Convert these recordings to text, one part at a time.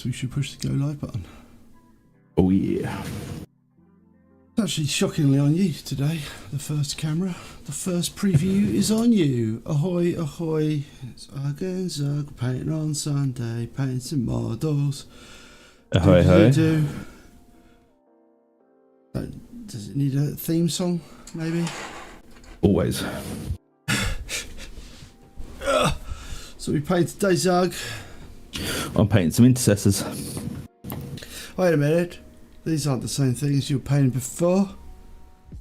So we should push the go live button. Oh yeah. It's actually shockingly on you today. The first camera, the first preview is on you. Ahoy, ahoy. It's Ug and Zug, painting on Sunday, painting some models. Ahoy, ahoy. Does it need a theme song, maybe? Always. So we painted today, Zug. I'm painting some intercessors. Wait a minute. These aren't the same things you were painting before.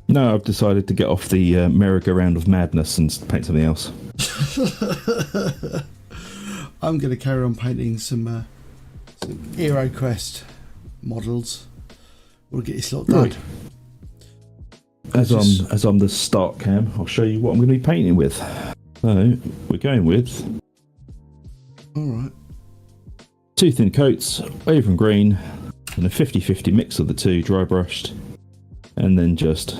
No, I've decided to get off the merry-go-round of madness and paint something else. I'm going to carry on painting some Heroquest models. We'll get this lot done. Right. As I'm the start cam, I'll show you what I'm going to be painting with. So, we're going with... Alright. 2 thin coats, Avon green, and a 50-50 mix of the two, dry brushed, and then just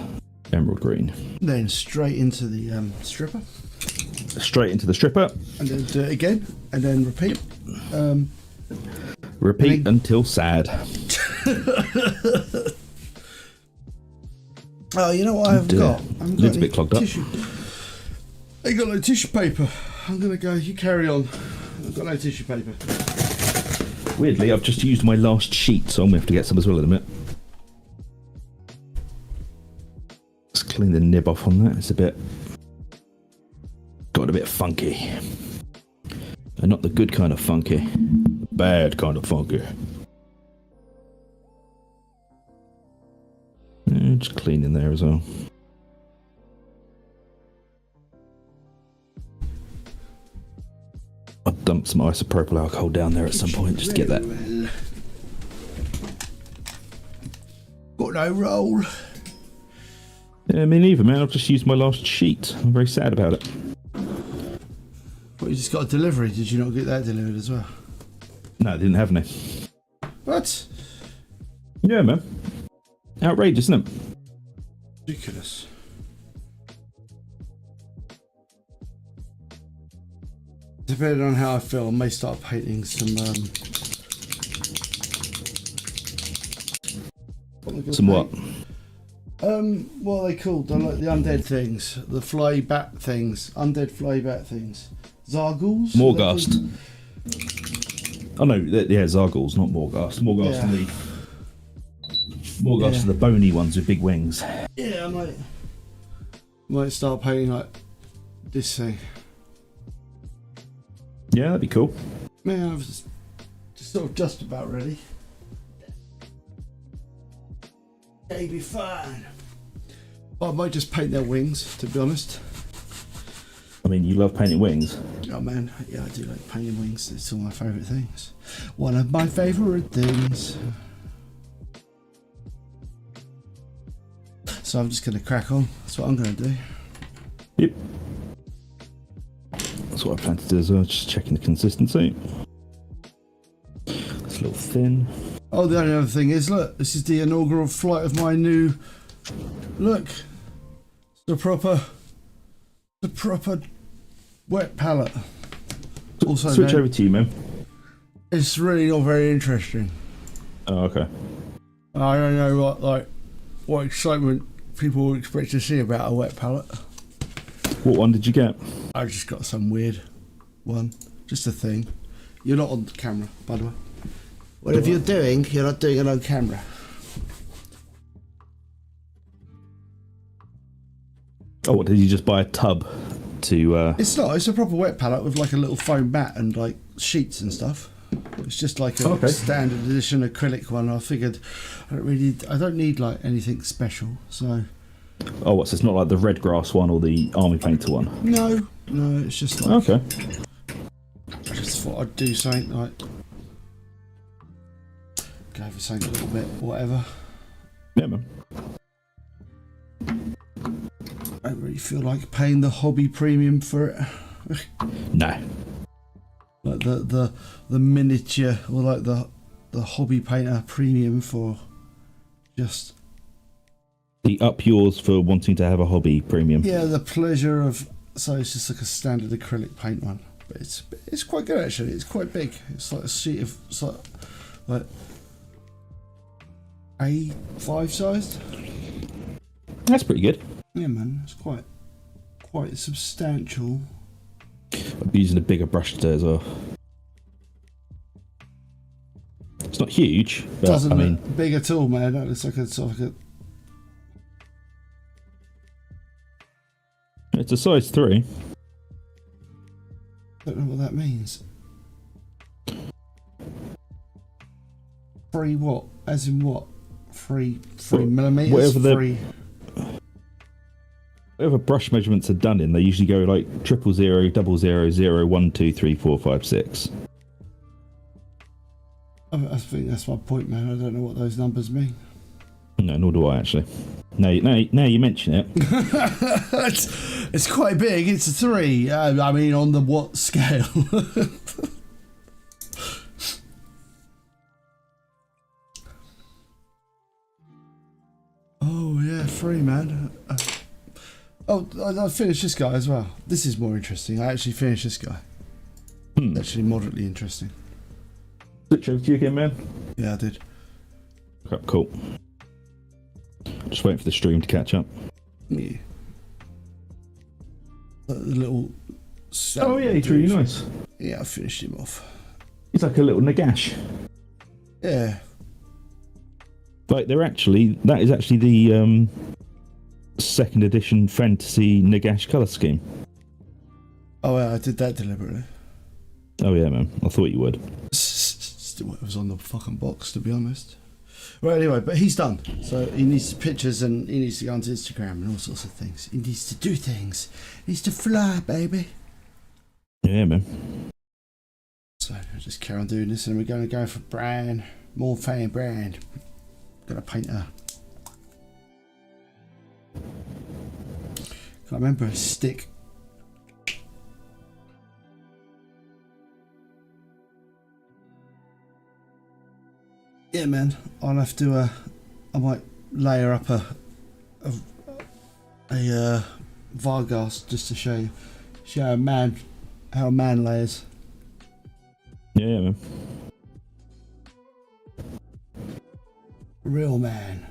emerald green. Then straight into the stripper. Straight into the stripper. And then do it again, and then repeat. Repeat until sad. Oh, you know what I've got? Lid's a bit clogged up. I got no tissue paper. I'm going to go, you carry on. I've got no tissue paper. Weirdly, I've just used my last sheet, so I'm going to have to get some as well in a minute. Let's clean the nib off on that. It's got a bit funky. And not the good kind of funky. The bad kind of funky. Just clean in there as well. I'll dump some isopropyl alcohol down there at some point just to get that. Got no roll. Yeah, me neither, man. I've just used my last sheet. I'm very sad about it. What, you just got a delivery? Did you not get that delivered as well? No, I didn't have any. What? Yeah, man. Outrageous, isn't it? Ridiculous. Depending on how I feel, I may start painting some. What? What are they called? They're like the undead things, the fly bat things, undead fly bat things. Zargles? Morghast. Oh no, yeah, Zargles, not Morghast. Morghast are the Morghast are the bony ones with big wings. Yeah, I might start painting like this thing. Yeah, that'd be cool. Man, I was just about ready. They'd be fine. I might just paint their wings, to be honest. I mean, you love painting wings. Oh man, yeah, I do like painting wings. It's all my favourite things. One of my favourite things. So I'm just going to crack on. That's what I'm going to do. Yep. That's what I plan to do as well, just checking the consistency. It's a little thin. Oh, the only other thing is, look, this is the inaugural flight of my new... Look. The proper wet palette. Also, switch over to you, man. It's really not very interesting. Oh, okay. I don't know what excitement people will expect to see about a wet palette. What one did you get? I just got some weird one. Just a thing. You're not on camera, by the way. Whatever you're doing, you're not doing it on camera. Oh, what, did you just buy a tub to... It's not. It's a proper wet palette with like a little foam mat and like sheets and stuff. It's just like a standard edition acrylic one. I figured I don't need like anything special, so... Oh, what, so it's not like the red grass one or the army painter one? No, it's just like... Okay. I just thought I'd do something like... Go for something a little bit, whatever. Yeah, man. I don't really feel like paying the hobby premium for it. No. Like the miniature, or like the hobby painter premium for just... The up yours for wanting to have a hobby premium. Yeah, the pleasure of... So it's just like a standard acrylic paint one. But it's quite good actually. It's quite big. It's like a sheet of... It's like like A5 sized. That's pretty good. Yeah, man, it's quite substantial. I'm using a bigger brush today as well. It's not huge, but Doesn't I mean, look big at all, man. That looks like a sort of like a. it's a size 3. Don't know what that means. 3 what? As in what? 3 millimeters. Whatever brush measurements are done in, they usually go like 000, 000, 0, 1, 2, 3, 4, 5, 6. I think that's my point, man. I don't know what those numbers mean. No, nor do I actually. Now you mention it. It's quite big. It's a 3. I mean, on the what scale? Oh yeah, 3, man. I finished this guy as well. This is more interesting. I actually finished this guy. Actually, moderately interesting. Switch over to you again, man. Yeah, I did. Okay, cool. Just waiting for the stream to catch up. Yeah. The little. Oh yeah, he's really nice. Yeah, I finished him off. He's like a little Nagash. Yeah. Like that is actually the 2nd edition fantasy Nagash colour scheme. Oh yeah, I did that deliberately. Oh yeah, man. I thought you would. Still what was on the fucking box, to be honest. Right, anyway, but he's done. So he needs pictures and he needs to go onto Instagram and all sorts of things. He needs to do things. He needs to fly, baby. Yeah, man. So I'll just carry on doing this and we're going to go for brand. More fan brand. Gonna paint her. Can't remember a stick. Yeah, man. I'll have to. I might layer up a Vargas just to show a man how a man layers. Yeah, man. Real man.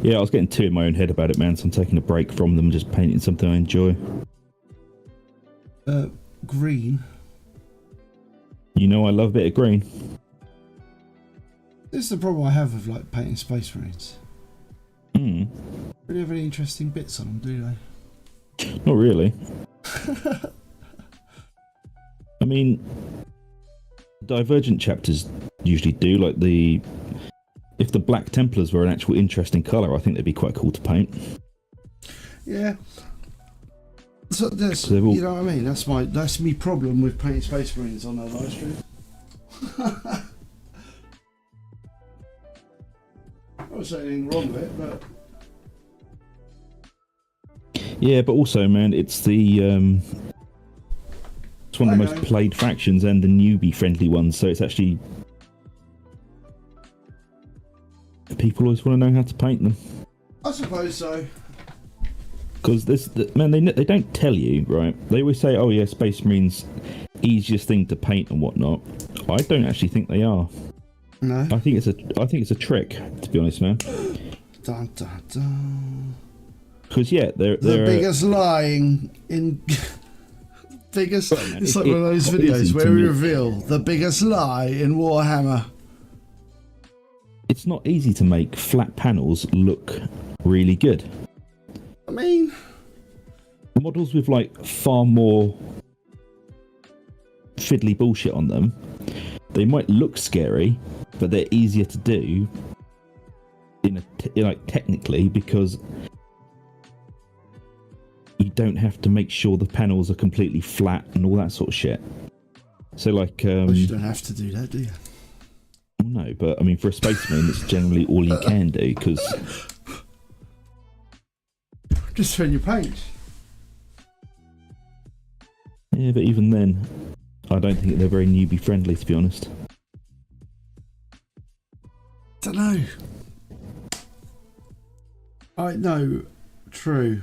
Yeah, I was getting too in my own head about it, man, so I'm taking a break from them and just painting something I enjoy. Green. You know I love a bit of green. This is the problem I have with like painting Space Marines. Really have any interesting bits on them, do they? Not really. I mean, Divergent chapters usually do, like if the Black Templars were an actual interesting colour, I think they'd be quite cool to paint. Yeah. So that's, you know what I mean? That's me problem with painting Space Marines on a live stream. I was saying anything wrong with it, but yeah, but also, man, it's one of the most played factions and the newbie friendly ones, so it's actually people always want to know how to paint them. I suppose so. Because they don't tell you, right? They always say, "Oh yeah, Space Marines, easiest thing to paint and whatnot." I don't actually think they are. No. I think it's a trick, to be honest, man. Dun, dun, dun. Because yeah, they're the biggest lying in biggest. Well, man, it's like one of those videos where we reveal the biggest lie in Warhammer. It's not easy to make flat panels look really good. I mean, models with like far more fiddly bullshit on them, they might look scary, but they're easier to do technically, because you don't have to make sure the panels are completely flat and all that sort of shit. So like you don't have to do that, do you? No, but I mean, for a spaceman, it's generally all you can do, because just when you paint. Yeah, but even then, I don't think they're very newbie friendly, to be honest. Don't know. I know, true.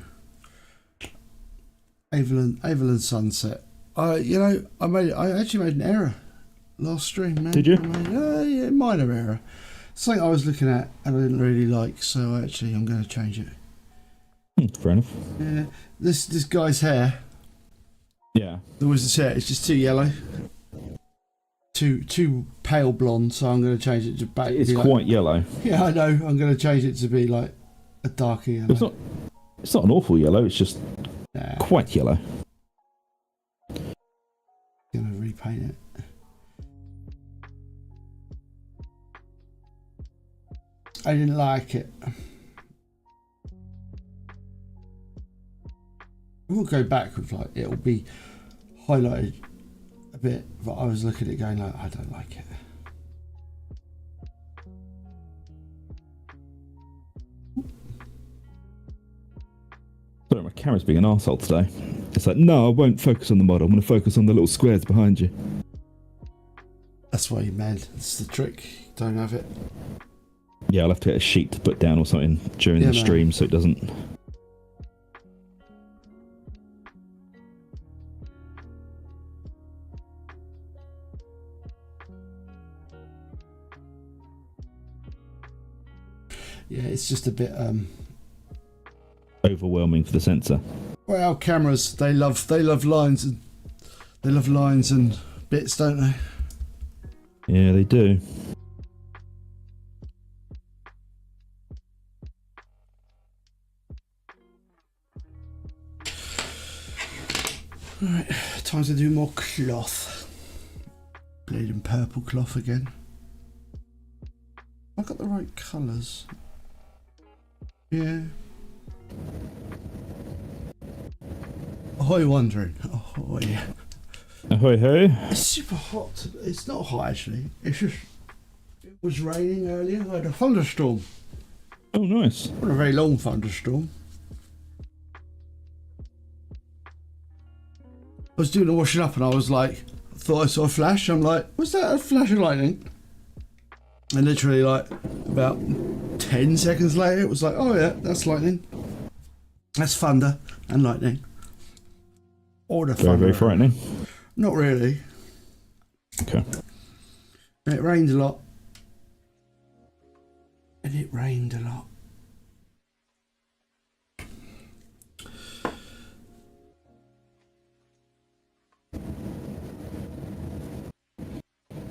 Evelyn Sunset. I actually made an error last stream, man. Did you? Yeah, minor error. Something I was looking at and I didn't really like, so I'm going to change it. Fair enough. Yeah, this guy's hair. Yeah. The wizard's hair. It's just too yellow. Too pale blonde, so I'm going to change it to back. It's quite yellow. Yeah, I know. I'm going to change it to be like a darker yellow. It's not an awful yellow. It's just quite yellow. Going to repaint it. I didn't like it. We'll go back with like it'll be highlighted a bit, but I was looking at it going like I don't like it. Sorry, my camera's being an arsehole today. It's like, no, I won't focus on the model. I'm going to focus on the little squares behind you. That's why you man. That's the trick. Don't have it. Yeah, I'll have to get a sheet to put down or something during the stream so it doesn't... Yeah, it's just a bit overwhelming for the sensor. Well, cameras, they love lines and bits, don't they? Yeah, they do. Right, time to do more cloth. Bleeding purple cloth again. I got the right colours. Yeah. Ahoy wondering. Ahoy. Ahoy ho. It's super hot. It's not hot actually. It's just it was raining earlier. I had a thunderstorm. Oh nice. Not a very long thunderstorm. I was doing the washing up and I was like, thought I saw a flash. I'm like, was that a flash of lightning? And literally like about 10 seconds later it was like, oh yeah, that's lightning. That's thunder and lightning. Or the thunder. Very frightening. Not really. Okay. It rained a lot. And it rained a lot.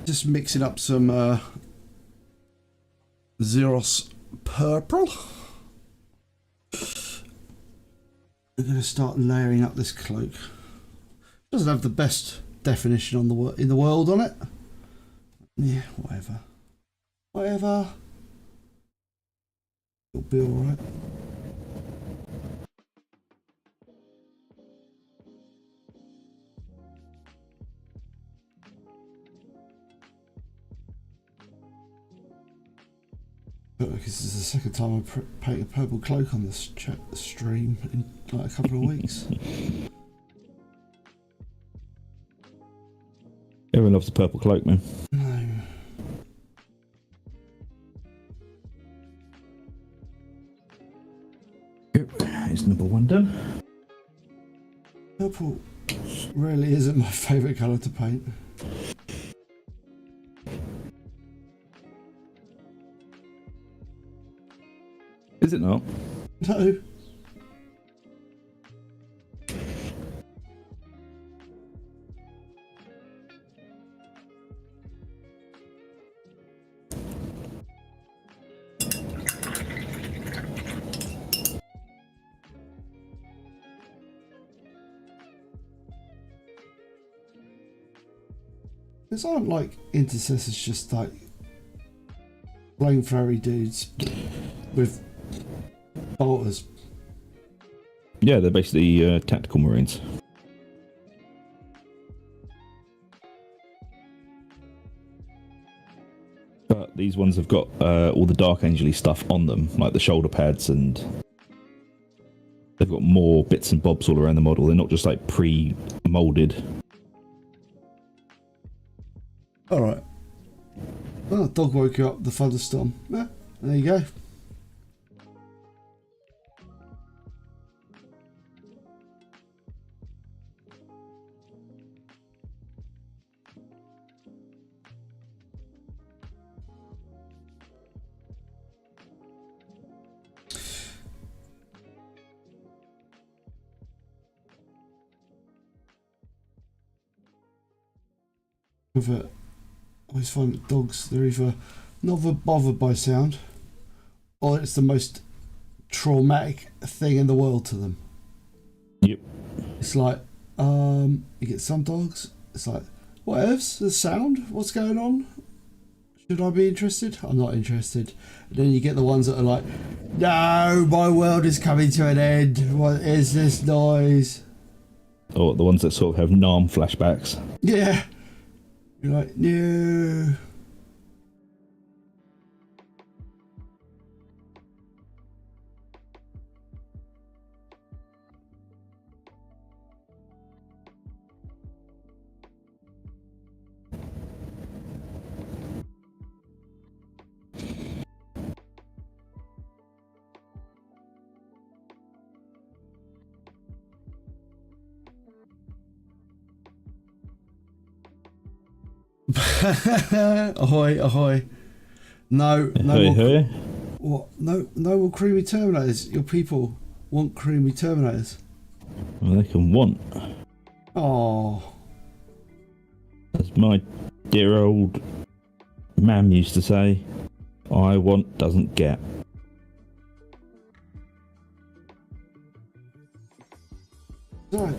Just mixing up some Xeros purple. I'm going to start layering up this cloak. Doesn't have the best definition on in the world on it. Yeah, whatever. Whatever. It'll be alright. Because this is the second time I paint a purple cloak on this stream in like a couple of weeks. Everyone loves the purple cloak, man. No. Is number one done? Purple really isn't my favourite colour to paint. Is it not? No. These aren't like intercessors, just like flamethrowery dudes with bolters. Yeah, they're basically tactical marines. But these ones have got all the Dark Angel-y stuff on them, like the shoulder pads, and they've got more bits and bobs all around the model. They're not just like pre-molded. Alright. Oh, dog woke you up, the thunderstorm. Yeah, there you go. I always find that dogs, they're either not bothered by sound, or it's the most traumatic thing in the world to them. Yep. It's like, you get some dogs, it's like, whatevs, the sound, what's going on? Should I be interested? I'm not interested. And then you get the ones that are like, no, my world is coming to an end. What is this noise? Or the ones that sort of have Nam flashbacks. Yeah. You're like, no. Ahoy, ahoy. No Hey, hey. What? No more creamy Terminators. Your people want creamy Terminators. Well, they can want. Oh. As my dear old mam used to say, I want doesn't get. Right.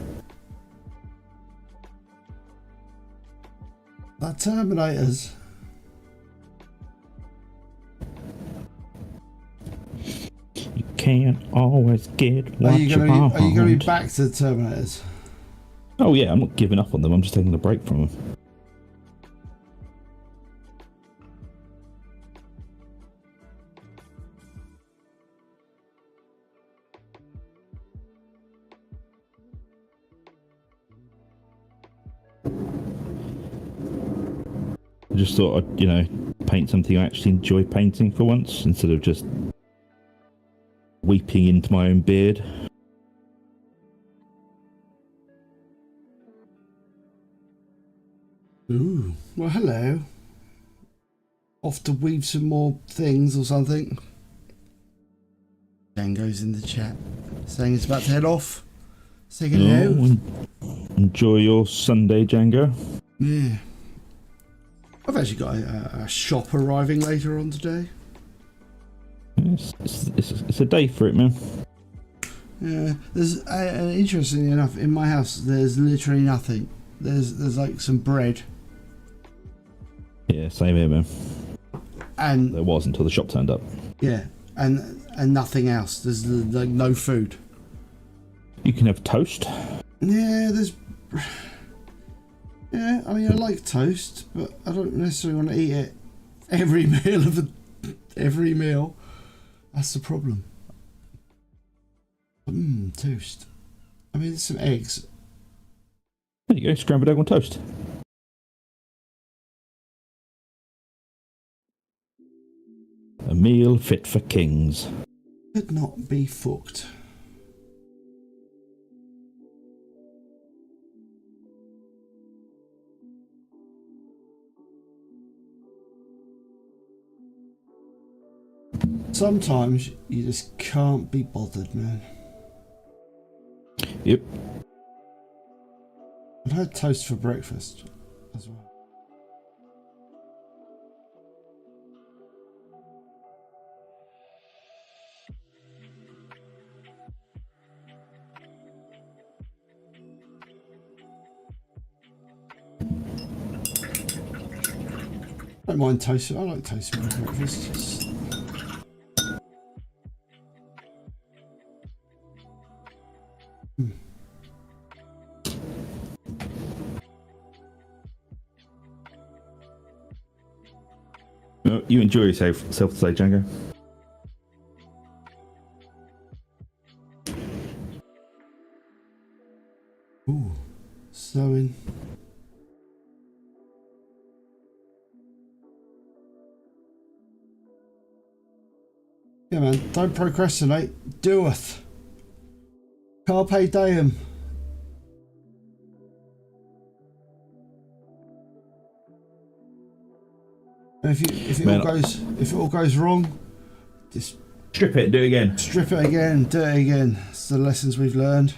That Terminators. You can't always get what Are you you going want. to be back to the Terminators? Oh yeah, I'm not giving up on them. I'm just taking a break from them. I just thought I'd, paint something I actually enjoy painting for once, instead of just weeping into my own beard. Ooh. Well, hello. Off to weave some more things or something. Django's in the chat, saying it's about to head off. Say hello. Enjoy your Sunday, Django. Yeah. I've actually got a shop arriving later on today. It's a day for it, man. Yeah, there's interestingly enough, in my house there's literally nothing. There's like some bread. Yeah, same here, man. And there was until the shop turned up. Yeah, and nothing else. There's like no food. You can have toast. Yeah, yeah, I mean I like toast, but I don't necessarily want to eat it every meal. That's the problem. Toast. I mean, there's some eggs. There you go, scrambled egg on toast. A meal fit for kings. Could not be fucked. Sometimes you just can't be bothered, man. Yep. I've had toast for breakfast as well. I don't mind toast. I like toast for breakfast. Well, you enjoy yourself today, Django. Ooh, sewing. Yeah, man, don't procrastinate. Doeth. Carpe diem. And if it all goes wrong, just strip it, do it again. Strip it again, do it again. It's the lessons we've learned.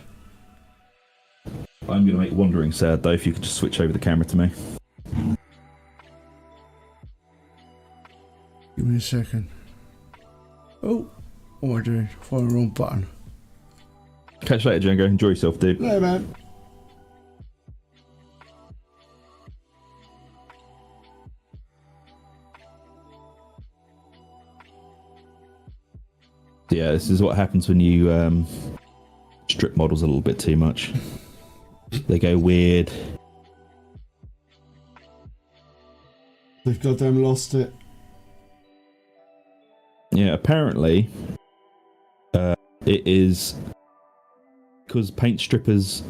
I'm going to make wandering sad though. If you could just switch over the camera to me. Give me a second. Oh, what am I doing? Find the wrong button. Catch you later, Django. Enjoy yourself, dude. No, man. Yeah, this is what happens when you strip models a little bit too much. They go weird. They've goddamn lost it. Yeah, apparently it is because paint strippers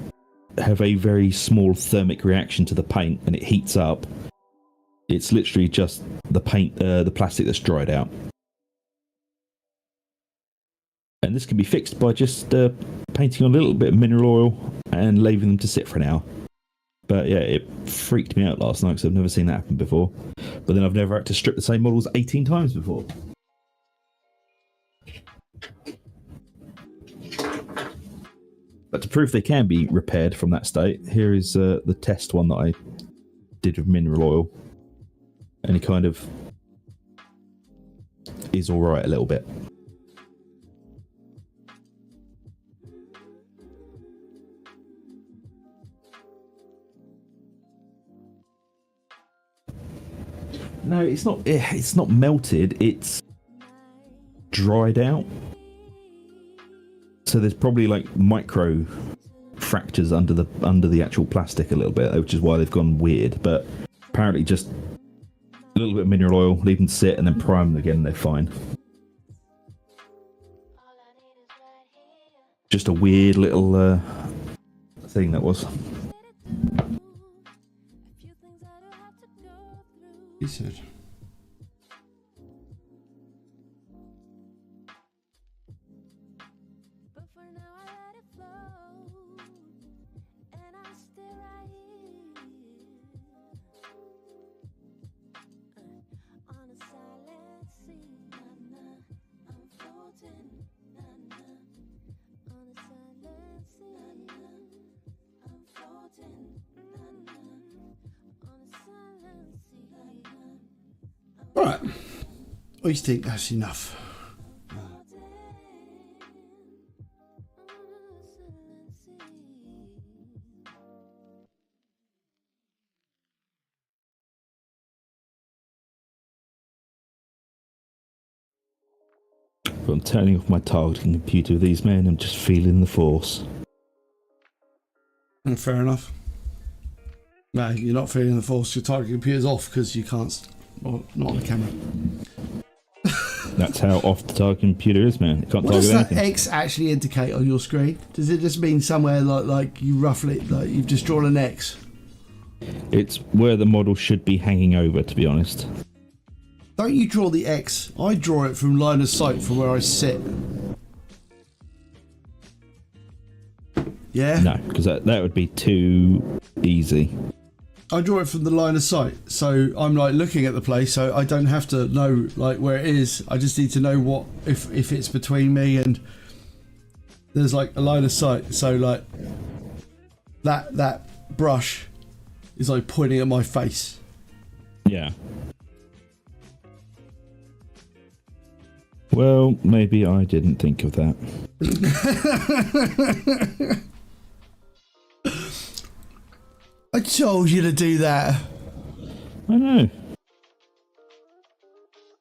have a very small thermic reaction to the paint and it heats up. It's literally just the paint, the plastic that's dried out. And this can be fixed by just painting on a little bit of mineral oil and leaving them to sit for an hour. But yeah, it freaked me out last night because I've never seen that happen before. But then I've never had to strip the same models 18 times before. But to prove they can be repaired from that state, here is the test one that I did with mineral oil. And it kind of is alright a little bit. No, it's not. It's not melted. It's dried out. So there's probably like micro fractures under the actual plastic a little bit, which is why they've gone weird. But apparently, just a little bit of mineral oil, leave them sit, and then prime them again. They're fine. Just a weird little thing that was. He said. Alright. I used to think that's enough. I'm turning off my targeting computer with these men. I'm just feeling the force. Fair enough. No, you're not feeling the force. Your target computer's off because you can't. Well, not on the camera. That's how off the target computer is, man. It can't What target does that anything. X actually indicate on your screen? Does it just mean somewhere like you roughly like you've just drawn an X? It's where the model should be hanging over, to be honest. Don't you draw the X? I draw it from line of sight from where I sit. Yeah? No, because that would be too easy. I draw it from the line of sight, so I'm like looking at the place, so I don't have to know like where it is. I just need to know what if it's between me and there's like a line of sight. So like that brush is like pointing at my face. Yeah. Well, maybe I didn't think of that. I told you to do that. I know.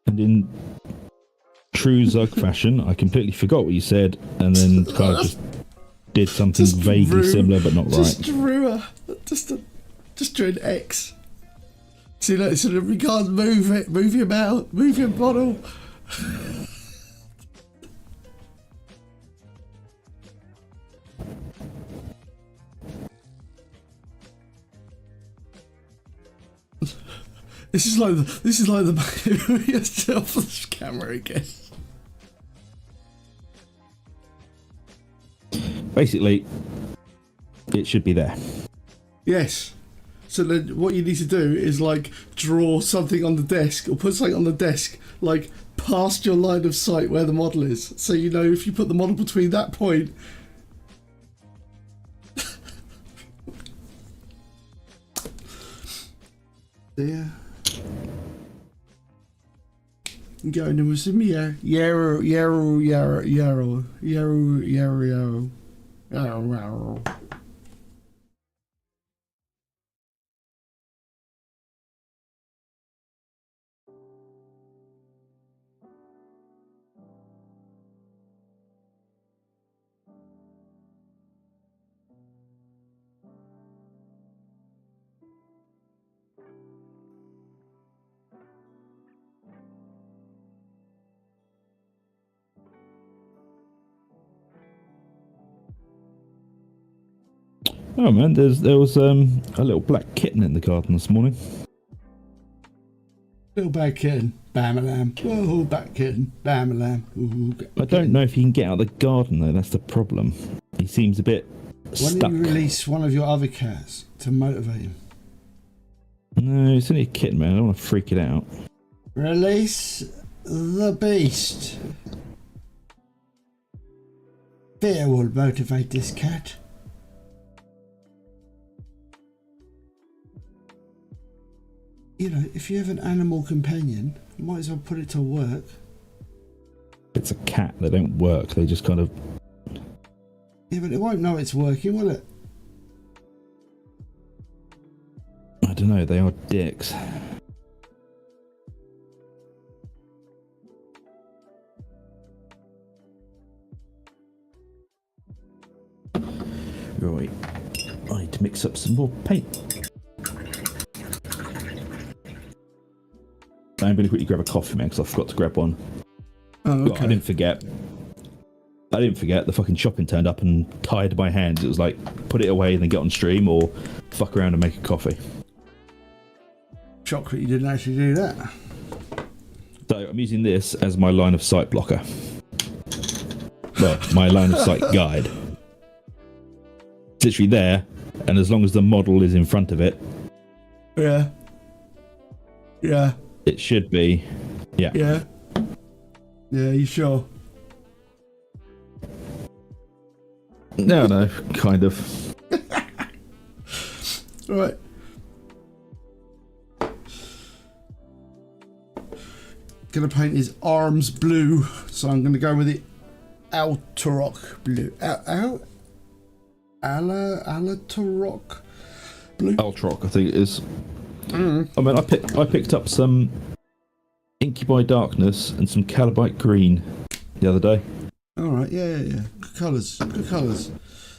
And in true Zug fashion, I completely forgot what you said, and then kind of just did something Just vaguely drew- similar, but not Just right. drew just drew an X. See, look, so that we can't move it, move your mouth, move your bottle. This is like the yourself on this camera again. Basically, it should be there. Yes. So then what you need to do is like draw something on the desk or put something on the desk like past your line of sight where the model is. So you know if you put the model between that point. Yeah. I'm going in with some yarrow. Oh man, there was a little black kitten in the garden this morning. Little black kitten, bam-a-lam. Oh, black kitten, bam-a-lam. I don't know if he can get out of the garden though. That's the problem. He seems a bit stuck. Why don't you release one of your other cats to motivate him? No, it's only a kitten, man. I don't want to freak it out. Release the beast. Fear will motivate this cat. You know, if you have an animal companion, you might as well put it to work. It's a cat. They don't work. They just kind of... Yeah, but it won't know it's working, will it? I don't know. They are dicks. Right. I need to mix up some more paint. I'm going to quickly grab a coffee, man, because I forgot to grab one. Oh, okay. I didn't forget. The fucking shopping turned up and tied my hands. It was like, put it away and then get on stream, or fuck around and make a coffee. Chocolate, you didn't actually do that. So I'm using this as my line of sight blocker. Well, my line of sight guide. It's literally there, and as long as the model is in front of it... Yeah. Yeah. It should be. Yeah. Yeah. Yeah, you sure? No, kind of. Right. Gonna paint his arms blue, so I'm gonna go with the Altaroc blue. Altaroc blue. Altroc, I think it is. I mean, I picked up some Incubi Darkness and some Calibite Green the other day. All right, yeah. Good colours.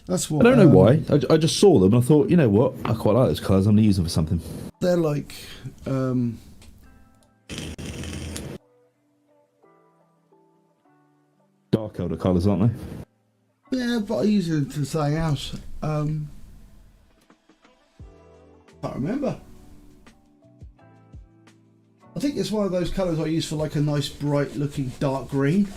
That's what. I don't know why. I just saw them and I thought, you know what? I quite like those colours. I'm gonna use them for something. They're like Dark Elder colours, aren't they? yeah, but I use it to something else. Can't remember. I think it's one of those colours I use for like a nice bright looking dark green.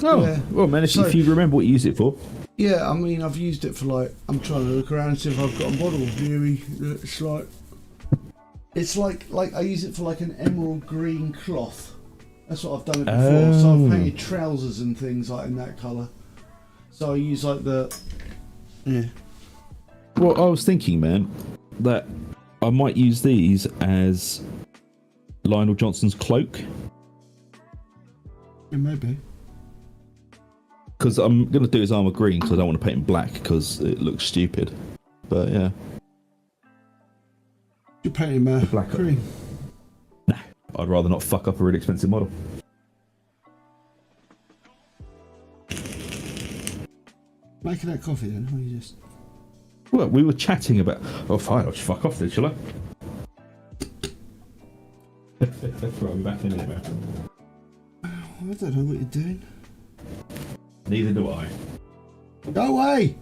Oh, yeah. Well, man, if you remember what you use it for. Yeah, I mean, I've used it for like, I'm trying to look around and see if I've got a model near me. It's like I use it for like an emerald green cloth. That's what I've done it before. So I've painted trousers and things like in that colour. So I use like yeah. Well, I was thinking, man, that I might use these as Lionel Johnson's cloak. Yeah, maybe. Because I'm going to do his armour green because I don't want to paint him black because it looks stupid. But yeah. You paint him black green? Nah, I'd rather not fuck up a really expensive model. Making that coffee then, or you just... Well, we were chatting about... Oh, fine, I'll just fuck off then, shall I? Right, we're back in a minute, man. I don't know what you're doing. Neither do I. Go away!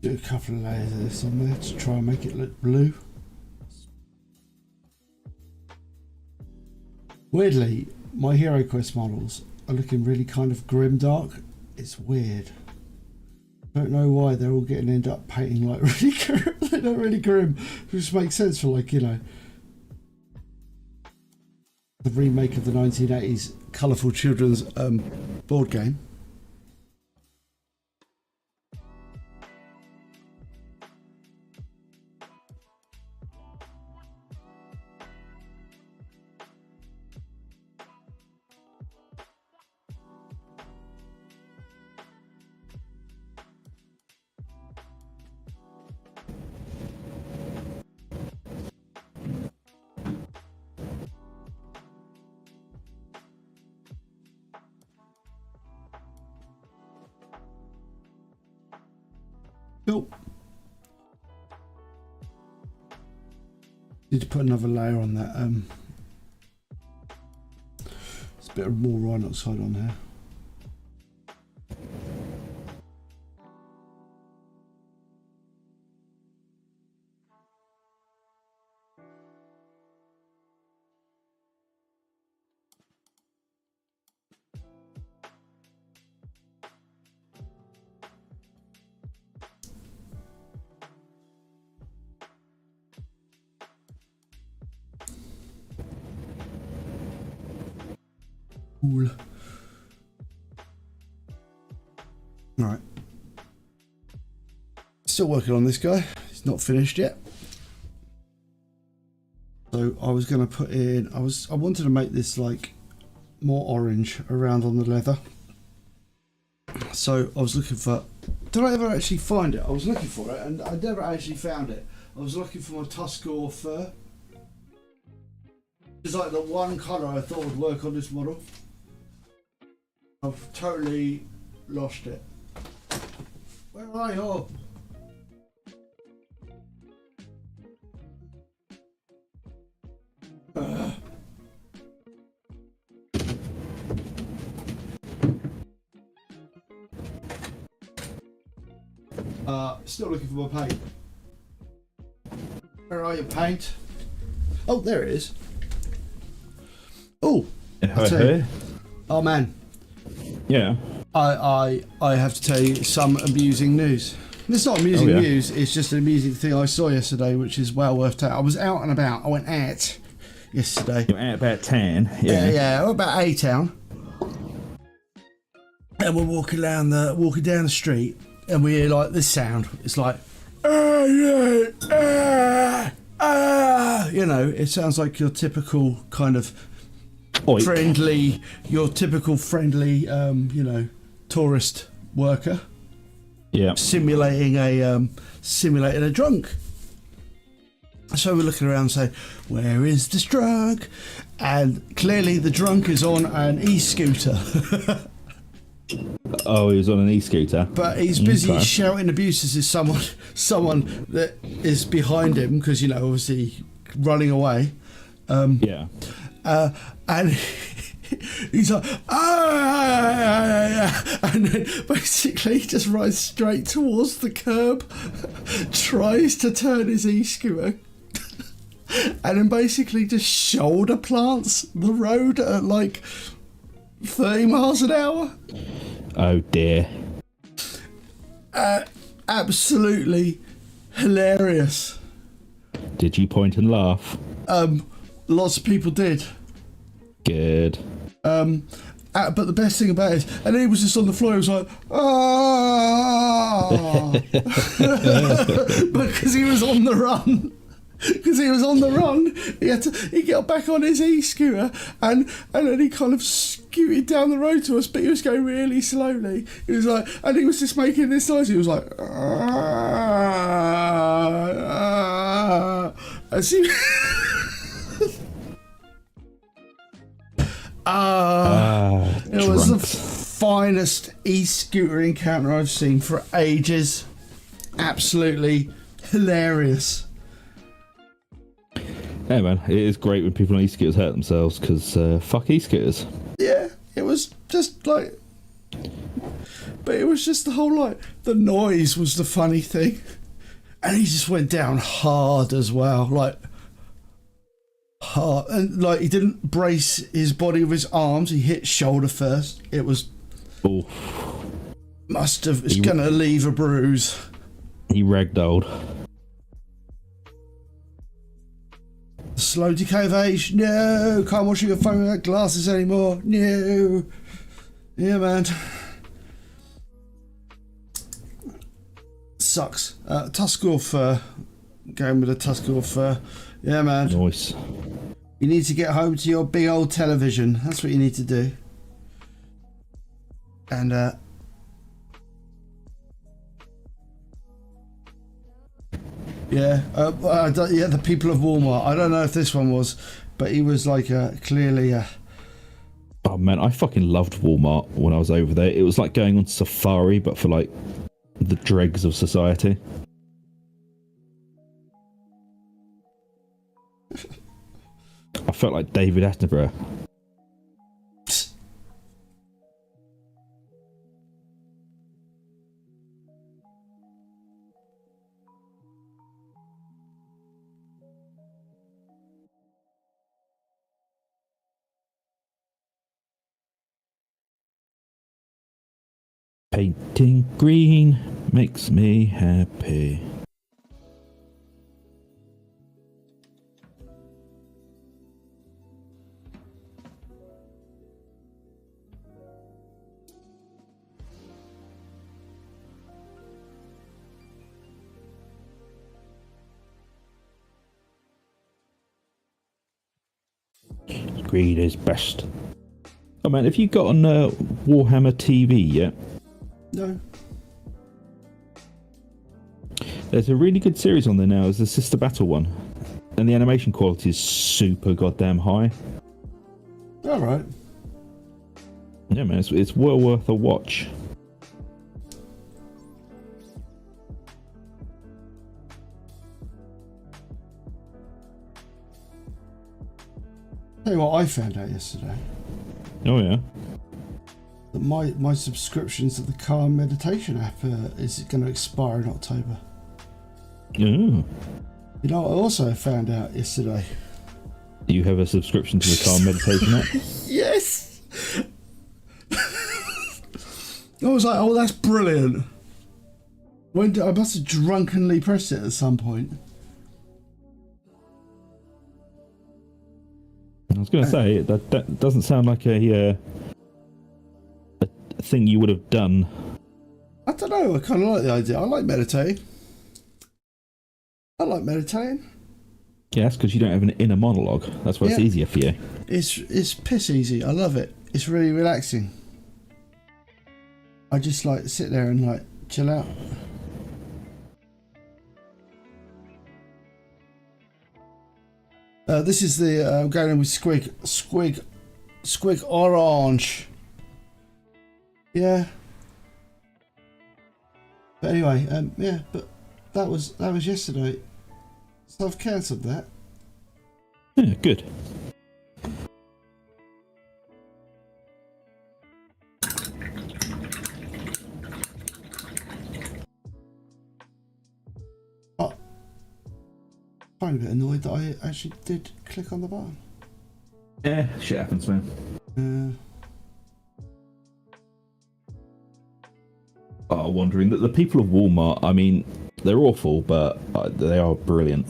Do a couple of layers of this on there to try and make it look blue. Weirdly, my Heroquest models are looking really kind of grim dark. It's weird. Don't know why they're all getting end up painting like really grim. They're not really grim, which makes sense for, like, you know, the remake of the 1980s colourful children's board game. Cool. Need to put another layer on that. There's a bit of more rhino oxide on there. Cool. Alright. Still working on this guy. He's not finished yet. So I was going to put in, I wanted to make this like more orange around on the leather. So I was looking for, did I ever actually find it? I was looking for it and I never actually found it. I was looking for my Tuscarora fur. It's like the one colour I thought would work on this model. I've totally lost it. Where are you? Still looking for my paint. Where are you, paint? Oh, there it is. Oh, oh man. Yeah. I have to tell you some amusing news. It's not amusing news, it's just an amusing thing I saw yesterday, which is well worth telling. I was out and about. I went out yesterday. You were out about 10. Yeah. Yeah, about A-Town. And we're walking down the street and we hear like this sound. It's like, you know, it sounds like your typical kind of friendly, you know, tourist worker. Yeah. Simulating a drunk. So we're looking around and saying, where is this drunk? And clearly the drunk is on an e-scooter. Oh, he was on an e-scooter. But he's busy shouting abuses at someone that is behind him, because, you know, obviously running away. Yeah. And he's like, and then basically he just rides straight towards the curb, tries to turn his e-scooter, and then basically just shoulder plants the road at like 30 miles an hour. Oh dear. Absolutely hilarious. Did you point and laugh? Lots of people did. Good. But the best thing about it is, and he was just on the floor, he was like, ah, because he was on the run. He got back on his e-scooter and then he kind of scooted down the road to us, but he was going really slowly. He was like, and he was just making this noise. He was like, as he it was the finest e-scooter encounter I've seen for ages. Absolutely hilarious. Yeah, man, it is great when people on e-scooters hurt themselves, because fuck e-scooters. Yeah, it was just like But it was just the whole, like, the noise was the funny thing. And he just went down hard as well, like, hard. And, like, he didn't brace his body with his arms. He hit shoulder first. It was... Oh. It's going to leave a bruise. He ragdolled. Slow decay of age. No, can't watch your phone without glasses anymore. No. Yeah, man. Sucks. Tuscal fur. Going with a Tuscal fur. Yeah, man. Nice. You need to get home to your big old television. That's what you need to do. And, yeah, the people of Walmart. I don't know if this one was, but he was like clearly. Oh man, I fucking loved Walmart when I was over there. It was like going on safari, but for like the dregs of society. I felt like David Attenborough. Painting green makes me happy. Green is best. Oh man, have you got on Warhammer TV yet? No. There's a really good series on there now. It's the Sister Battle one. And the animation quality is super goddamn high. Alright. Yeah, man, it's well worth a watch. Tell you what I found out yesterday. Oh, yeah. That my subscription to the Calm Meditation app is going to expire in October. Oh. You know what I also found out yesterday? Do you have a subscription to the Calm Meditation app? Yes! I was like, oh, that's brilliant. I must have drunkenly pressed it at some point. I was going to say, that doesn't sound like a thing you would have done. I don't know, I kind of like the idea. I like meditating. Yeah, that's because you don't have an inner monologue. That's why it's easier for you. It's piss easy. I love it. It's really relaxing. I just like sit there and like chill out. This is the I'm going in with Squig Orange. Yeah. But anyway, yeah. But that was yesterday. So I've cancelled that. Yeah, good. I'm a bit annoyed that I actually did click on the button. Yeah, shit happens, man. Wondering that the people of Walmart, I mean, they're awful, but they are brilliant.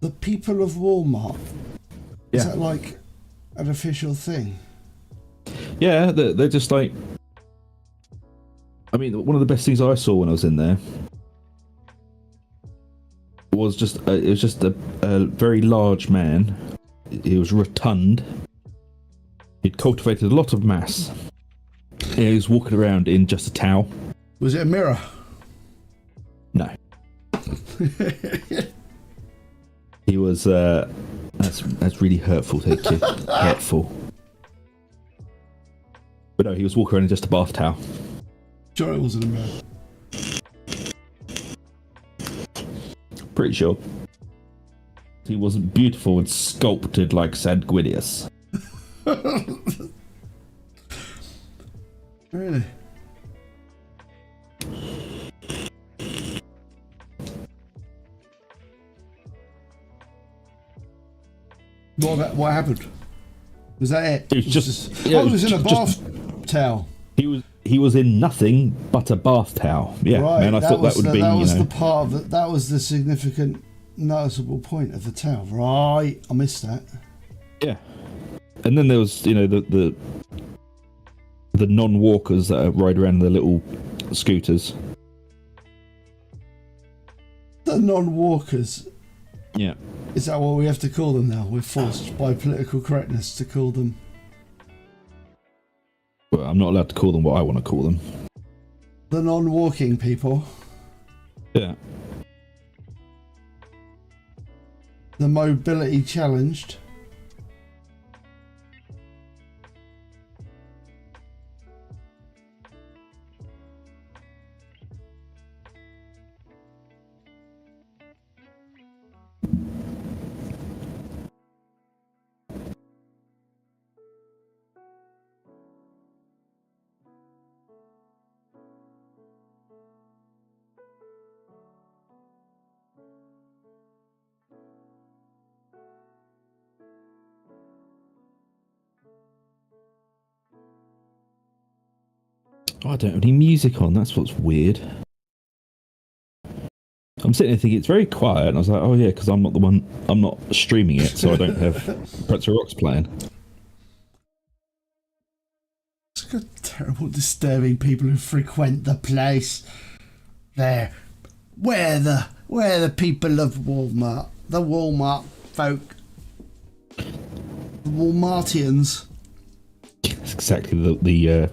The people of Walmart? Yeah. Is that like an official thing? Yeah, they're just like... I mean, one of the best things I saw when I was in there was just a very large man. He was rotund. He'd cultivated a lot of mass. He was walking around in just a towel. Was it a mirror? No. He was that's really hurtful, thank you. Hurtful. But no, he was walking around in just a bath towel. Sure it wasn't a mirror. Pretty sure. He wasn't beautiful and sculpted like Sanguinius. Really? What happened? Was that it? It was just yeah, it was in a bath just, towel. He was in nothing but a bath towel. Yeah, right, man. I thought that would be. That was the part of it. That was the significant, noticeable point of the towel. Right, I missed that. Yeah, and then there was the non-walkers that ride around their little scooters. The non-walkers. Yeah. Is that what we have to call them now? We're forced by political correctness to call them. Well, I'm not allowed to call them what I want to call them. The non-walking people. Yeah. The mobility challenged. I don't have any music on. That's what's weird. I'm sitting there thinking it's very quiet, and I was like, oh yeah, because I'm not the one. I'm not streaming it, so I don't have Pretzel Rocks playing. It's got terrible, disturbing people who frequent the place. There, where the people of Walmart, the Walmart folk, the Walmartians. That's exactly the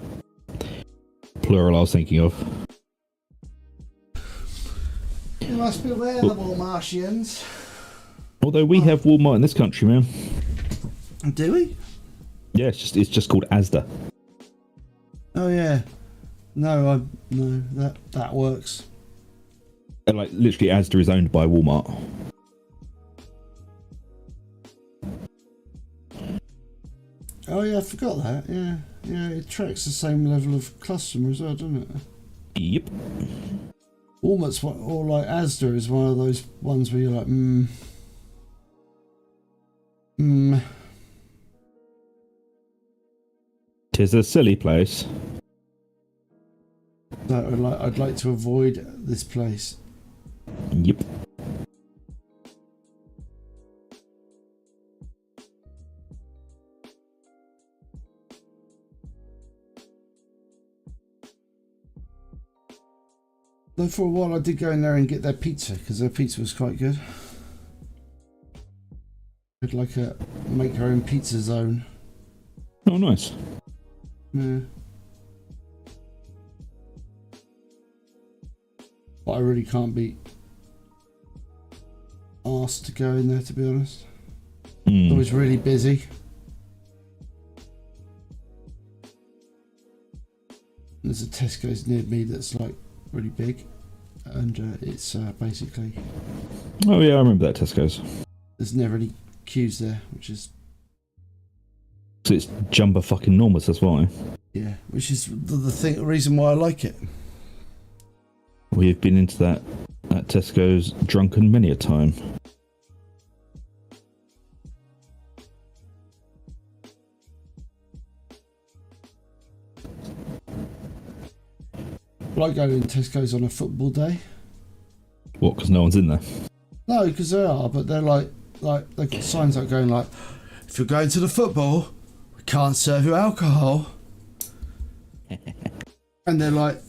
plural I was thinking of. You must be aware, the Walmartians. Although we have Walmart in this country, man. Do we? Yeah, it's just called Asda. Oh yeah. No, that works. And like literally, Asda is owned by Walmart. Oh yeah, I forgot that. Yeah, it tracks the same level of customer as well, doesn't it? Yep. Walmart's or like Asda is one of those ones where you're like, Tis a silly place. No, I'd like to avoid this place. Yep. Though for a while I did go in there and get their pizza because their pizza was quite good. I'd like a make her own pizza zone. Oh, nice. Yeah. But I really can't be asked to go in there, to be honest. I was really busy. There's a Tesco's near me that's like really big, and it's basically. Oh yeah, I remember that Tesco's. There's never any queues there, which is. So it's jumbo fucking enormous. That's why. Yeah, which is the reason why I like it. We've been into that Tesco's drunken many a time. I like going in Tesco's on a football day. What? Because no one's in there. No, because they are, but they're like they've got signs out going like, if you're going to the football, we can't serve you alcohol. And they're like,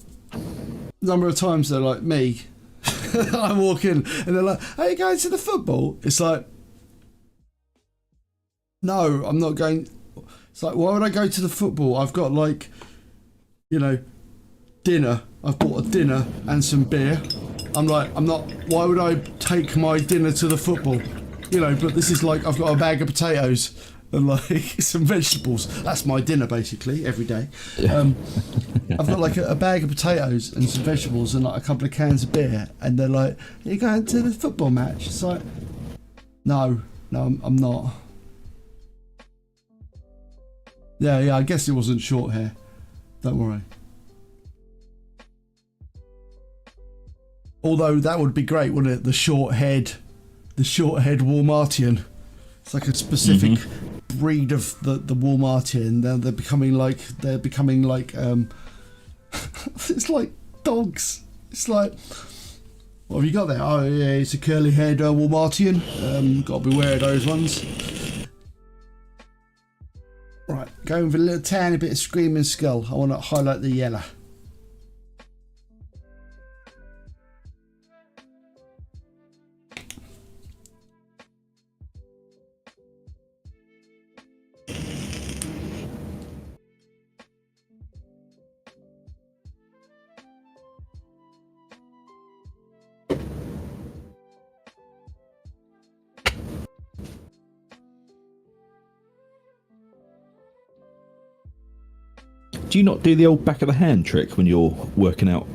number of times they're like me. I walk in and they're like, are you going to the football? It's like, no, I'm not going. It's like, why would I go to the football? I've got like, dinner. I've bought a dinner and some beer. I'm not, why would I take my dinner to the football? But this is like, I've got a bag of potatoes and like some vegetables. That's my dinner basically every day. I've got like a bag of potatoes and some vegetables and like a couple of cans of beer, and they're like, are you going to the football match? It's like, no, I'm not. Yeah, I guess it wasn't short hair. Don't worry. Although that would be great, wouldn't it? The short head Walmartian. It's like a specific breed of the Walmartian. They're becoming like it's like dogs. It's like, what have you got there? Oh yeah, it's a curly haired Walmartian. Got to beware of those ones. Right, going with a little tiny bit of screaming skull. I want to highlight the yellow. Do you not do the old back of the hand trick when you're working out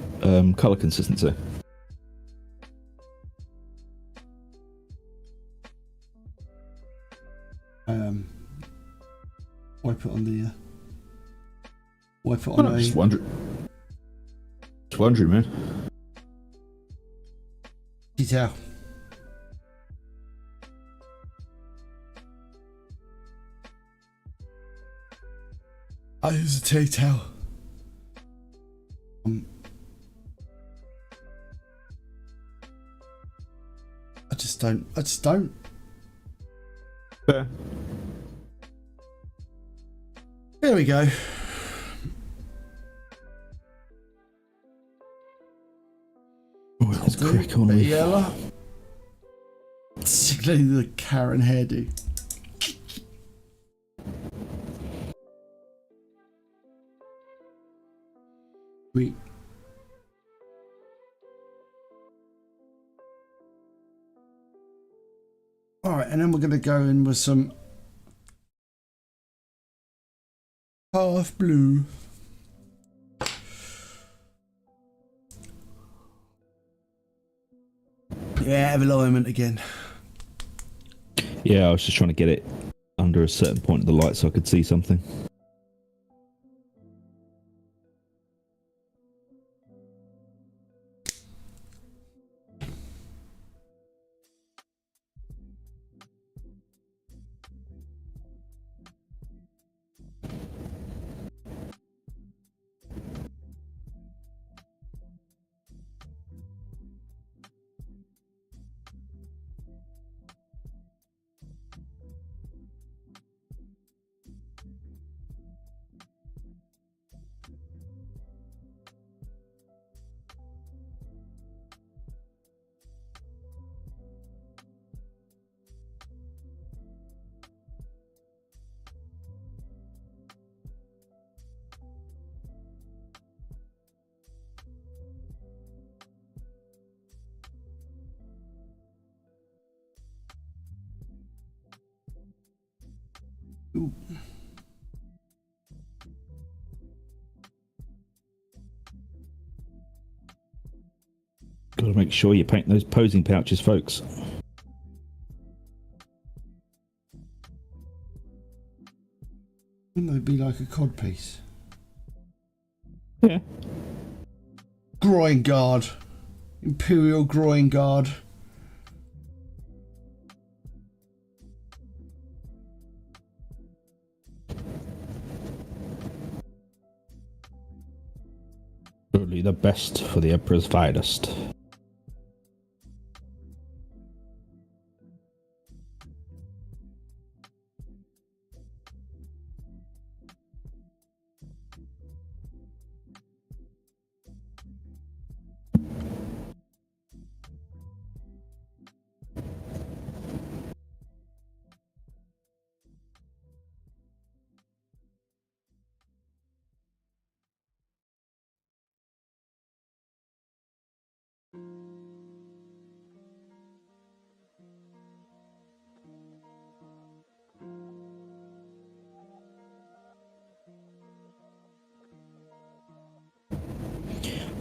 colour consistency? Wipe it on the. Wipe it on I'm just wondering. Just wondering, man. Detail. I use a tea towel. I just don't. Fair. There we go. Oh, let's crack on with yellow. Particularly the Karen hairdo. Sweet. All right, and then we're going to go in with some half blue. Yeah, have alignment again. Yeah, I was just trying to get it under a certain point of the light so I could see something. Ooh. Got to make sure you paint those posing pouches, folks. Wouldn't they be like a cod piece? Yeah. Groin guard. Imperial groin guard. Truly the best for the Emperor's finest.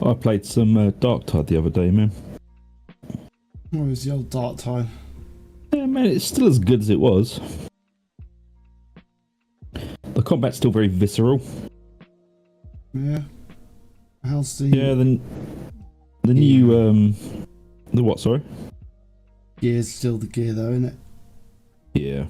I played some Dark Tide the other day, man. What was the old Dark Tide? Yeah, man, it's still as good as it was. The combat's still very visceral. Yeah. How's the... Yeah, then The new the what? Sorry. Gear's still the gear though, isn't it? Yeah.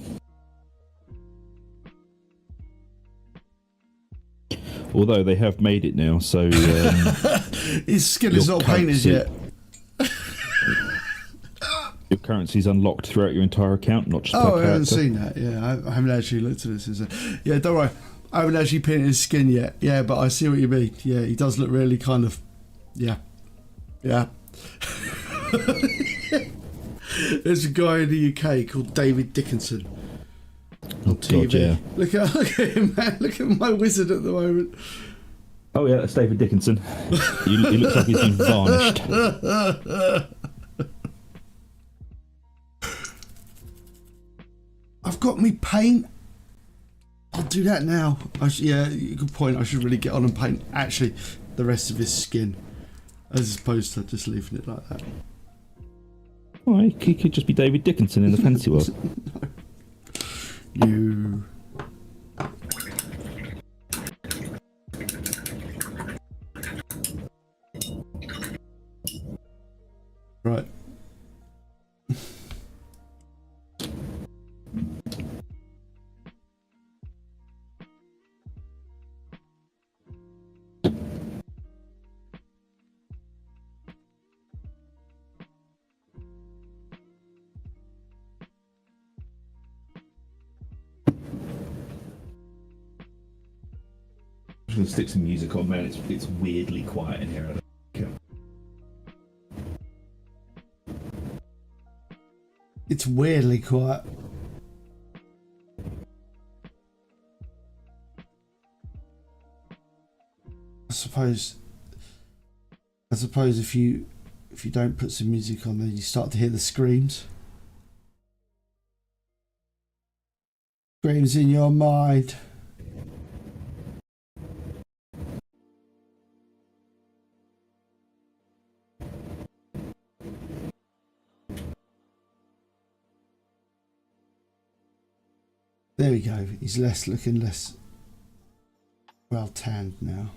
Although they have made it now, so his skin is not painted yet. Your currency's unlocked throughout your entire account, not just per character. I haven't seen that. Yeah, I haven't actually looked at this. Yeah, don't worry. I haven't actually painted his skin yet. Yeah, but I see what you mean. Yeah, he does look really kind of. Yeah. There's a guy in the UK called David Dickinson on TV. God, yeah. Look at him, man. Look at my wizard at the moment. Oh yeah, that's David Dickinson. He looks like he's been varnished. I've got me paint. I'll do that now. Yeah, good point. I should really get on and paint actually the rest of his skin, as opposed to just leaving it like that. Oh, he could just be David Dickinson in the fantasy world. You. Right. I'm going to stick some music on, man. It's weirdly quiet in here. It's weirdly quiet. I suppose if you don't put some music on, then you start to hear the screams. Screams in your mind. There we go. He's looking less well tanned now.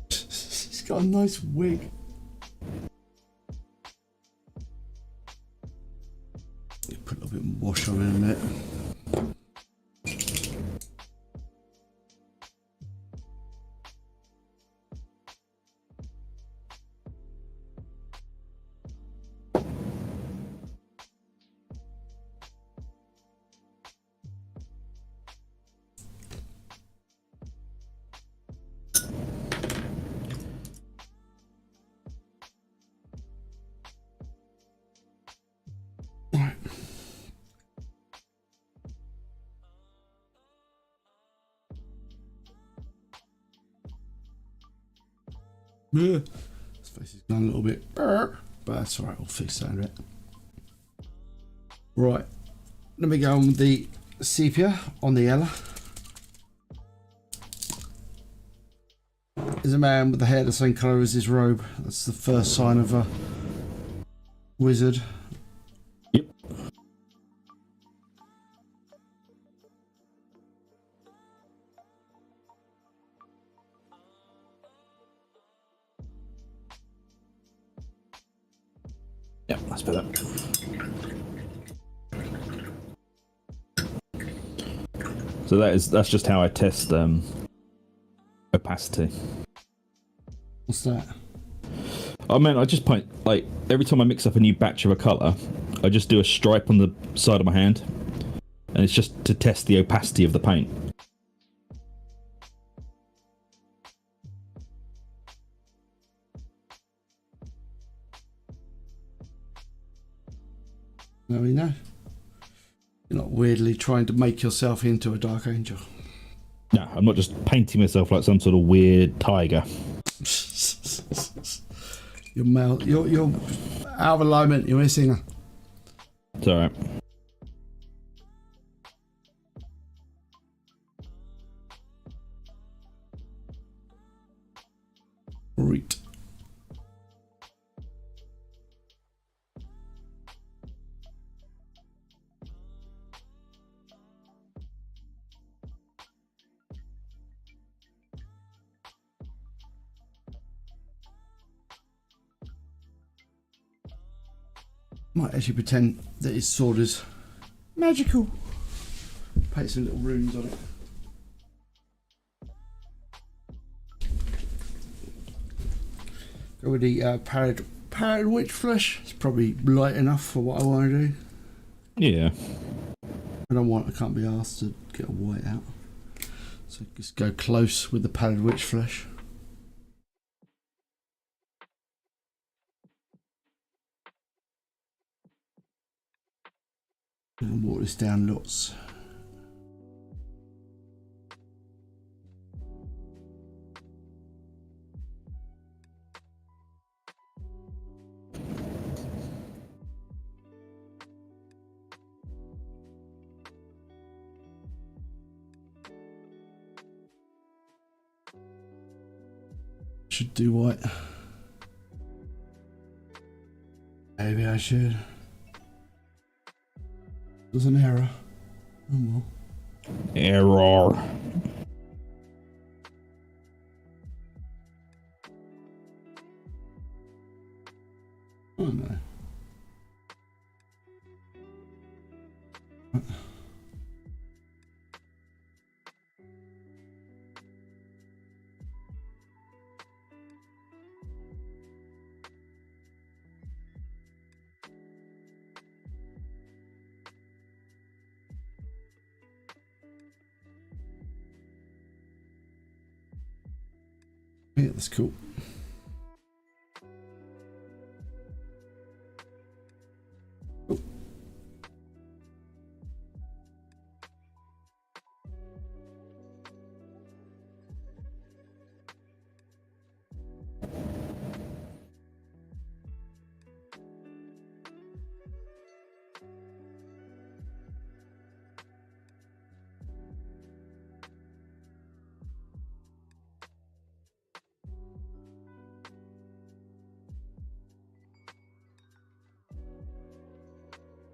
He's got a nice wig. Put a little bit of wash on in a minute. Yeah. His face is gone a little bit, but that's alright, we'll fix that in a bit. Right, let me go on with the sepia on the Ella. There's a man with the hair the same colour as his robe. That's the first sign of a wizard. Yep. Yeah, that's better. So that's just how I test opacity. What's that? I mean, I just paint, like, every time I mix up a new batch of a colour, I just do a stripe on the side of my hand, and it's just to test the opacity of the paint. Now we know. You're not weirdly trying to make yourself into a Dark Angel. No, I'm not just painting myself like some sort of weird tiger. You're out of alignment. You're missing. It's alright. Right. Might actually pretend that his sword is magical. Paint some little runes on it. Go with the powdered witch flesh. It's probably light enough for what I want to do. Yeah. I can't be asked to get a white out. So just go close with the powdered witch flesh. And water this down lots. Should do white. Maybe I should. There's an error. Oh well. Error. Oh no. Yeah, that's cool. Oh.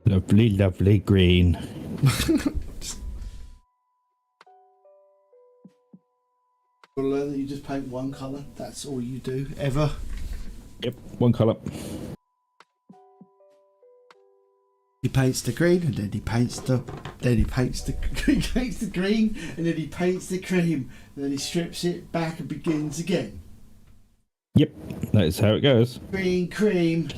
Lovely, lovely green. You'll learn that you just paint one colour. That's all you do ever. Yep, one colour. He paints the green, and then he paints the he paints the green, and then he paints the cream, and then he strips it back and begins again. Yep, that is how it goes. Green cream.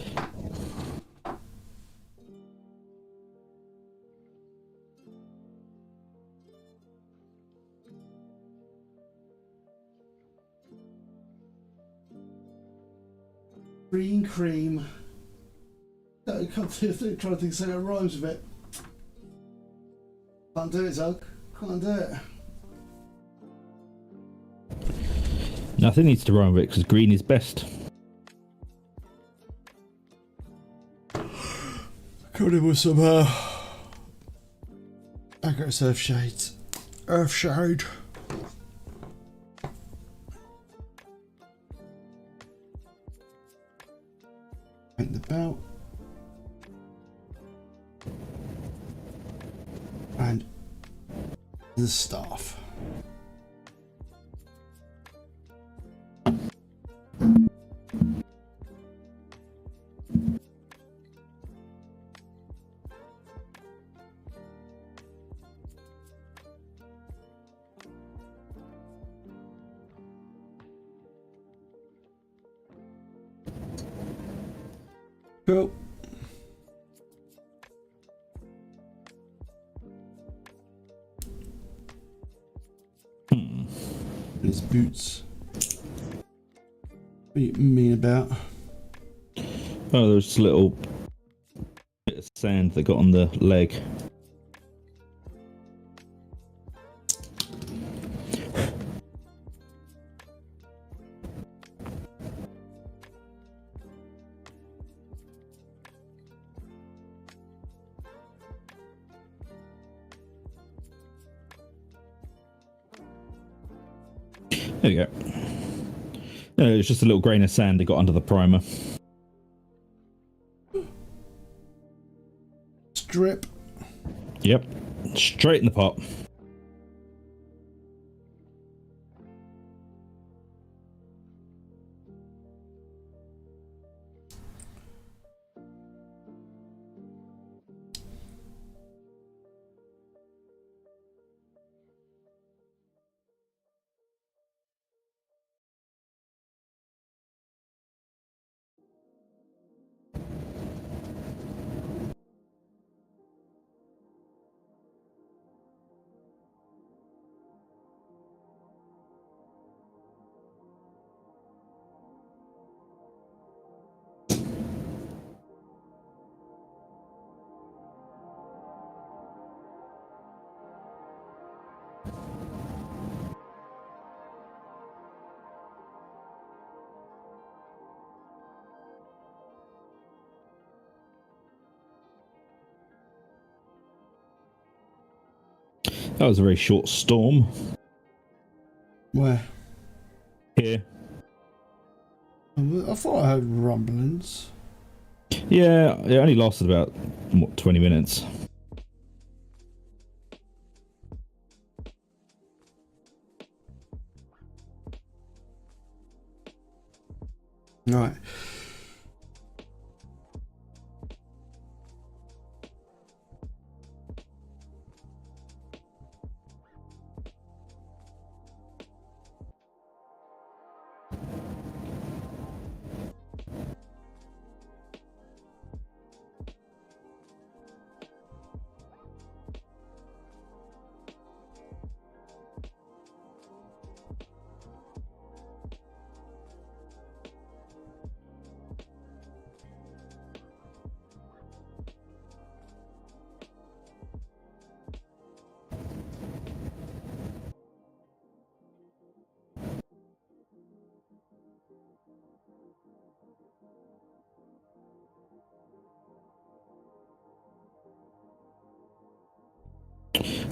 Green cream. I can't trying to think of something that rhymes with it. Can't do it, Zug. Can't do it. Nothing needs to rhyme with it because green is best. Covered it with some Agate Earth shades. Earth shade. Paint the belt. And the staff. Cool. His boots. What do you mean about? Oh, there's a little bit of sand that got on the leg. There you go. No, it's just a little grain of sand that got under the primer. Strip. Yep, straight in the pot. That was a very short storm. Where? Here. I thought I heard rumblings. Yeah, it only lasted about, 20 minutes. Right.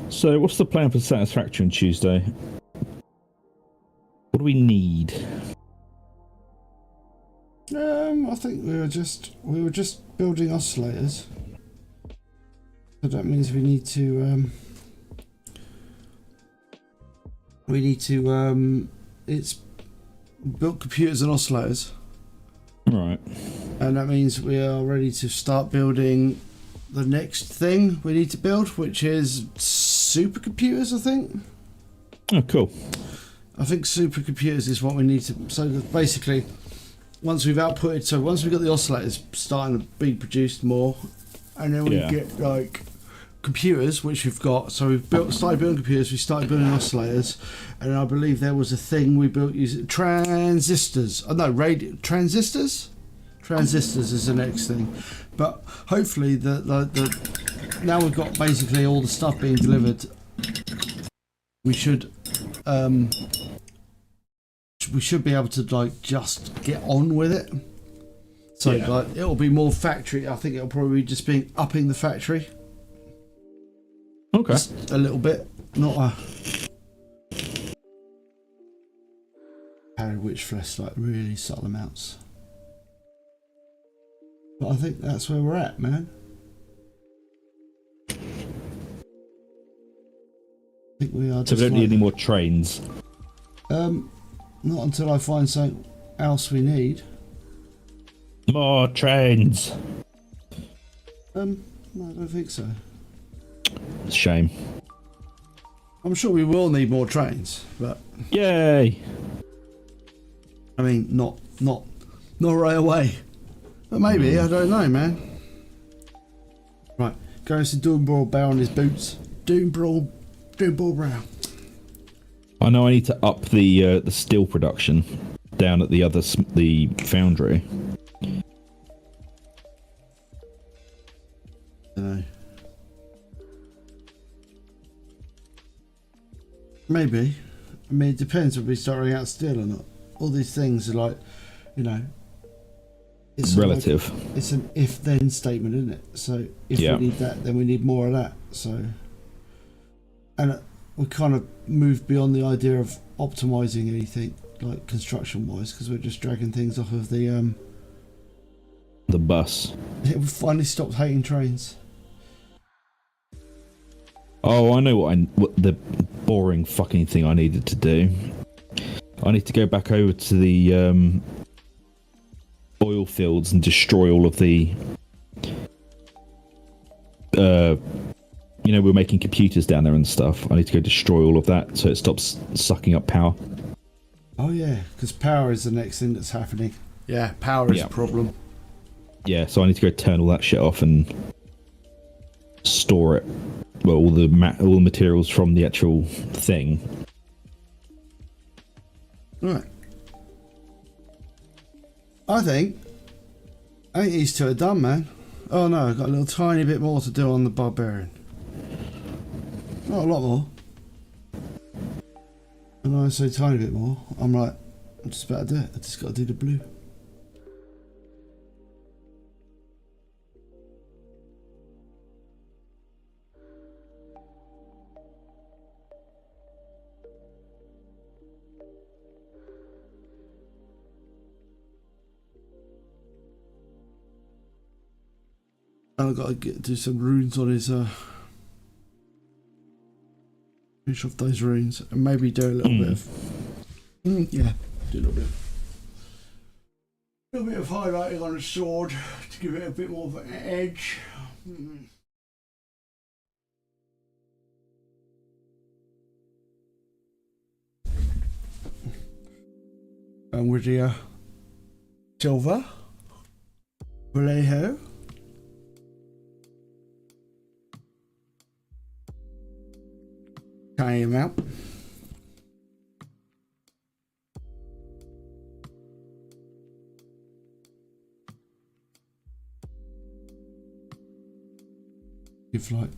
So, what's the plan for Satisfaction Tuesday? What do we need? I think we were just building oscillators. So that means we need to it's built computers and oscillators. Right. And that means we are ready to start building the next thing we need to build, which is supercomputers, I think. Oh, cool. I think supercomputers is what we need to. So that basically, once we've got the oscillators starting to be produced more, and then we get like computers, which we've got. So we've started building computers. We started building oscillators, and I believe there was a thing we built using transistors. Oh no, transistors. Transistors is the next thing, but hopefully the now we've got basically all the stuff being delivered. We should be able to like just get on with it. So like it'll be more factory. I think it'll probably just be upping the factory. Okay. Just a little bit, not a which flesh like really subtle amounts. But I think that's where we're at, man. I think we are. So we don't need any more trains. Not until I find something else we need. More trains. No, I don't think so. It's a shame. I'm sure we will need more trains, but Yay! I mean, not right away. But maybe, I don't know, man. Right, goes to Doombrawl Bow on his boots. Doombrawl Brow. I know I need to up the steel production down at the foundry. Maybe. I mean, it depends if we start running out of steel or not. All these things are like, you know, it's relative. Like, it's an if-then statement, isn't it? So if we need that, then we need more of that. So, and we kind of moved beyond the idea of optimizing anything like construction-wise because we're just dragging things off of the bus. We finally stopped hating trains. Oh, I know what the boring fucking thing I needed to do. I need to go back over to the oil fields and destroy all of the we're making computers down there and stuff. I need to go destroy all of that so it stops sucking up power. Oh yeah, because power is the next thing that's happening. Yeah, power is a problem. Yeah, so I need to go turn all that shit off and store it. Well, all the materials from the actual thing. Right. I think these two are done, man. Oh no, I've got a little tiny bit more to do on the barbarian. Not a lot more. And when I say tiny bit more, I'm just about to do it. I just got to do the blue. I've got to do some runes on his finish off those runes and maybe do a little bit of yeah, do a little bit of highlighting on the sword to give it a bit more of an edge. And with the silver Vallejo. Carry him out. Give like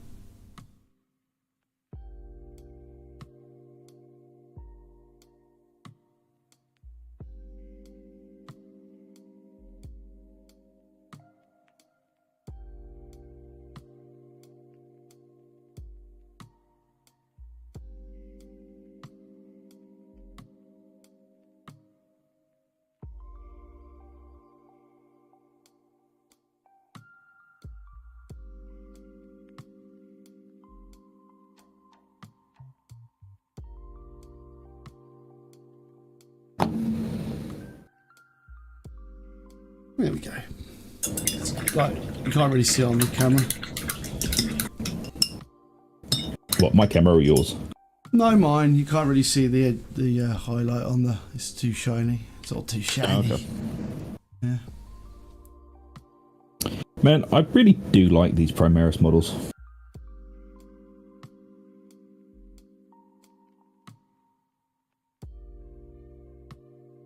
there we go. Like, you can't really see it on the camera. What, my camera or yours? No, mine. You can't really see the highlight on the. It's too shiny. It's all too shiny. Okay. Yeah. Man, I really do like these Primaris models.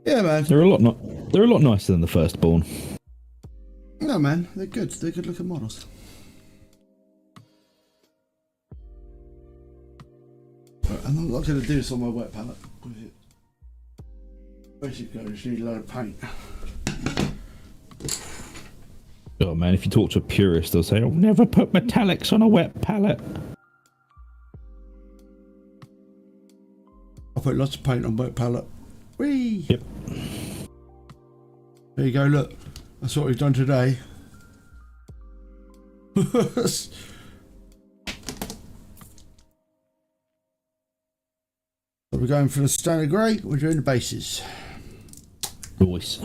Yeah, man. They're a lot nicer than the Firstborn. No, man. They're good. They're good looking models. Right, and I'm not going to do this on my wet palette. Basically, I just need a load of paint. Oh man, if you talk to a purist, they'll say, "I'll never put metallics on a wet palette." I put lots of paint on wet palette. Whee! Yep. There you go, look. That's what we've done today. So we're going for the standard grey, we're doing the bases. Voice.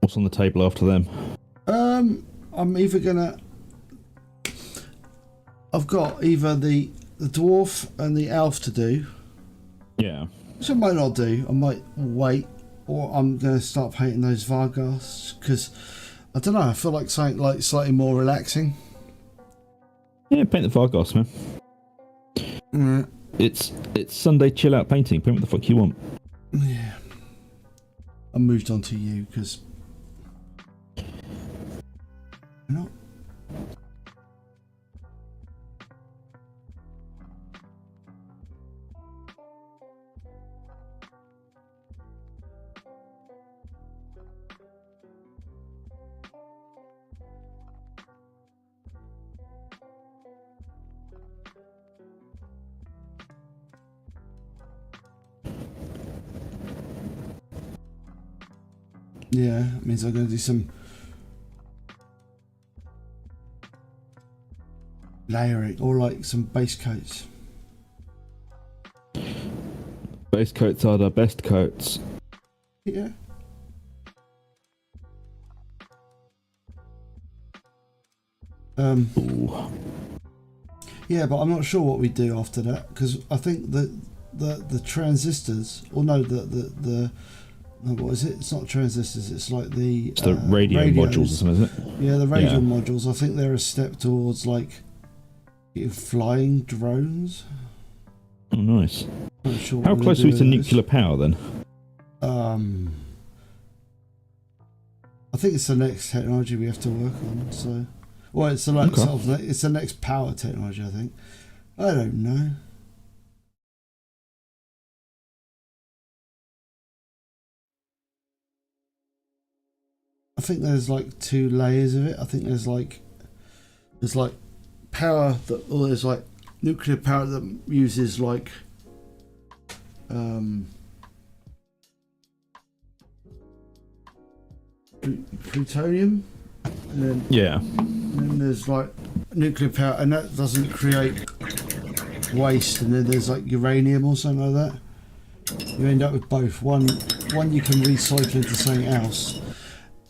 What's on the table after them? I'm either gonna... I've got either the dwarf and the elf to do. Yeah. Which I might not do. I might wait. Or I'm going to start painting those Vargas. Because, I don't know, I feel like something like slightly more relaxing. Yeah, paint the Vargas, man. Yeah. It's Sunday chill out painting. Paint what the fuck you want. Yeah. I moved on to you because... Not. Yeah, it means I'm going to do some layering or like some base coats. Base coats are the best coats. Yeah. Ooh. Yeah, but I'm not sure what we do after that because I think the transistors, or no, no, what is it? It's not transistors. It's like It's the radio modules or something, isn't it? Yeah, the radio modules. I think they're a step towards like flying drones. Oh, nice. Not sure How close are we to nuclear power then? I think it's the next technology we have to work on. So, well, it's the like it's the next power technology. I think. I don't know. I think there's like two layers of it. I think there's like power that, or there's like nuclear power that uses like plutonium And then there's like nuclear power, and that doesn't create waste. And then there's like uranium or something like that. You end up with both. One you can recycle into something else,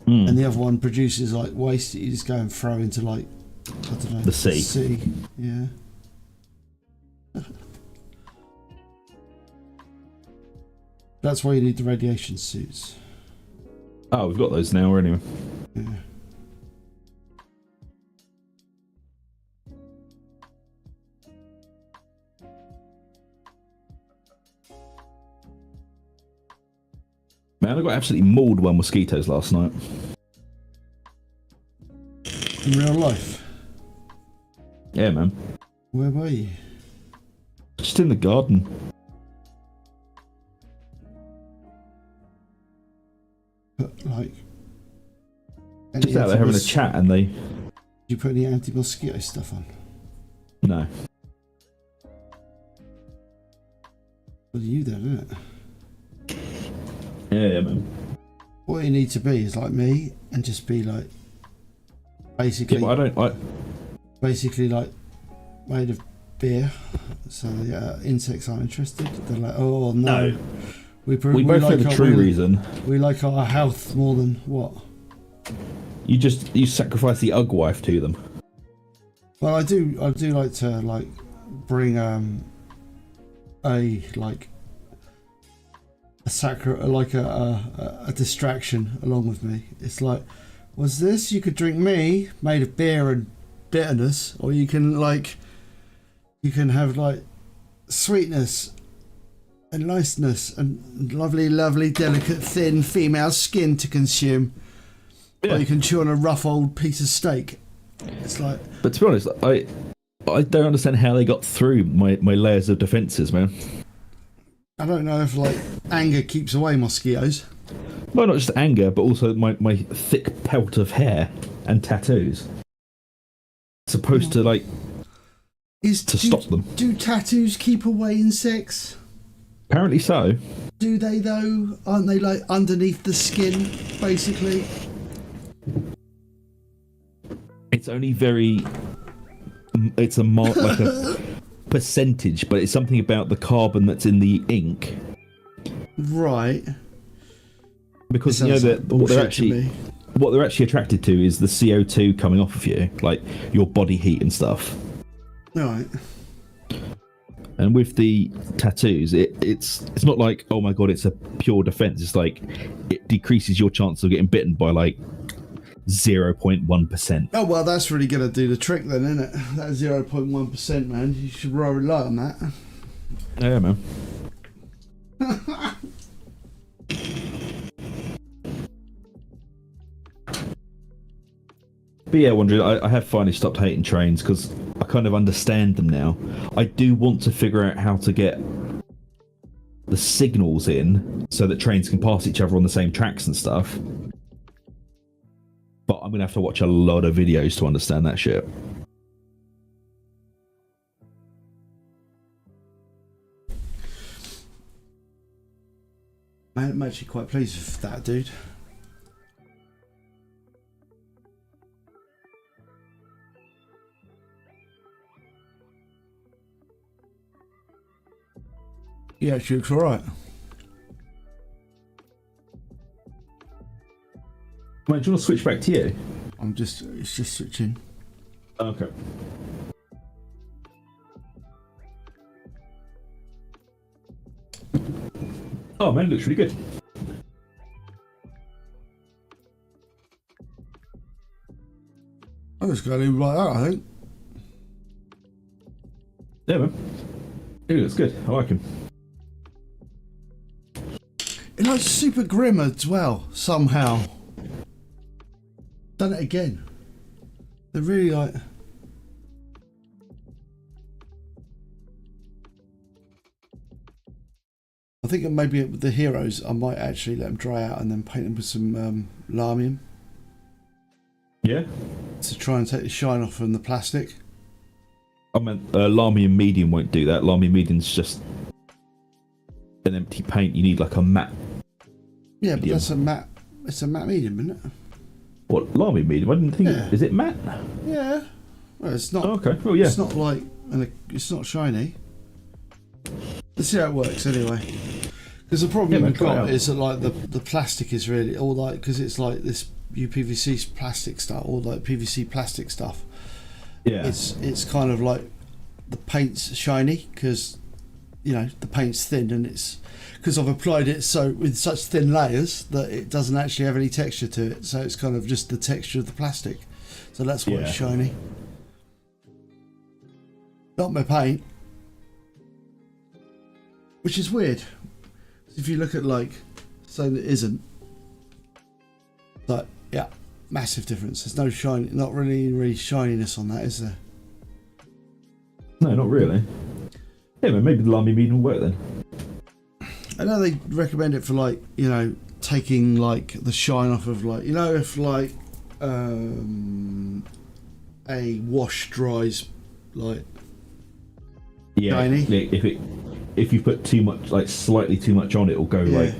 and the other one produces like waste that you just go and throw into like, I don't know, the sea. Yeah. That's why you need the radiation suits. Oh, we've got those now anyway. Yeah. Man, I got absolutely mauled by mosquitoes last night. In real life? Yeah, man. Where were you? Just in the garden. But like... Just out there having a chat and they... Did you put any anti-mosquito stuff on? No. What are you then, isn't it? Yeah, man. What you need to be is like me and just be like... Basically... Yeah, but basically like made of beer, so insects aren't interested. They're like, oh no. We both like know the true reason. We like our health more than what? You sacrifice the Ug wife to them. Well, I do like to like bring a distraction along with me. It's like, was this? You could drink me, made of beer and bitterness, or you can have like sweetness and niceness and lovely, delicate, thin female skin to consume. Yeah. Or you can chew on a rough old piece of steak. It's like. But to be honest, I don't understand how they got through my layers of defences, man. I don't know if like anger keeps away mosquitoes. Well, not just anger, but also my thick pelt of hair and tattoos. Supposed to like stop them. Do tattoos keep away insects? Apparently so. Do they though? Aren't they like underneath the skin, basically? It's only very. It's like a percentage, but it's something about the carbon that's in the ink. Right. Because you know that what they're actually attracted to is the CO2 coming off of you, like your body heat and stuff. Right. And with the tattoos, it's not like, oh my god, it's a pure defense. It's like it decreases your chance of getting bitten by like 0.1%. Oh well, that's really gonna do the trick then, isn't it? That 0.1%, man. You should rely on that. Yeah, man. But yeah, wondering, I have finally stopped hating trains because I kind of understand them now. I do want to figure out how to get the signals in so that trains can pass each other on the same tracks and stuff. But I'm going to have to watch a lot of videos to understand that shit. Man, I'm actually quite pleased with that, dude. Yeah, she looks alright. Mate, do you want to switch back to you? It's just switching. Okay. Oh man, it looks really good. I'm just going to leave it like that, I think. Yeah, man. It looks good. I like him. It looks super grim as well, somehow. Done it again. They're really like... I think maybe with the heroes, I might actually let them dry out and then paint them with some lamium. Yeah? To try and take the shine off from the plastic. I meant Lamium Medium won't do that. Lamium Medium's just an empty paint. You need like a matte. Yeah, but that's a matte. It's a matte medium, isn't it? What, Lamy medium? I didn't think. Yeah. Is it matte? Yeah. Well, it's not. Oh, okay. Well, yeah. It's not like, and it's not shiny. Let's see how it works anyway. Because the problem we've got is that like the plastic is really all like, because it's like this UPVC plastic stuff, or like PVC plastic stuff. Yeah. It's kind of like the paint's shiny because, you know, the paint's thin, and it's because I've applied it so with such thin layers that it doesn't actually have any texture to it. So it's kind of just the texture of the plastic. So that's why it's shiny. Not my paint, which is weird. If you look at like something that isn't, like, yeah, massive difference. There's no shine, not really shininess on that, is there? No, not really. Yeah, but maybe the Lamy medium will work then. I know they recommend it for like, you know, taking like the shine off of like, you know, if like a wash dries like shiny. If you put too much, like slightly too much on it, it'll go like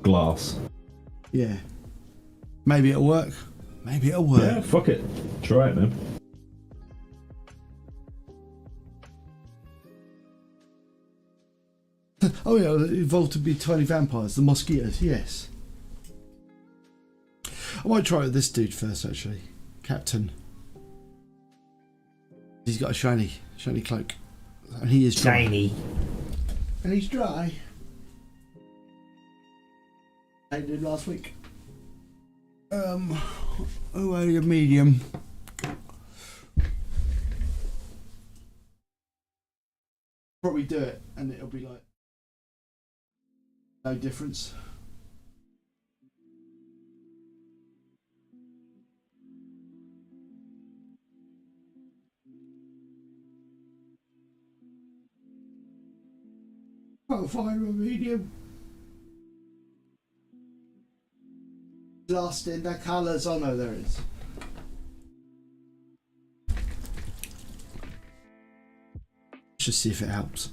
glass. Yeah. Maybe it'll work. Maybe it'll work. Yeah, fuck it. Try it, man. Oh yeah, it evolved to be tiny vampires, the mosquitoes, yes. I might try it with this dude first, actually. Captain. He's got a shiny cloak. And he is dry. Shiny. And he's dry. I did last week. Oh, a medium. Probably do it, and it'll be like no difference. Can't find a medium. Lost in the colours. Oh no, there it is. Let's just see if it helps.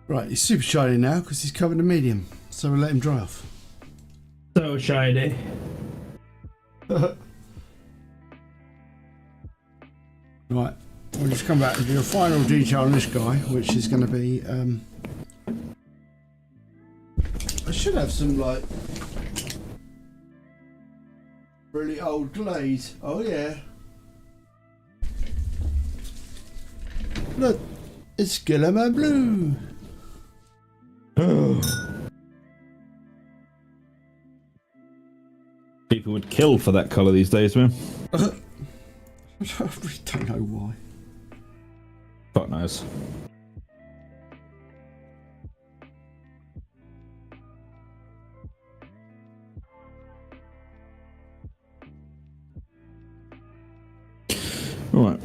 Right, he's super shiny now because he's covered in medium, so we'll let him dry off. So shiny. Right, we'll just come back and do a final detail on this guy, which is going to be. I should have some like really old glaze. Oh yeah. Look, it's Gilliman Blue. People would kill for that colour these days, man. I really don't know why. Fuck knows. Right.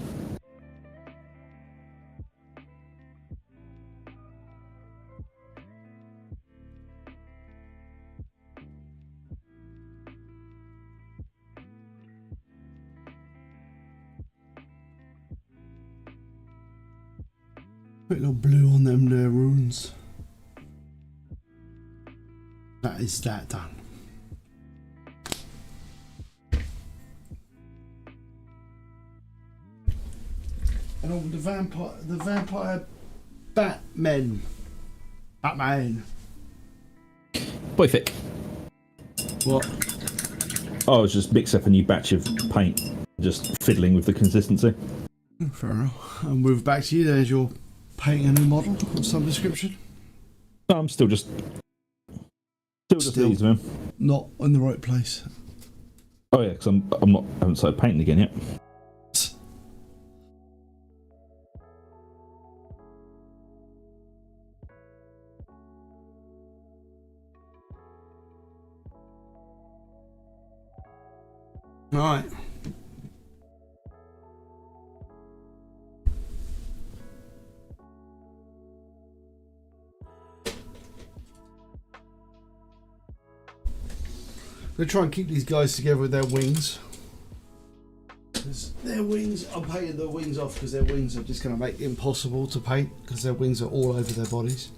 Put a little blue on them there runes. That is that done. And all the vampire Batman. Boy thick. What? Oh, I was just mixing up a new batch of paint. Just fiddling with the consistency. Fair enough. I'll move back to you then as your painting a new model of some description? No, I'm still just these, man. Not in the right place. Oh yeah, because I haven't started painting again yet. Right. I'm going to try and keep these guys together with their wings. Because their wings, I'm painting their wings off because their wings are just going to make it impossible to paint because their wings are all over their bodies.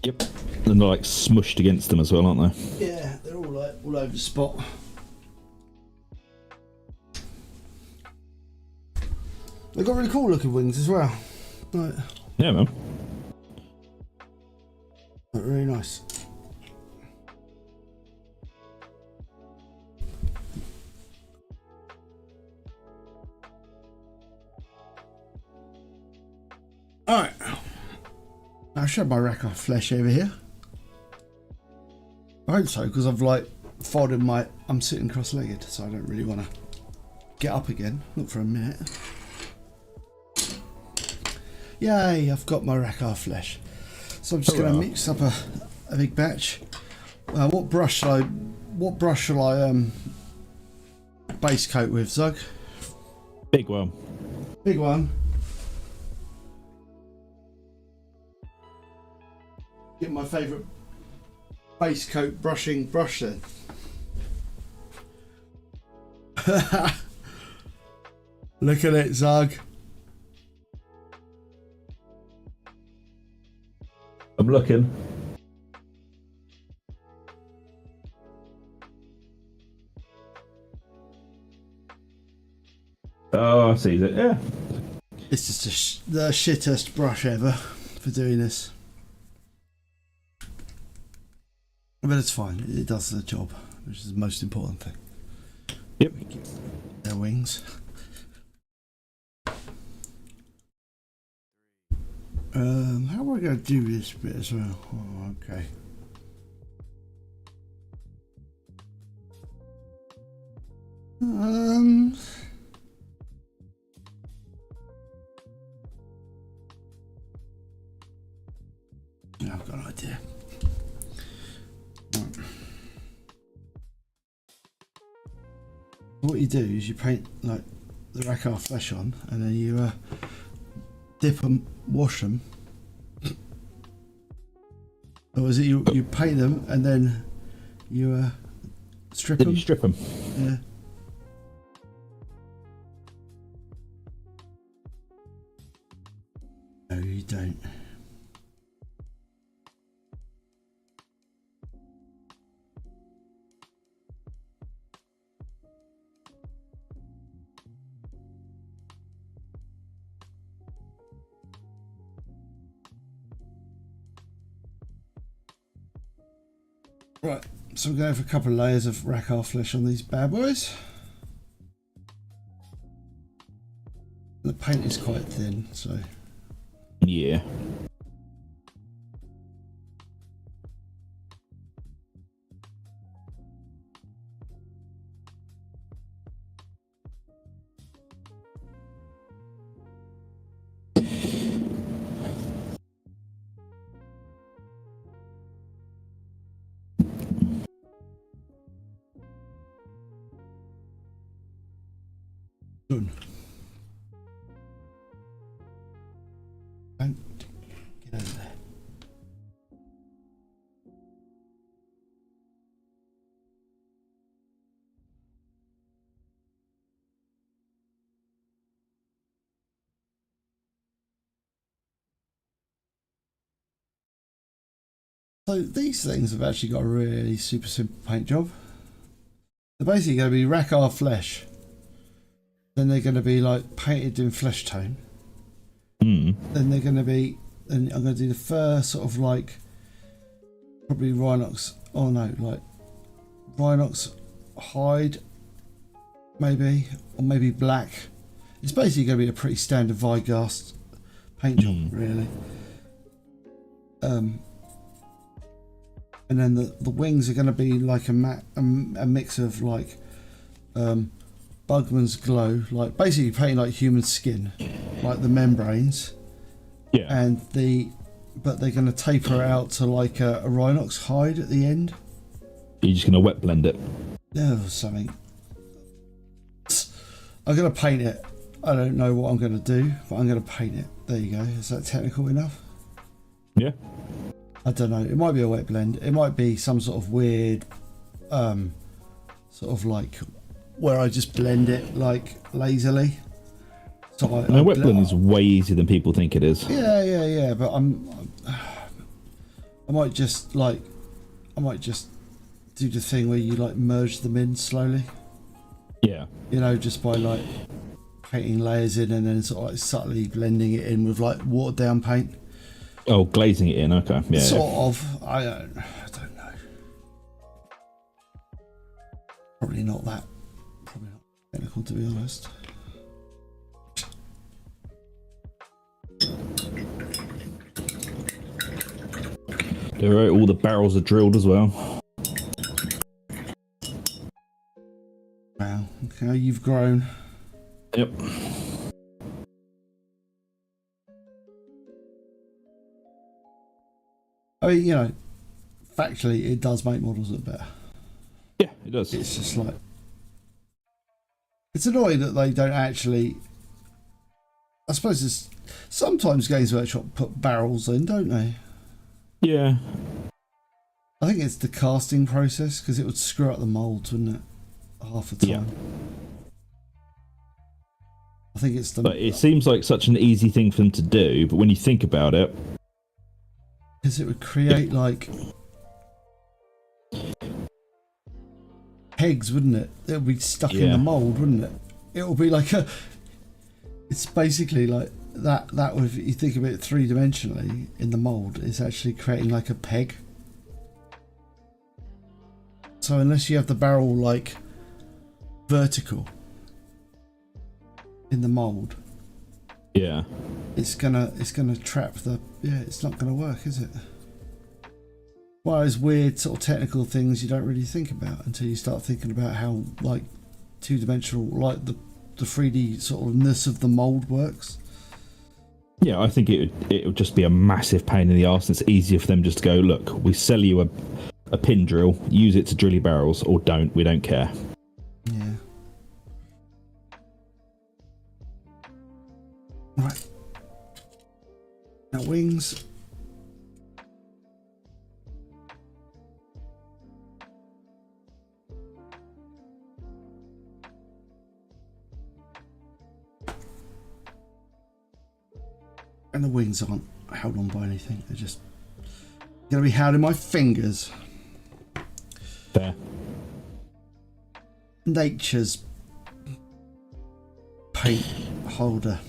Yep. And they're like smushed against them as well, aren't they? Yeah, they're all like all over the spot. They've got really cool looking wings as well. Like, Yeah, man. really nice. Alright. I'll show my rack of flesh over here. I hope so, because I've like folded I'm sitting cross-legged, so I don't really want to get up again. Not for a minute. Yay, I've got my rack of flesh. So I'm just going to mix up a big batch. What brush shall I base coat with, Zug? Big one. Big one. Get my favourite base coat brushing brush then. Look at it, Zug. I'm looking. Oh, I see that. Yeah. It's just the shittest brush ever for doing this. But it's fine, it does the job, which is the most important thing. Yep. Their wings. How are we going to do this bit as well? Oh, okay. Yeah, I've got an idea. Right. What you do is you paint like the rack of flesh on, and then you dip them, wash them. Or is it you paint them and then you strip them? You strip them. Yeah. No, you don't. Right, so we're going for a couple of layers of rack of flesh on these bad boys. The paint is quite thin, so Yeah. done. Don't get over there. So these things have actually got a really super simple paint job. They're basically going to be rack our flesh. Then they're going to be like painted in flesh tone. Mm. Then they're going to be, and I'm going to do the fur sort of like probably Rhinox. Oh no, like Rhinox hide, maybe, or maybe black. It's basically going to be a pretty standard Vigast paint job, really. And then the wings are going to be like a mix of like Bugman's Glow, like basically painting like human skin, like the membranes. Yeah. And but they're going to taper it out to like a rhinox hide at the end. You're just going to wet blend it. Oh, something. I'm going to paint it. I don't know what I'm going to do, but I'm going to paint it. There you go. Is that technical enough? Yeah. I don't know. It might be a wet blend. It might be some sort of weird, sort of like where I just blend it like lazily. So No, wet blend is way easier than people think it is. Yeah. But I might just do the thing where you like merge them in slowly. Yeah. You know, just by like painting layers in and then sort of like subtly blending it in with like watered down paint. Oh, glazing it in. Okay. Yeah. Sort of. I don't know. Probably not technical, to be honest. All the barrels are drilled as well. Wow. Okay, you've grown. Yep. I mean, you know, factually, it does make models look better. Yeah, it does. It's just like, it's annoying that they don't actually. I suppose it's sometimes Games Workshop put barrels in, don't they? Yeah. I think it's the casting process because it would screw up the molds, wouldn't it? Half the time. Yeah. I think it's the. But it seems like such an easy thing for them to do, but when you think about it, because it would create like pegs, wouldn't it? It would be stuck in the mold, wouldn't it? It would be like a. It's basically like that. That if you think of it three-dimensionally in the mold, it's actually creating like a peg. So unless you have the barrel like vertical in the mold, yeah, it's gonna trap the. Yeah, it's not gonna work, is it? One of those weird sort of technical things you don't really think about until you start thinking about how like two-dimensional, like the 3D sort of ness of the mold works. Yeah, I think it would just be a massive pain in the arse. It's easier for them just to go, look, we sell you a pin drill, use it to drill your barrels, or don't. We don't care. Yeah. Right. Now wings. And the wings aren't held on by anything. They're just going to be held in my fingers. Fair. Nature's paint holder.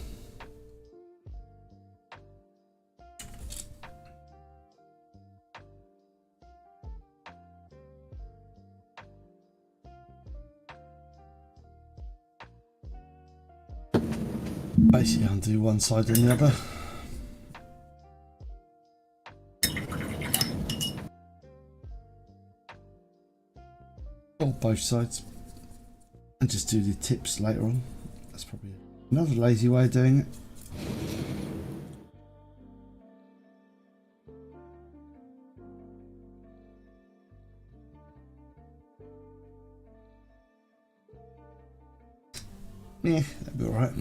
Basically undo one side and the other. Or both sides. And just do the tips later on. That's probably another lazy way of doing it. Yeah, that'd be alright.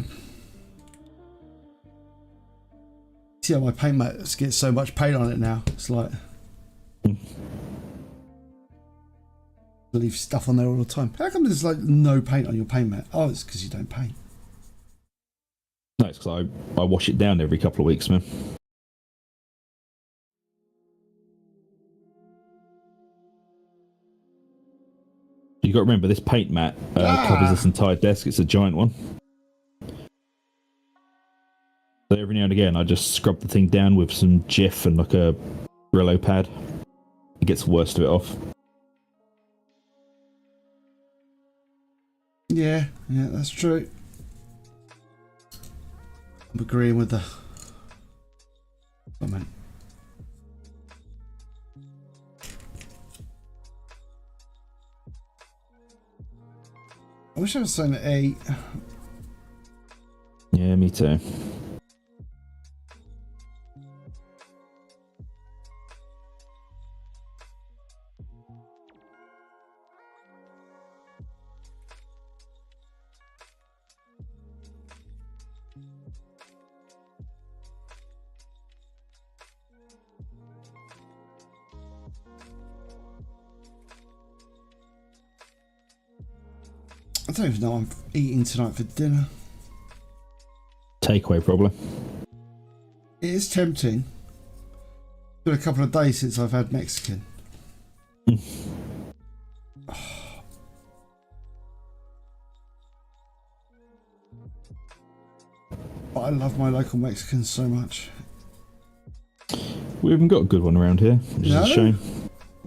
See how my paint mats get so much paint on it now. It's like leave stuff on there all the time. How come there's like no paint on your paint mat? Oh, it's because you don't paint. No, it's because I wash it down every couple of weeks, man. You got to remember, this paint mat covers this entire desk. It's a giant one. So every now and again, I just scrub the thing down with some Jif and like a Brillo pad. It gets the worst of it off. Yeah, that's true. I'm agreeing with I meant. I wish I was saying at 8. Yeah, me too. I don't even know what I'm eating tonight for dinner. Takeaway, probably. It is tempting. It's been a couple of days since I've had Mexican. But I love my local Mexicans so much. We haven't got a good one around here, which is No? a shame.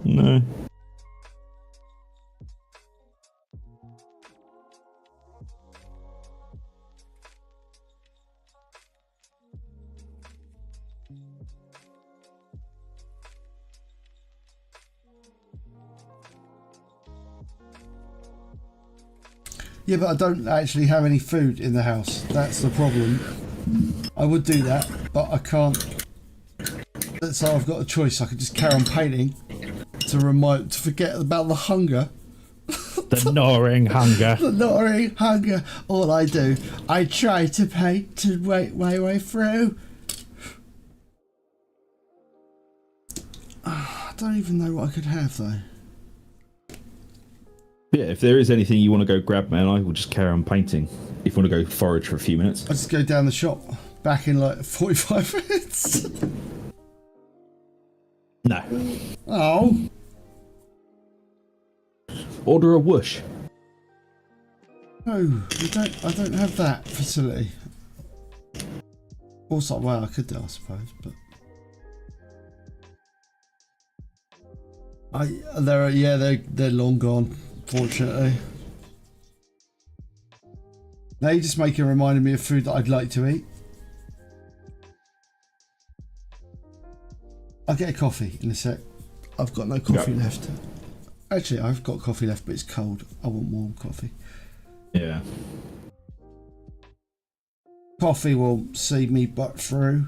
No. Yeah, but I don't actually have any food in the house. That's the problem. I would do that, but I can't. So I've got a choice. I could just carry on painting to forget about the hunger. The gnawing hunger. The gnawing hunger. All I do, I try to paint to wait my way through. I don't even know what I could have though. Yeah, if there is anything you want to go grab, man, I will just carry on painting. If you want to go forage for a few minutes. I just go down the shop, back in like 45 minutes. No. Oh. Order a whoosh. No, I don't have that facility. Also, well, I could do, I suppose, but they're long gone, fortunately. Now you're just reminding me of food that I'd like to eat. I'll get a coffee in a sec. I've got no coffee left. Actually, I've got coffee left, but it's cold. I want warm coffee. Yeah. Coffee will see me butt through.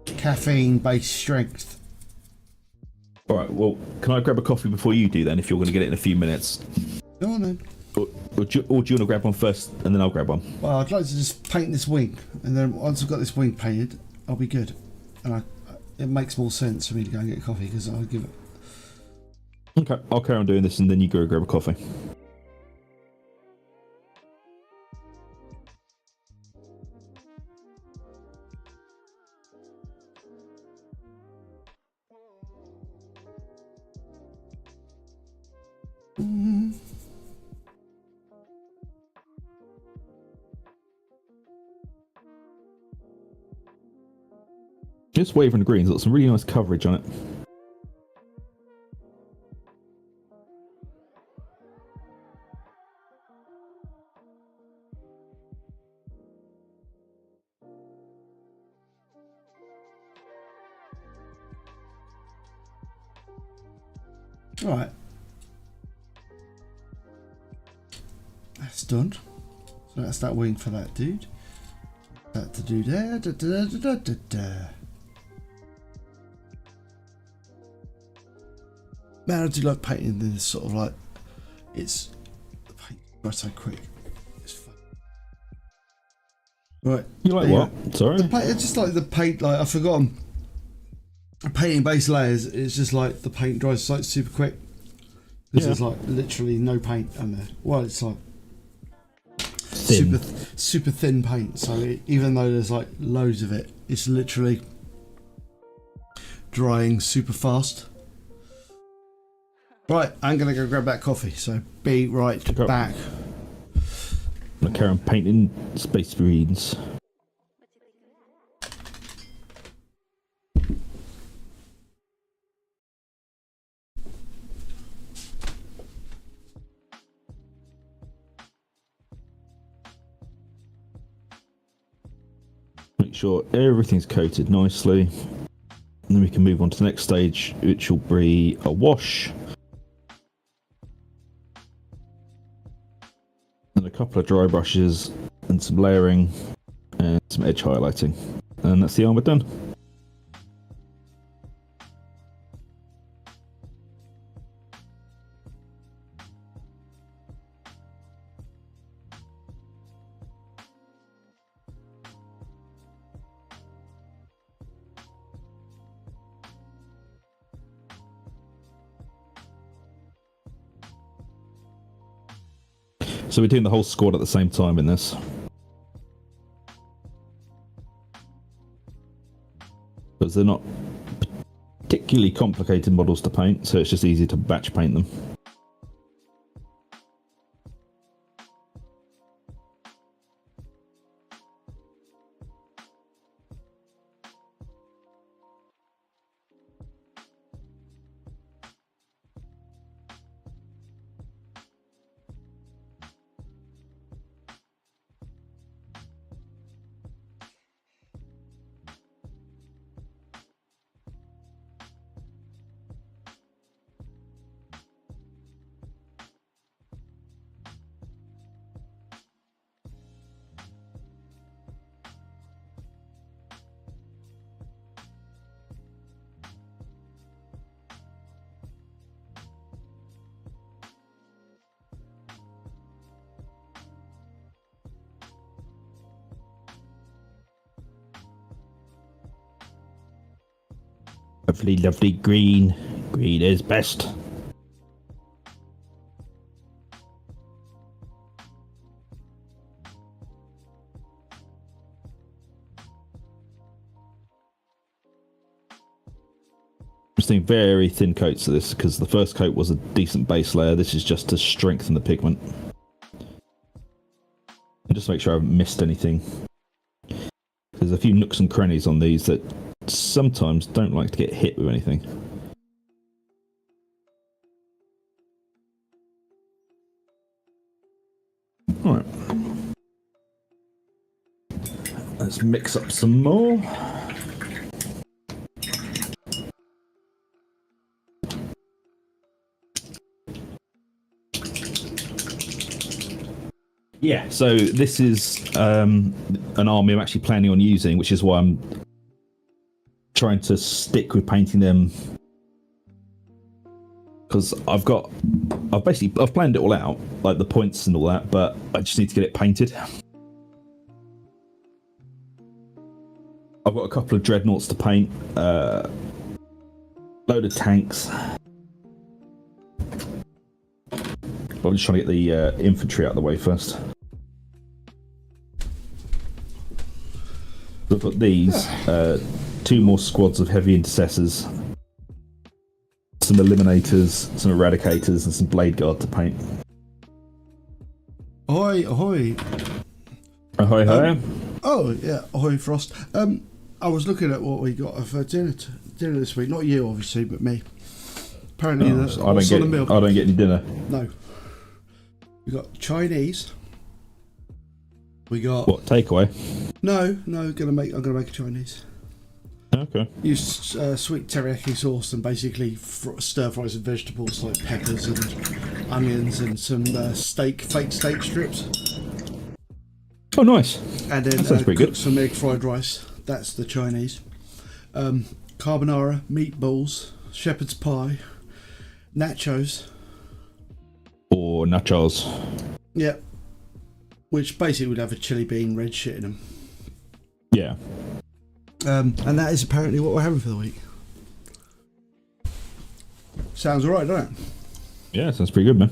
Caffeine-based strength. Alright, well, can I grab a coffee before you do then, if you're going to get it in a few minutes? Go on then. Or do you want to grab one first, and then I'll grab one? Well, I'd like to just paint this wing, and then once I've got this wing painted, I'll be good. And it makes more sense for me to go and get a coffee, because I'll give it... Okay, I'll carry on doing this, and then you go grab a coffee. This Wavering Green's got some really nice coverage on it. Right. That's done. So that's that wing for that dude. That to do there. Da, da, da, da, da, da. Man, I do like painting this sort of like it's the paint dries so quick. It's fun. Right. You like what? Sorry? It's just like the paint, like I've forgotten. Painting base layers, it's just like the paint dries like super quick. Because there's like literally no paint on there. Well, it's like Thin. super thin paint. So even though there's like loads of it, it's literally drying super fast. Right, I'm gonna go grab that coffee. So be right back. I'm gonna carry on painting Space Marines. Make sure everything's coated nicely. And then we can move on to the next stage, which will be a wash. And a couple of dry brushes and some layering and some edge highlighting. And that's the armour done. So we're doing the whole squad at the same time in this. Because they're not particularly complicated models to paint, so it's just easy to batch paint them. Lovely, lovely green. Green is best. Just doing very thin coats of this because the first coat was a decent base layer. This is just to strengthen the pigment. And just make sure I haven't missed anything. There's a few nooks and crannies on these that sometimes don't like to get hit with anything. Alright. Let's mix up some more. Yeah, so this is an army I'm actually planning on using, which is why I'm trying to stick with painting them, because I've planned it all out, like the points and all that, but I just need to get it painted. I've got a couple of dreadnoughts to paint, load of tanks. I'm just trying to get the infantry out of the way first. So I've got these, two more squads of heavy intercessors, some eliminators, some eradicators, and some blade guard to paint. Ahoy, ahoy. Ahoy, ahoy. Oh, yeah, ahoy, Frost. I was looking at what we got for dinner this week. Not you, obviously, but me. Apparently, I don't get any dinner. No. We got Chinese. We got What, takeaway? No, I'm gonna make a Chinese. Okay. Use sweet teriyaki sauce and basically stir fry some vegetables like peppers and onions and some fake steak strips. Oh, nice. And then that sounds pretty cook good. some egg fried rice. That's the Chinese. Carbonara, meatballs, shepherd's pie, nachos. Or nachos. Yeah. Which basically would have a chili bean red shit in them. Yeah. And that is apparently what we're having for the week. Sounds alright, doesn't it? Yeah, sounds pretty good, man.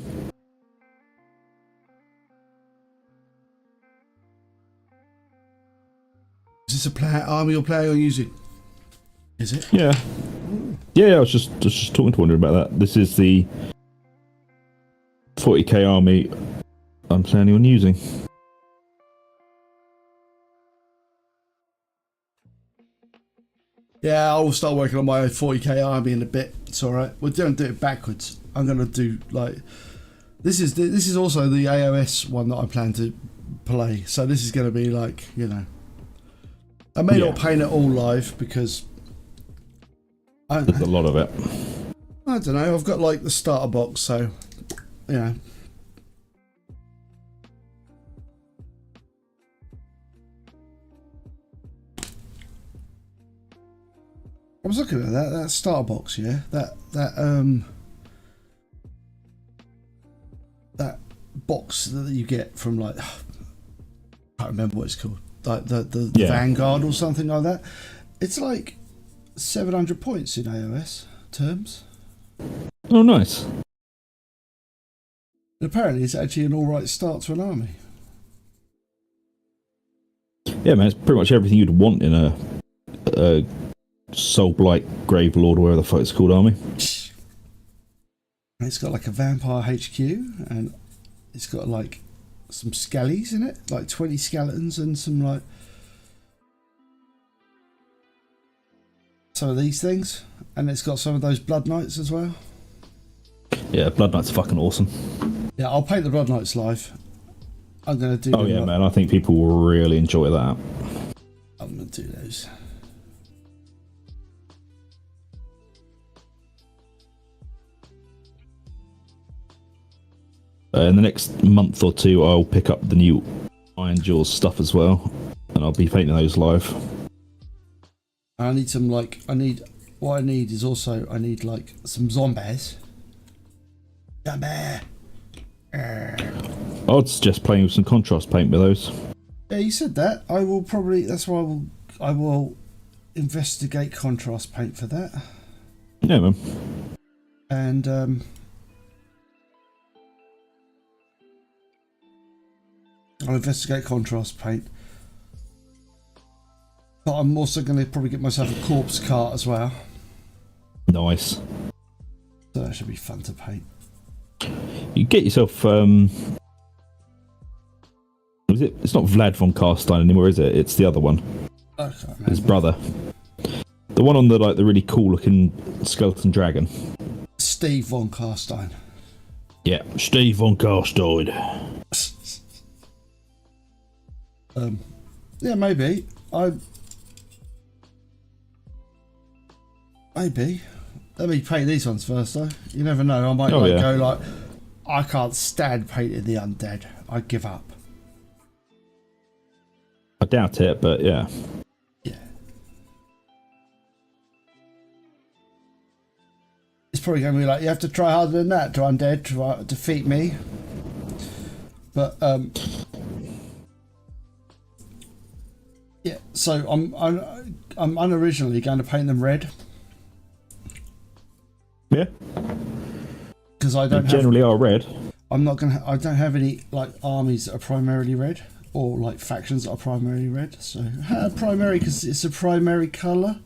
Is this a army you're planning on using? Is it? Yeah. Yeah, I was just talking to Wonder about that. This is the 40k army I'm planning on using. Yeah, I'll start working on my 40k army in a bit. It's alright. We're going to do it backwards. I'm going to do like... This is also the AOS one that I plan to play. So this is going to be like, you know... I may not paint it all live because there's a lot of it. I don't know. I've got like the starter box, so yeah. I was looking at that starter box, yeah. That box that you get from like, I can't remember what it's called, like the Vanguard or something like that. It's like 700 points in AOS terms. Oh, nice. And apparently, it's actually an all right start to an army. Yeah, man, it's pretty much everything you'd want in a Soulblight, Gravelord, whatever the fuck it's called, army. It's got like a vampire HQ, and it's got like some skellies in it, like 20 skeletons and some like some of these things, and it's got some of those Blood Knights as well. Yeah, Blood Knight's fucking awesome. Yeah, I'll paint the Blood Knights live. I'm gonna do. Oh yeah, man, I think people will really enjoy that. I'm gonna do those. In the next month or two, I'll pick up the new Iron Jaws stuff as well, and I'll be painting those live. I need some like I need like some zombies. Zombie. I'd suggest playing with some contrast paint with those. Yeah, you said that. I will probably. That's why I will investigate contrast paint for that. Yeah, man. And I'll investigate contrast paint. But I'm also going to probably get myself a corpse cart as well. Nice. So that should be fun to paint. You get yourself. Is it? It's not Vlad von Carstein anymore, is it? It's the other one. I can't remember. His brother. The one on the like the really cool looking skeleton dragon. Steve von Carstein. Yeah, Steve von Carstein. Yeah, maybe. Maybe. Let me paint these ones first, though. You never know. I might go like, I can't stand painting the undead. I give up. I doubt it, but yeah. Yeah. It's probably going to be like, you have to try harder than that to undead to defeat me. But yeah. So I'm unoriginally going to paint them red. Yeah. Because I don't generally are red. I'm not gonna. I don't have any like armies that are primarily red or like factions that are primarily red. So primary because it's a primary color.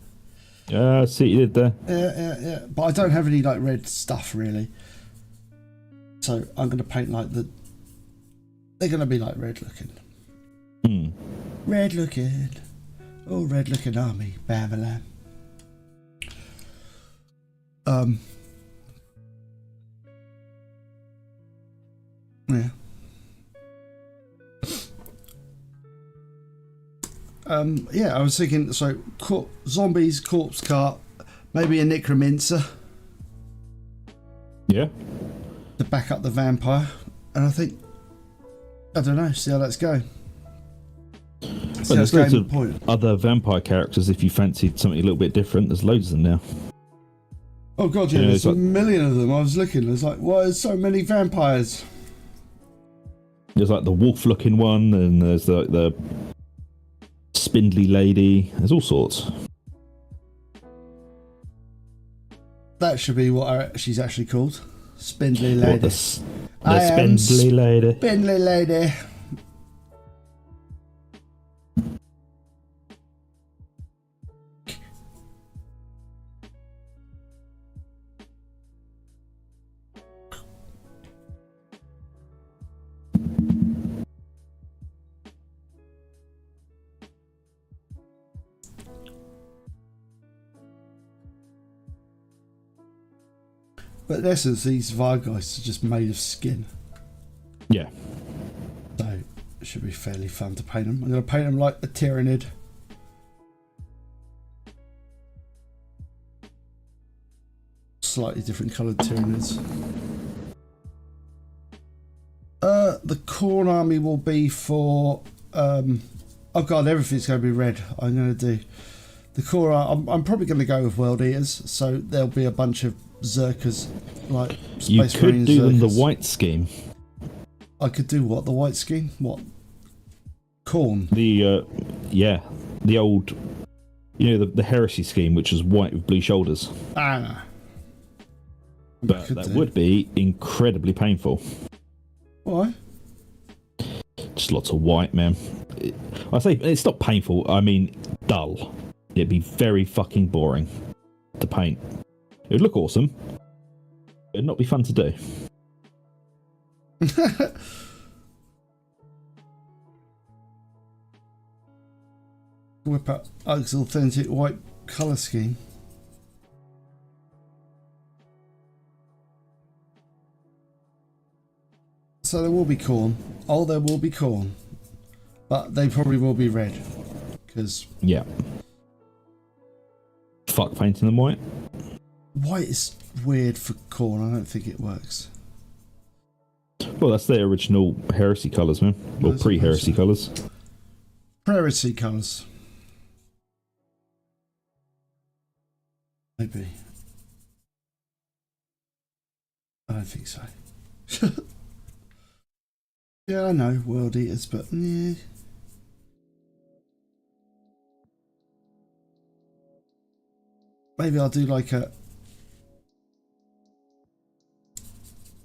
I see what you did there. Yeah. But I don't have any like red stuff really. So I'm gonna paint like the. They're gonna be like red looking. Red looking. Oh, red looking army. Bam. Yeah. Yeah, I was thinking, so zombies, corpse cart, maybe a necromancer. Yeah. To back up the vampire. And I think, I don't know, see how that's going. But there's loads of other vampire characters if you fancied something a little bit different. There's loads of them now. Oh god, yeah, there's a million of them. I was looking, there's like, why there's so many vampires? There's like the wolf-looking one, and there's the spindly lady. There's all sorts. That should be what she's actually called. Spindly lady. What, the spindly lady. Spindly lady. But in essence, these Vargeists are just made of skin. Yeah. So it should be fairly fun to paint them. I'm going to paint them like a Tyrannid. slightly different coloured Tyranids. The corn army will be for oh god, everything's going to be red. I'm going to do the core. I'm probably going to go with World Eaters, so there'll be a bunch of Zerkers, like Space You could Marine do them Zerkers. the white scheme. I could do what? The white scheme? What? Corn? The the old, the heresy scheme, which is white with blue shoulders. Ah. But that would be incredibly painful. Why? Just lots of white, man. I say it's not painful. I mean, dull. It'd be very fucking boring to paint. It would look awesome. It'd not be fun to do. Whip out Ug's authentic white colour scheme. So there will be corn. Oh, there will be corn. But they probably will be red. Because... Yeah. Fuck painting them white. White is weird for corn. I don't think it works. Well, that's their original heresy colours, man. Or pre-heresy colours. Priority colours. Maybe. I don't think so. Yeah, I know, World Eaters, but yeah. Maybe I'll do like a...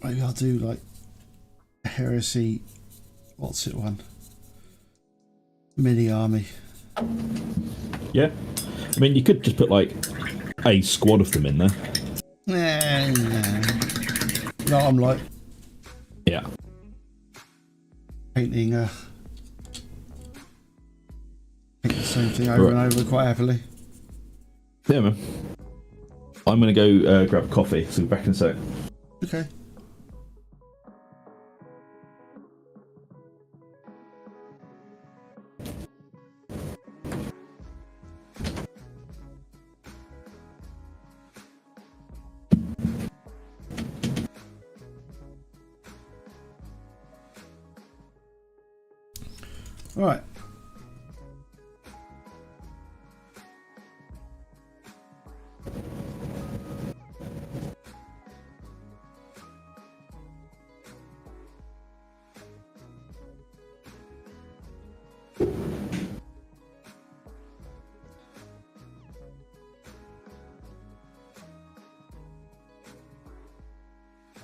Maybe I'll do like a heresy... What's it one? Mini army. Yeah. I mean, you could just put like a squad of them in there. Nah. No, I'm like Yeah. painting the same thing over and over quite happily. Yeah, man. I'm going to go grab coffee, so we'll be back in a sec. Okay. Right.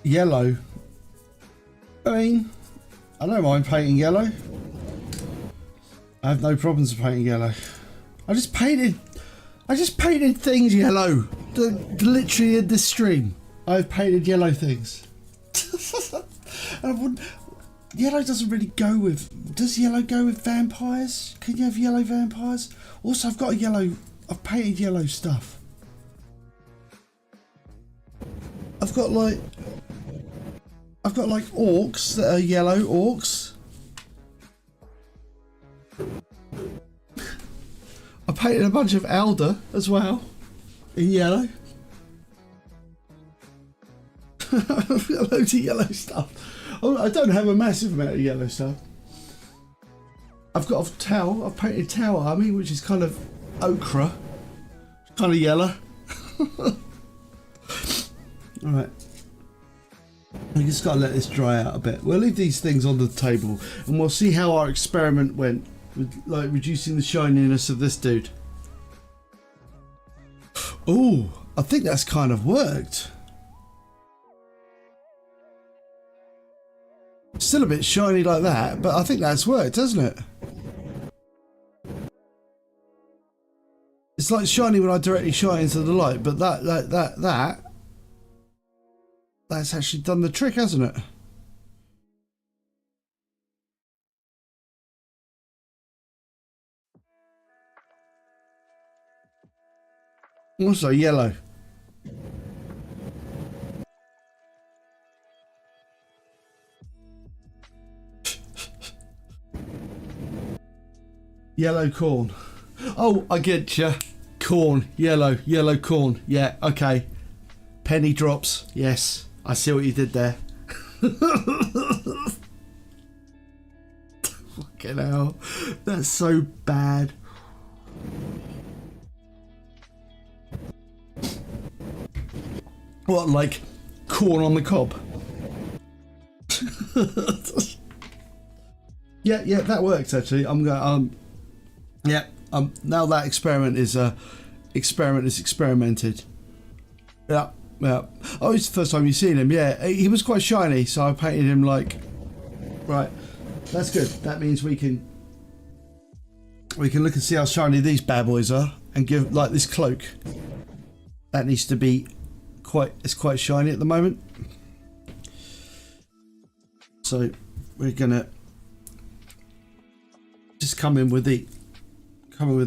Yellow. I mean, I don't mind painting yellow. I have no problems with painting yellow. I just painted things yellow. Literally in this stream, I've painted yellow things. Yellow doesn't really go with. Does yellow go with vampires? Can you have yellow vampires? Also, I've painted yellow stuff. I've got like orcs that are yellow orcs. I painted a bunch of Elder as well in yellow. I've got loads of yellow stuff. Oh, I don't have a massive amount of yellow stuff. I've got a towel. I've painted Tower Army, which is kind of ochre, kind of yellow. All right. We just got to let this dry out a bit. We'll leave these things on the table and we'll see how our experiment went with like reducing the shininess of this dude. Oh, I think that's kind of worked. Still a bit shiny like that, but I think that's worked, hasn't it? It's like shiny when I directly shine into the light, but that's actually done the trick, hasn't it? Also yellow. Yellow corn. Oh, I get you. Corn, yellow corn. Yeah, okay. Penny drops. Yes, I see what you did there. Fucking hell. That's so bad. What, like corn on the cob? Yeah, that works actually. I'm going. Now that experiment is experimented. Yeah. Oh, it's the first time you've seen him. Yeah, he was quite shiny, so I painted him like. Right, that's good. That means we can look and see how shiny these bad boys are, and give like this cloak. That needs to be it's quite shiny at the moment. So we're gonna just come in with the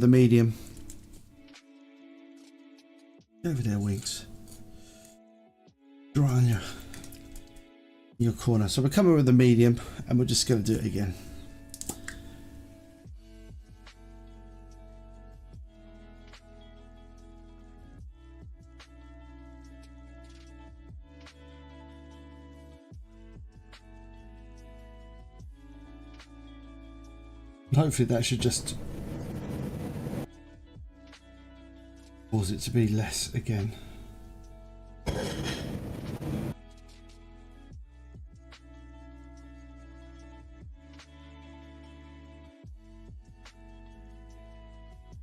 medium. Over there, Winks. Right on your corner. So we're coming with the medium, and we're just going to do it again. And hopefully that should just cause it to be less again.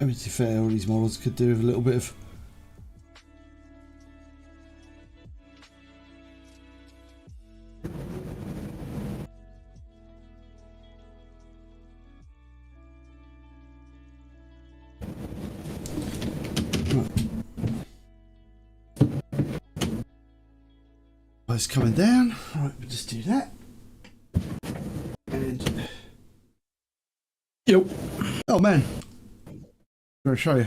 I mean, to be fair, all these models could do with a little bit of it's coming down. Right, we'll just do that. And Yep. oh man, I'm gonna show you.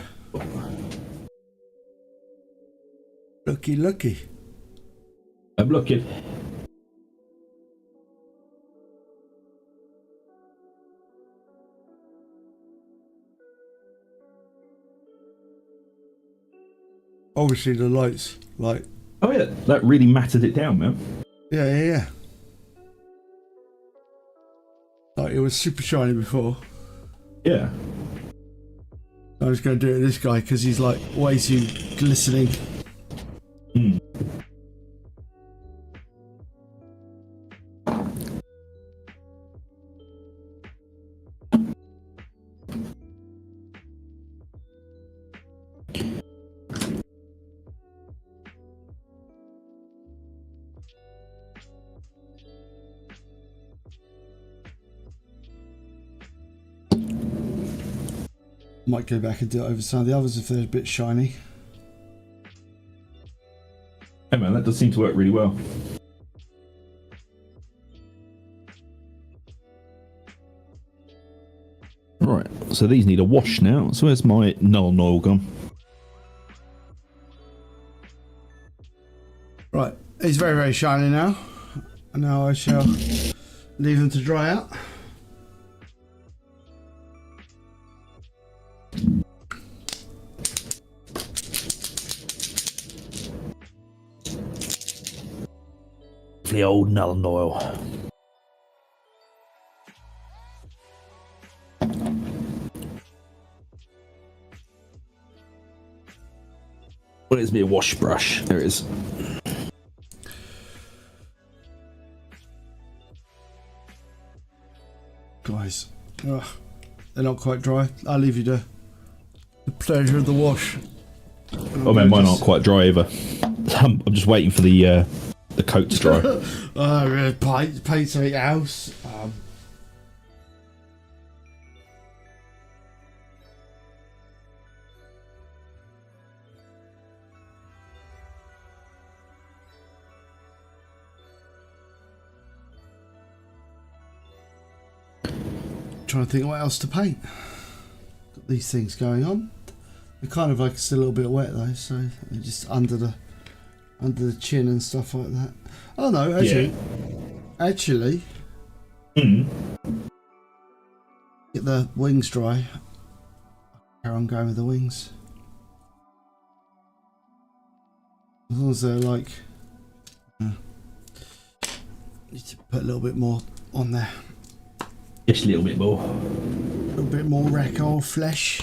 Lucky. I'm looking. Obviously the lights, like. Oh yeah, that really mattered it down, man. Yeah. Like it was super shiny before. Yeah. I was going to do it to this guy because he's like way too glistening. Hmm. Might go back and do it over some of the others if they're a bit shiny. Hey man, that does seem to work really well. Right, so these need a wash now. So where's my null and oil gone? Right, he's very, very shiny now. And now I shall leave him to dry out. The old null and oil. Where's me a wash brush? There it is. Guys, they're not quite dry. I'll leave you to the pleasure of the wash. Oh man, mine aren't quite dry either. I'm just waiting for the coat to dry. Paint something else. Trying to think what else to paint. Got these things going on. They're kind of like still a little bit wet though, so they're just under the chin and stuff like that. Oh no, actually, get the wings dry. How I'm going with the wings. As long as they're like, need to put a little bit more on there. Just a little bit more. A little bit more ragdoll flesh.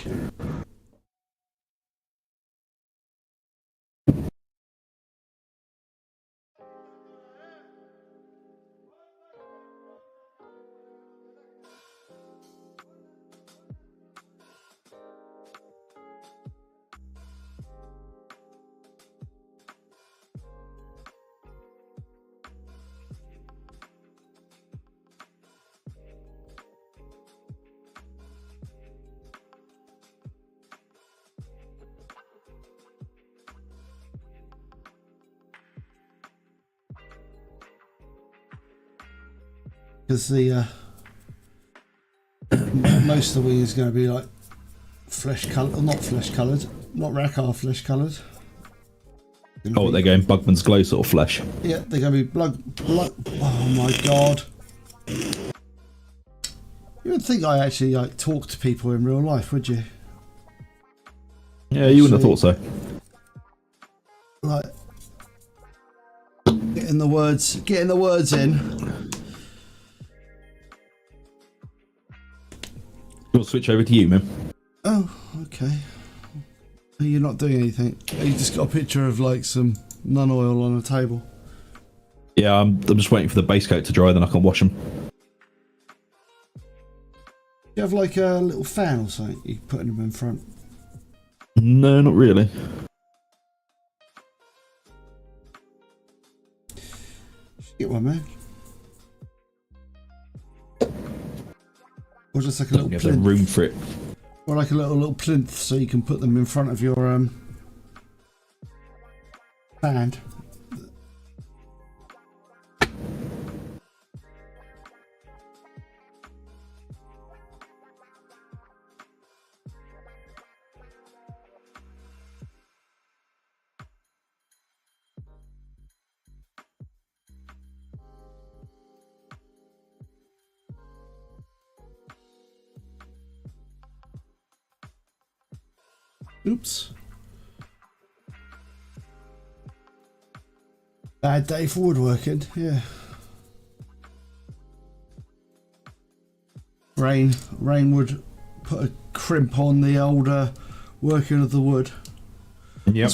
Because the most of the wing is going to be like flesh coloured, not flesh coloured, not racar flesh coloured. Oh, they're going Bugman's Glow sort of flesh. Yeah, they're going to be blood. Oh my god! You would think I actually like talk to people in real life, would you? Yeah, you wouldn't have thought so. Like getting the words in. We'll switch over to you, man. Oh, okay. You're not doing anything. You just got a picture of like some nun oil on a table. Yeah, I'm just waiting for the base coat to dry, then I can wash them. You have like a little fan or something you put them in front? No, not really. Get one, man. Or just like a little Don't have the plinth. room for it. Or like a little plinth so you can put them in front of your fan. Oops. Bad day for woodworking, yeah. Rain would put a crimp on the older working of the wood. Yep.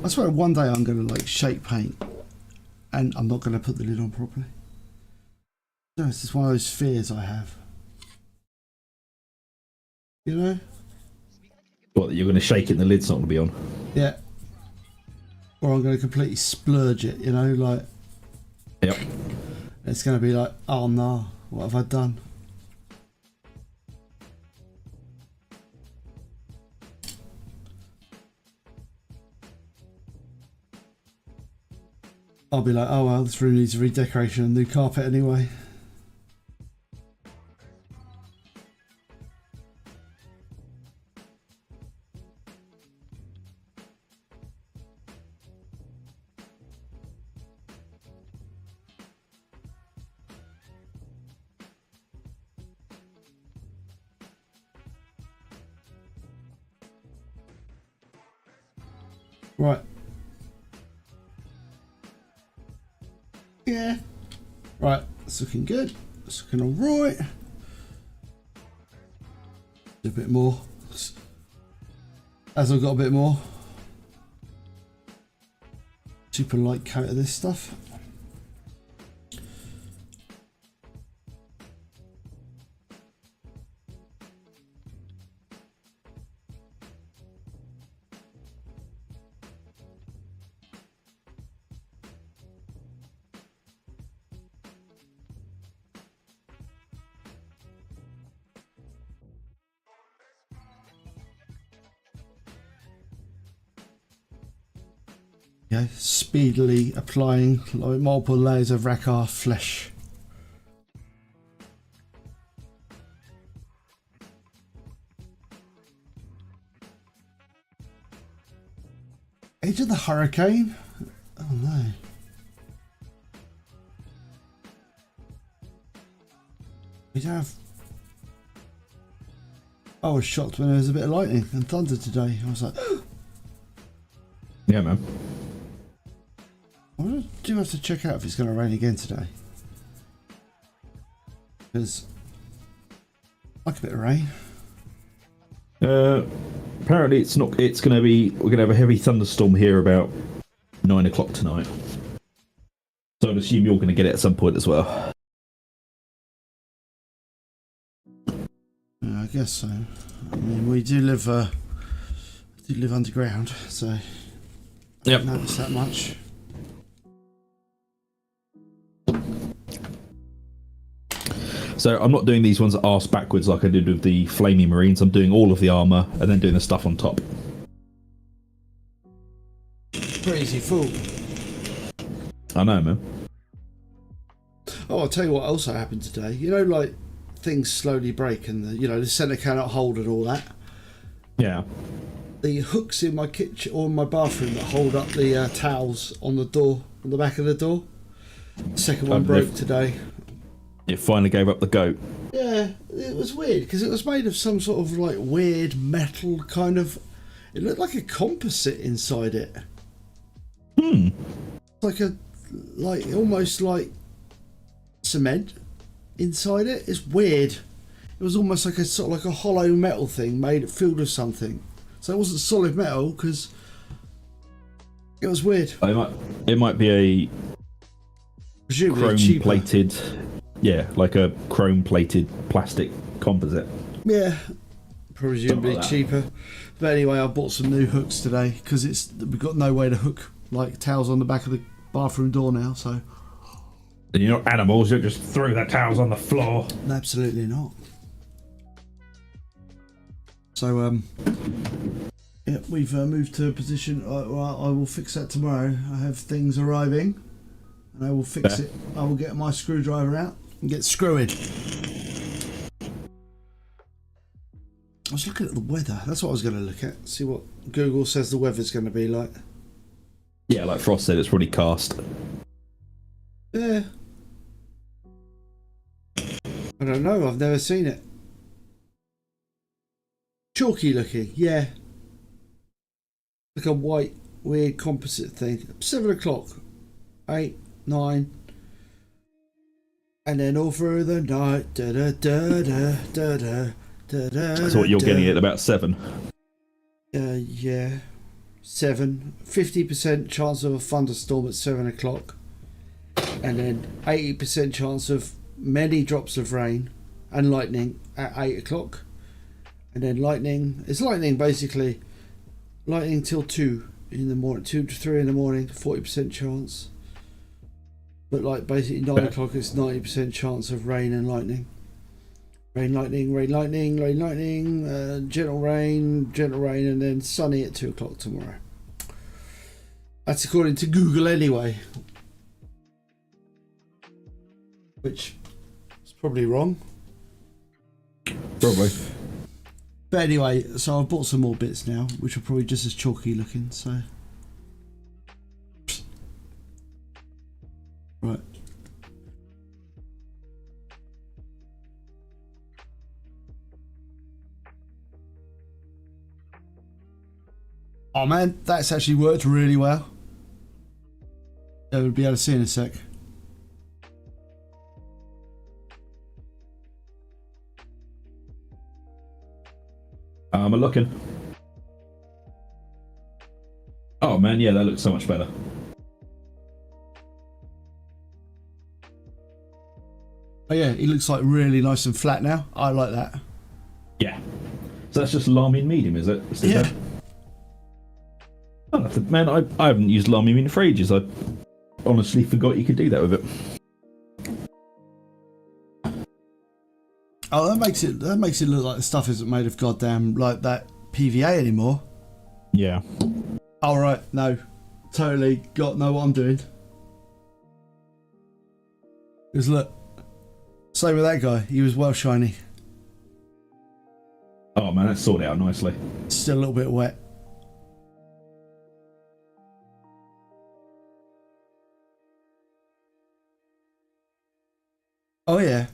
I swear one day I'm going to like shape paint and I'm not going to put the lid on properly. No, it's just one of those fears I have. You know? What, you're going to shake it and the lid's not going to be on? Yeah. Or I'm going to completely splurge it, you know, like... Yep. It's going to be like, oh no, what have I done? I'll be like, oh well, this room needs redecoration and new carpet anyway. Right. Yeah. Right, it's looking good. It's looking alright. A bit more. As I've got a bit more. Super light coat of this stuff. Yeah, speedily applying like multiple layers of racar flesh. Edge of the hurricane? Oh no. We don't have... I was shocked when there was a bit of lightning and thunder today. I was like... Yeah, man. I do have to check out if it's going to rain again today. Because I like a bit of rain. Apparently it's not. It's going to be. We're going to have a heavy thunderstorm here about 9 o'clock tonight. So I'd assume you're going to get it at some point as well. Yeah, I guess so. I mean, we do live underground, so Yep. don't notice that much. So I'm not doing these ones arse backwards like I did with the Flaming Marines. I'm doing all of the armour and then doing the stuff on top. Crazy fool. I know, man. Oh, I'll tell you what also happened today. You know, like, things slowly break and, the centre cannot hold and all that. Yeah. The hooks in my kitchen or in my bathroom that hold up the towels on the door, on the back of the door. The second one broke today. It finally gave up the goat. Yeah, it was weird because it was made of some sort of like weird metal kind of. It looked like a composite inside it. Like almost like cement inside it. It's weird. It was almost like a sort of like a hollow metal thing filled with something. So it wasn't solid metal because it was weird. It might be a Presumably cheaper. chrome-plated, like a chrome-plated plastic composite. Yeah, presumably like that. cheaper. But anyway, I bought some new hooks today because we've got no way to hook like towels on the back of the bathroom door now. So And you're not animals. You just throw the towels on the floor. absolutely not. So yeah, we've moved to a position. I will fix that tomorrow. I have things arriving, and I will fix it. I will get my screwdriver out and get screwing. I was looking at the weather. That's what I was going to look at. See what Google says the weather's going to be like. Yeah, like Frost said, it's probably cast. Yeah. I don't know. I've never seen it. Chalky looking. Yeah. Like a white, weird composite thing. 7 o'clock. 8, 9. And then all through the night. Da da da da da da. That's what you're getting at about 7. Yeah. 7. 50% chance of a thunderstorm at 7 o'clock. And then 80% chance of many drops of rain and lightning at 8 o'clock. And then lightning. It's lightning basically. Lightning till 2 in the morning. 2 to 3 in the morning. 40% chance. But like basically 9 o'clock it's 90% chance of rain and lightning. Rain, lightning, rain, lightning, rain, lightning, gentle rain, and then sunny at 2 o'clock tomorrow. That's according to Google anyway. Which is probably wrong. Probably. But anyway, so I've bought some more bits now, which are probably just as chalky looking, so. Right. Oh man, that's actually worked really well. We'll be able to see in a sec. I'm looking. Oh man, yeah, that looks so much better. Oh yeah, he looks like really nice and flat now. I like that. Yeah. So that's just Lamy medium, is it? Yeah. Man, I haven't used Lamy medium for ages. I honestly forgot you could do that with it. Oh, that makes it look like the stuff isn't made of goddamn like that PVA anymore. Yeah. All right, no, totally know what I'm doing. Because look, same with that guy. He was well shiny. Oh man, that's sorted out nicely. Still a little bit wet. Oh yeah.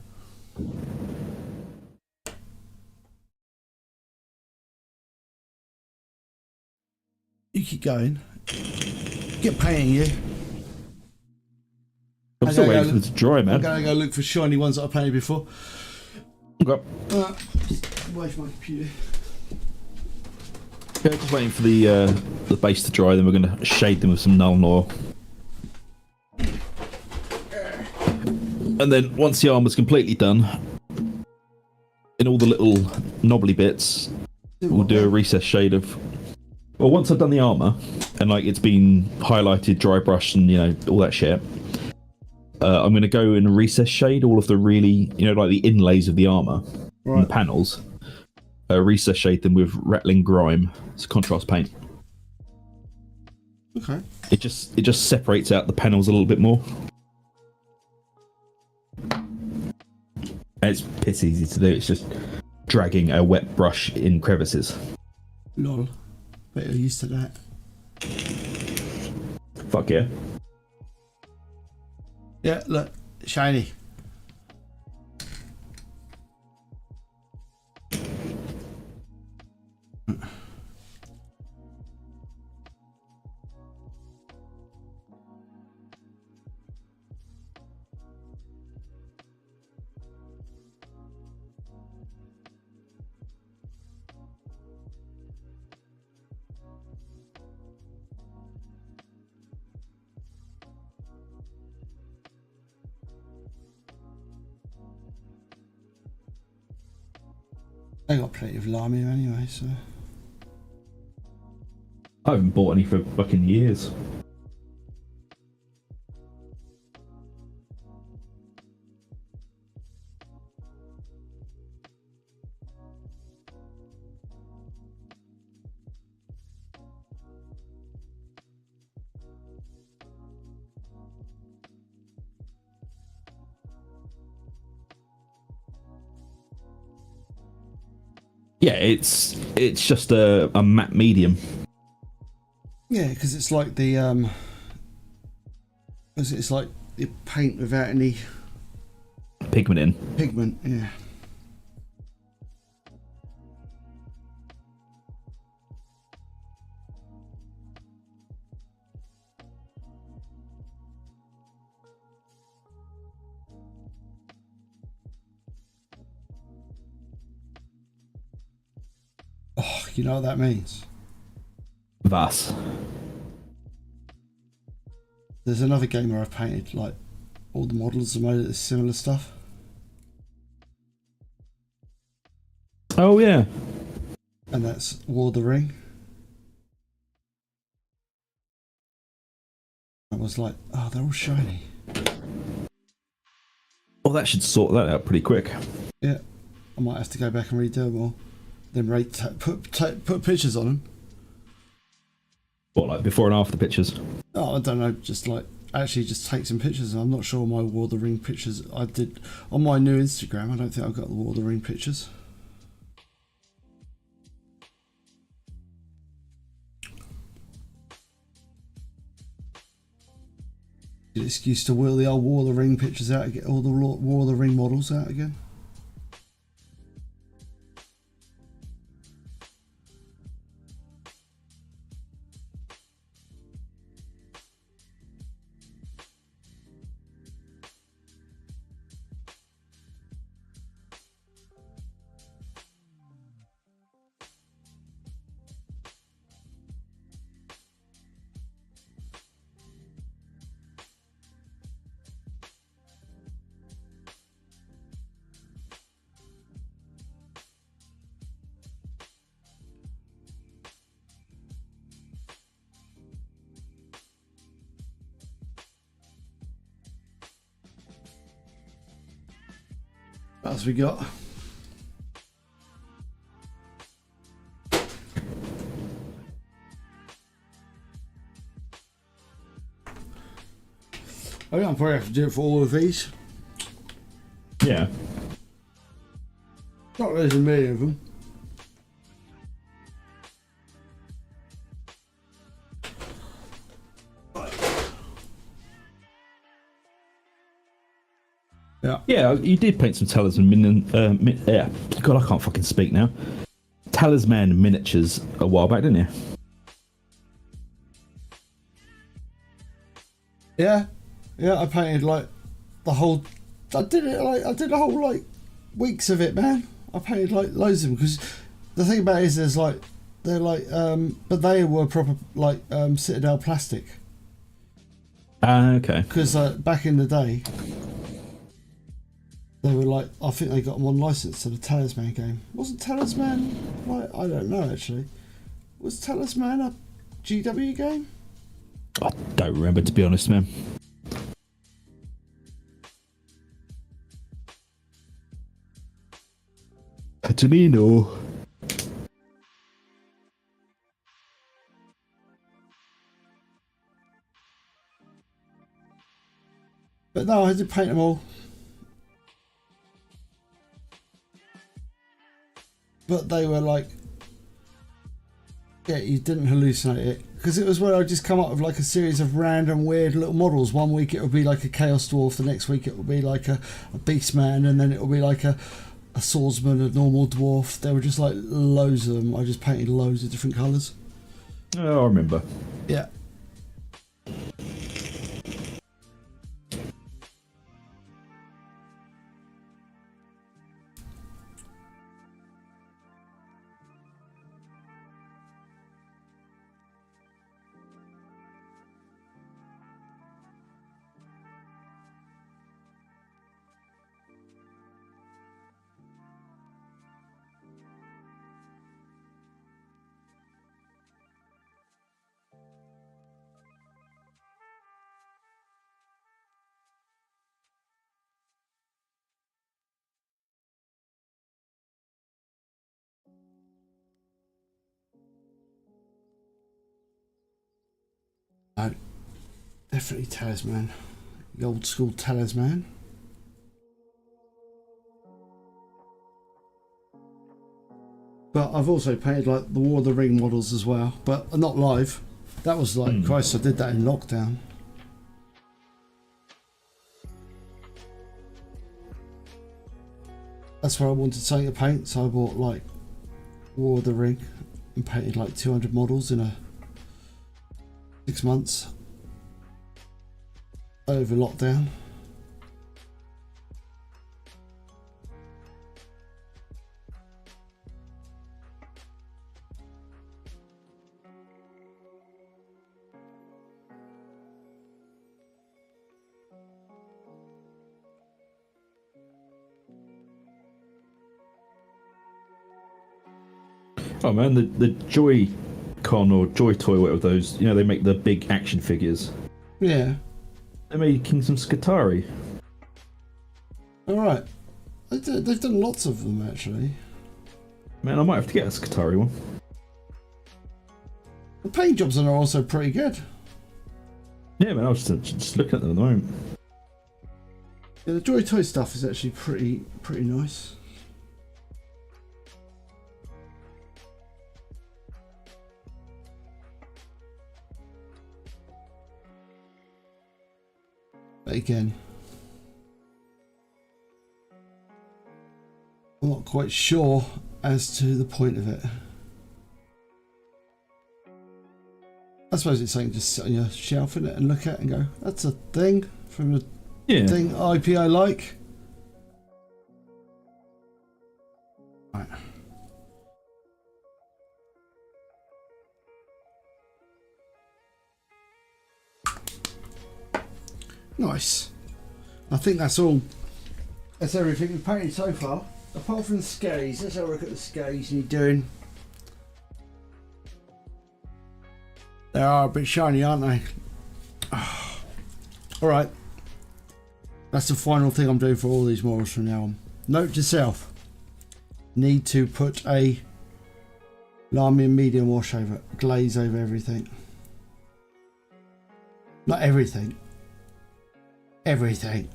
You keep going. Get painting you. I'm still waiting for it to dry, I'm man. going to go look for shiny ones that I painted before. Okay. Away from my computer. Yeah, just waiting for the base to dry, then we're going to shade them with some Nuln oil. And then once the armour's completely done, in all the little knobbly bits, we'll do a recess shade of... Well, once I've done the armour, and like it's been highlighted, dry brushed, and all that shit, I'm going to go and recess shade all of the really, like the inlays of the armour and the panels. Recess shade them with rattling grime. It's a contrast paint. Okay. It just separates out the panels a little bit more. And it's piss easy to do. It's just dragging a wet brush in crevices. Lol. Bet you're used to that. Fuck yeah. Yeah, look. Shiny. I got plenty of lime here anyway, so. I haven't bought any for fucking years. Yeah, it's just a matte medium. Yeah, because it's like the it's like the paint without any Pigment in. pigment. Yeah. Oh, you know what that means? Was. There's another game where I've painted like all the models are made of this similar stuff. Oh yeah. And that's War of the Ring. I was like, oh, they're all shiny. Well, that should sort that out pretty quick. Yeah, I might have to go back and redo them all. Then put pictures on them. What, like before and after pictures? Oh, I don't know, just like actually just take some pictures. I'm not sure my War of the Ring pictures I did on my new Instagram. I don't think I've got the War of the Ring pictures. Good excuse to wheel the old War of the Ring pictures out and get all the War of the Ring models out again. What else we got? Oh yeah, I'm probably have to do it for all of these. Yeah. Not there's a million of them. Yeah. Yeah, you did paint some talisman yeah. God, I can't fucking speak now. Talisman miniatures a while back, didn't you? Yeah. Yeah, I painted like the whole. I did a whole like weeks of it, man. I painted like loads of them because the thing about it is there's like they're like but they were proper like Citadel plastic. Okay. Because back in the day, they were like, I think they got them on license to the Talisman game. Wasn't Talisman like, I don't know actually. Was Talisman a GW game? I don't remember, to be honest, man. Antonino. But no, I did paint them all. But they were like, yeah, you didn't hallucinate it. Because it was where I just come up with like a series of random weird little models. One week it would be like a Chaos Dwarf, the next week it would be like a Beastman, and then it would be like a swordsman, a normal dwarf. There were just like loads of them. I just painted loads of different colours. Oh, I remember. Yeah. No, definitely Talisman. The old school Talisman. But I've also painted like the War of the Ring models as well, but not live. That was like, Christ, I did that in lockdown. That's where I wanted something to paint, so I bought like War of the Ring and painted like 200 models in 6 months over lockdown. Oh man, the Joy-Con or Joy Toy, whatever those, you know, they make the big action figures. Yeah. They made Kingston Skatari. Alright. They've done lots of them actually. Man, I might have to get a Skatari one. The paint jobs on are also pretty good. Yeah, man, I was just looking at them at the moment. Yeah, the Joy Toy stuff is actually pretty nice. But again, I'm not quite sure as to the point of it. I suppose it's something to sit on your shelf in it and look at and go, that's a thing from the thing IP I like. Right. Nice. I think that's all. That's everything we've painted so far. Apart from the skates, let's have a look at the skates you're doing. They are a bit shiny, aren't they? Alright. That's the final thing I'm doing for all these models from now on. Note to self. Need to put a Lamy and medium wash over, glaze over everything. Not everything. Everything.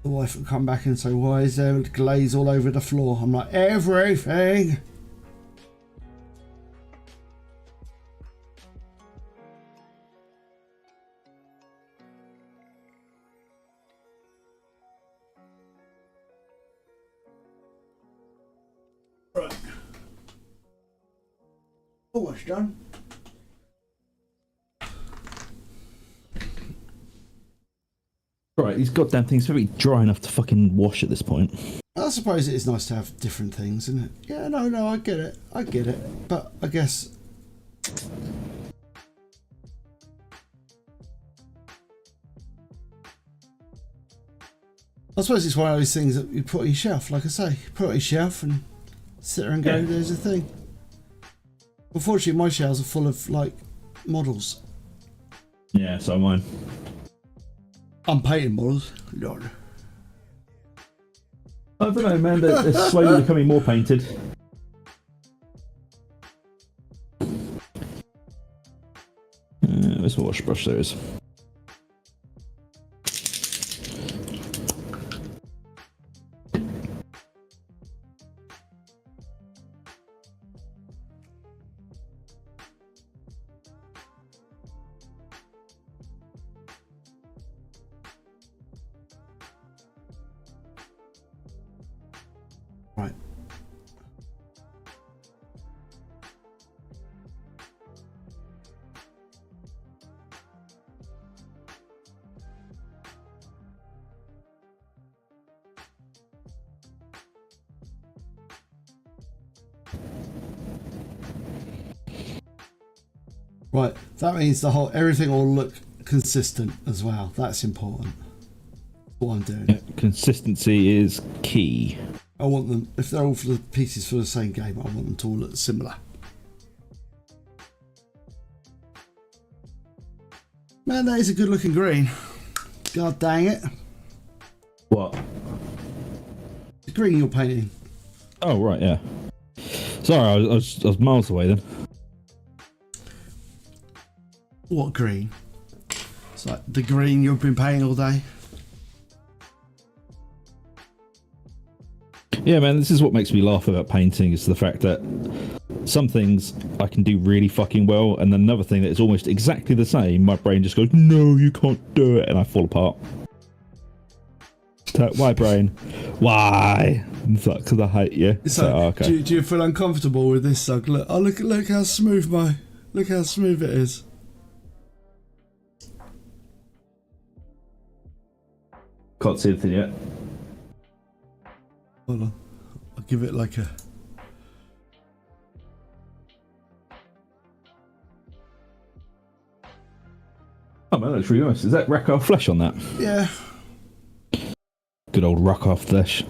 The wife will come back and say, why is there glaze all over the floor? I'm like, everything. Almost done. Right, these goddamn things are very dry enough to fucking wash at this point. I suppose it is nice to have different things, isn't it? Yeah, no, I get it. But I guess... I suppose it's one of those things that you put on your shelf, like I say. Put it on your shelf and sit there and go, there's a thing. Unfortunately, my shelves are full of, like, models. Yeah, so am mine. Unpainted models. Lord. I don't know, man. They're slowly becoming more painted. Where's my wash brush? There is. Right. Right, that means everything will look consistent as well. That's important. What I'm doing. Yeah, consistency is key. I want them, if they're all for the pieces for the same game, I want them to all look similar. Man, that is a good looking green. God dang it. What? The green you're painting. Oh, right, yeah. Sorry, I was miles away then. What green? It's like the green you've been painting all day. Yeah, man, this is what makes me laugh about painting, is the fact that some things I can do really fucking well, and then another thing that is almost exactly the same, my brain just goes, no, you can't do it, and I fall apart. Why, brain? Why? It's like, because I hate you. It's so, like, okay. do you feel uncomfortable with this, Zug? Look how smooth look how smooth it is. Can't see anything yet. Hold on, I'll give it like a... Oh man, that's really nice. Is that Rakoff flesh on that? Yeah. Good old Rakoff flesh.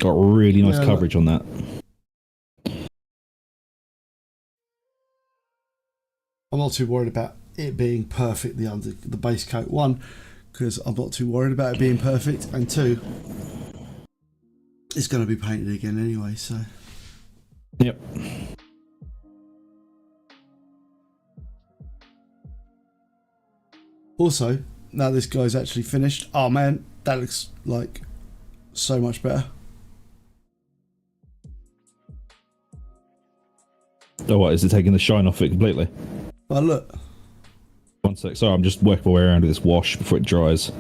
Got really nice coverage on that. I'm not too worried about it being perfect, the base coat. One, because I'm not too worried about it being perfect, and two, it's going to be painted again anyway, so... Yep. Also, now this guy's actually finished, oh man, that looks like so much better. Oh, what, is it taking the shine off it completely? But look. 1 sec, sorry, I'm just working my way around with this wash before it dries.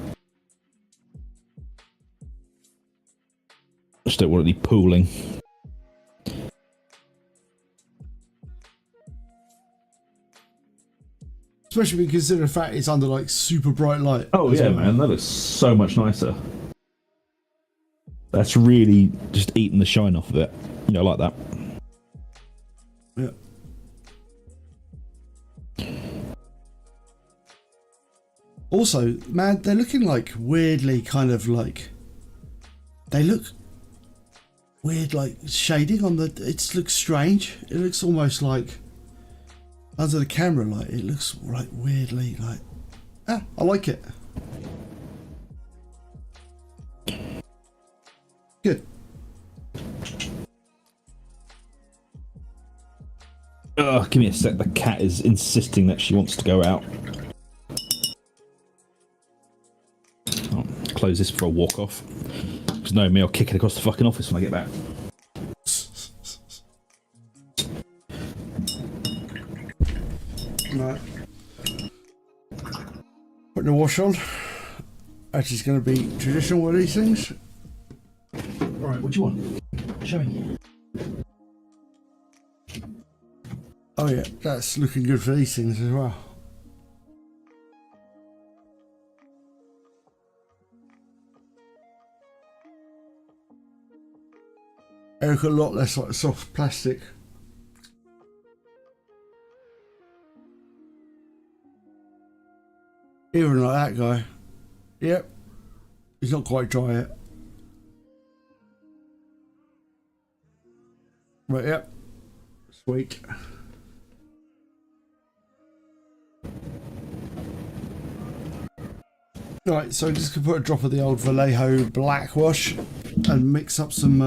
Just don't want any pooling. Especially when you consider the fact it's under like super bright light. Oh yeah, man, that looks so much nicer. That's really just eating the shine off of it. You know, like that. Yeah. Also, man, they're looking like weirdly kind of like... They look weird, like shading on the... It looks strange. It looks almost like... Under the camera light, it looks like weirdly like... Ah, I like it. Good. Give me a sec. The cat is insisting that she wants to go out. I'll close this for a walk off. Because no, me, I'll kick it across the fucking office when I get back. Right. Putting the wash on. Actually, it's going to be traditional with these things. Alright, what do you want? Show me. Oh yeah, that's looking good for these things as well. They look a lot less like soft plastic. Even like that guy. Yep. He's not quite dry yet. But yep. Sweet. Right, so just gonna put a drop of the old Vallejo black wash and mix up some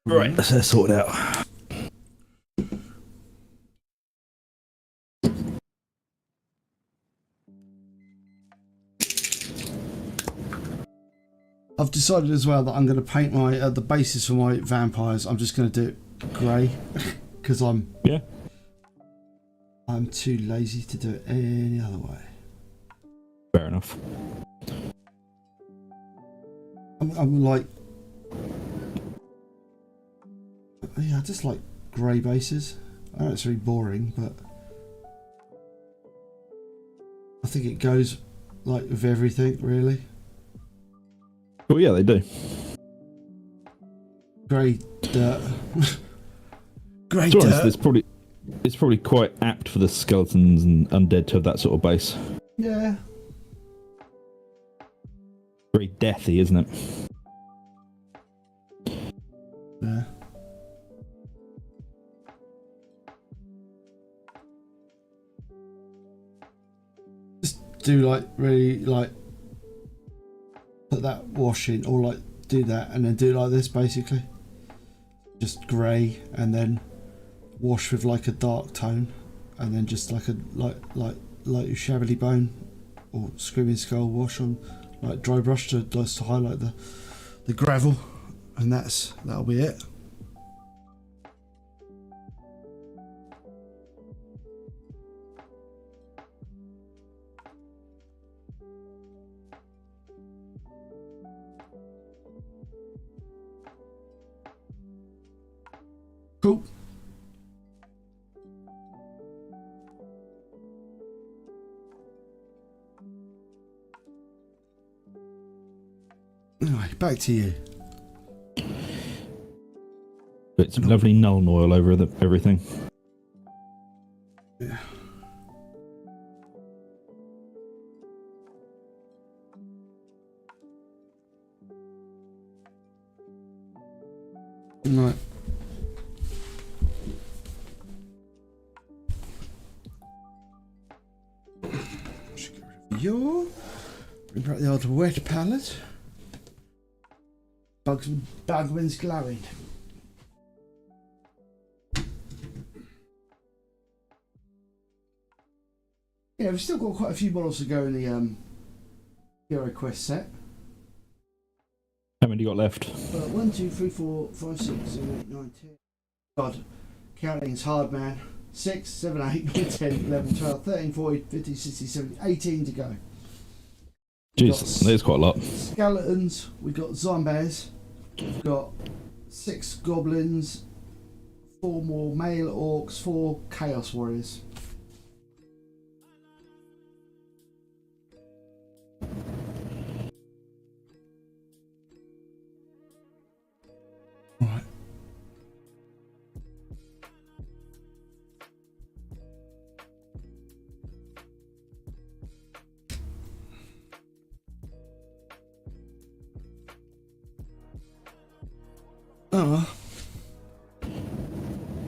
Right, let's sort it out. I've decided as well that I'm going to paint my the bases for my vampires. I'm just going to do it grey because I'm too lazy to do it any other way. Fair enough. I'm like, yeah, I just like grey bases. I know it's really boring, but I think it goes like with everything really. Well, yeah, they do. Grey dirt. Grey To be dirt. honest, it's probably quite apt for the skeletons and undead to have that sort of base. Yeah. Very deathy, isn't it? Yeah. Just do like really like put that wash in, or like do that and then do it like this basically. Just grey and then wash with like a dark tone, and then just like a like shabbily bone or screaming skull wash on like dry brush to just to highlight the gravel, and that'll be it. Cool. Anyway, back to you. Put some lovely Nuln oil over everything. Yeah. Right. Bring back the old wet palette. Bugman's glowing. Yeah, we've still got quite a few models to go in the Heroquest set. How many you got left? 1, 2, 3, 4, 5, 6, 7, 8, 9, 10. God, counting's hard, man. 6, 7, 8, 9, 10, 11, 12, 13, 14, 15, 16, 17, 18 to go. Jeez, there's quite a lot. Skeletons, we've got zombies, we've got 6 goblins, 4 more male orcs, 4 chaos warriors. Right.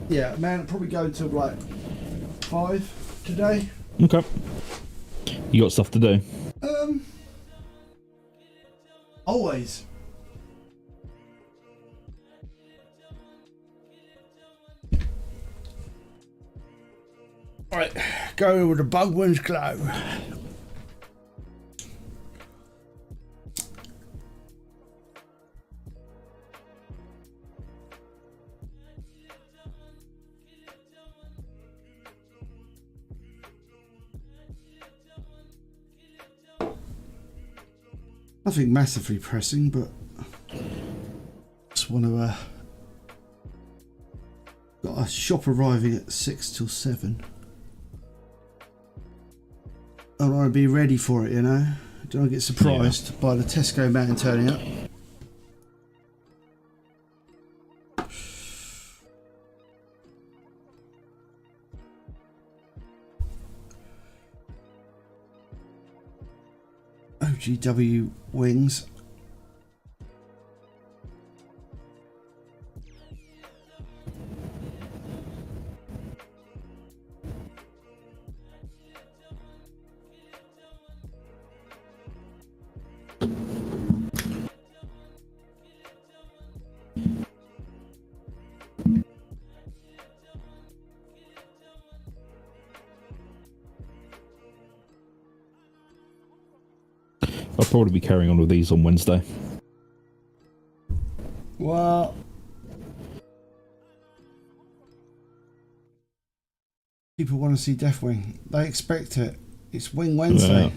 Yeah, man, it'll probably go till like 5 today. Okay. You got stuff to do? Always. Right, go with the Bugman's glow. Nothing massively pressing, but just want to got a shop arriving at 6 till 7. I want to be ready for it, you know. Don't want to get surprised by the Tesco man turning up. OGW wings. I'll probably be carrying on with these on Wednesday. Well, people want to see Deathwing. They expect it. It's Wing Wednesday.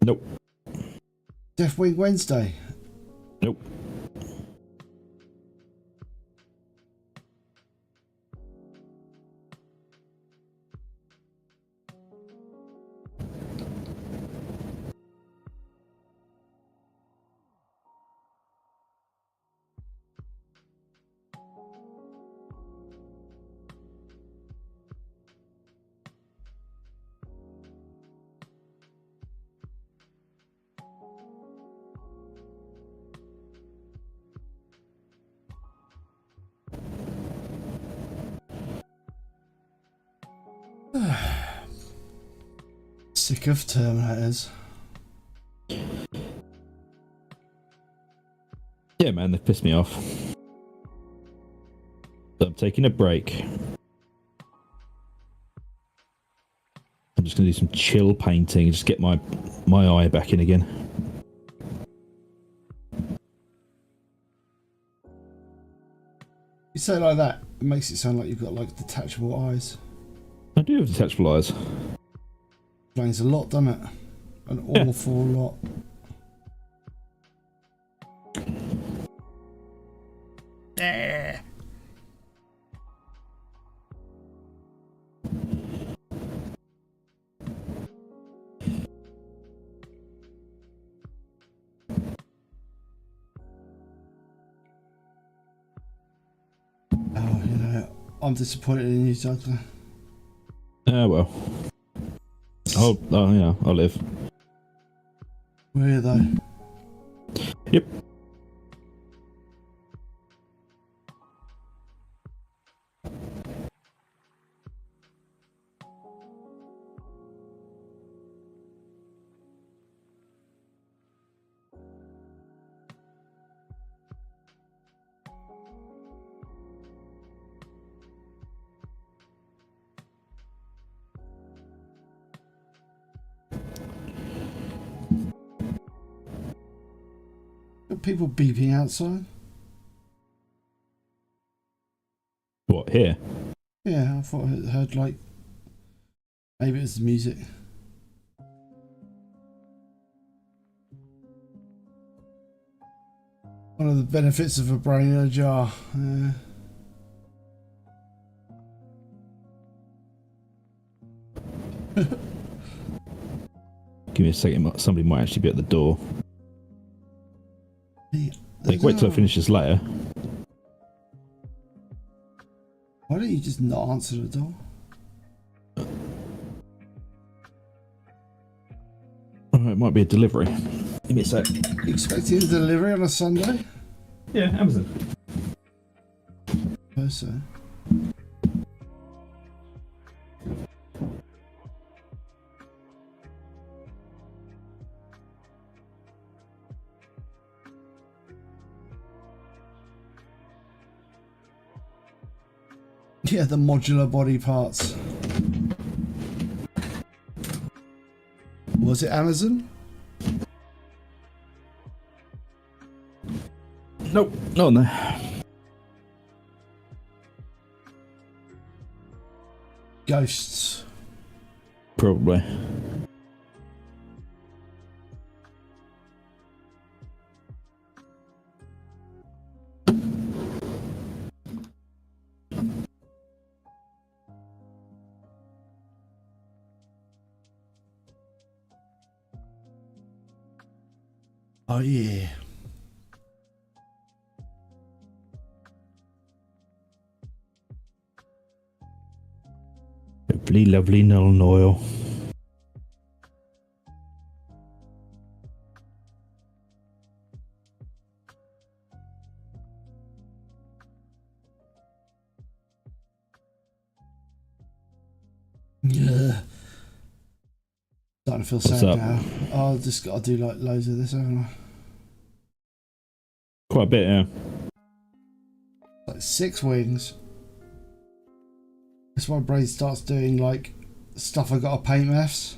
Nope. Deathwing Wednesday. Nope. Sick of Terminators. Yeah, man, they've pissed me off. So I'm taking a break. I'm just going to do some chill painting, just get my eye back in again. You say it like that, it makes it sound like you've got like detachable eyes. I do have detachable eyes. Explains a lot, doesn't it? An awful lot. Oh, you know, I'm disappointed in you, Douglas. Ah, well. I'll live. Where are they? Yep. Got people beeping outside? What, here? Yeah, I thought I heard like... Maybe it was the music. One of the benefits of a brain in a jar. Give me a second, somebody might actually be at the door. Wait till I finish this letter. Why don't you just not answer the door? Oh, it might be a delivery. Give me a sec. You expecting a delivery on a Sunday? Yeah, Amazon. I suppose so. Yeah, the modular body parts. Was it Amazon? Nope, not on there. Ghosts. Probably. Oh yeah. Lovely, lovely Null Oil. Yeah. Starting to feel What's sad up? now. Oh, I've just got to do like loads of this, haven't I? Quite a bit, yeah. Like 6 wings. That's why my brain starts doing like stuff I got to paint maths.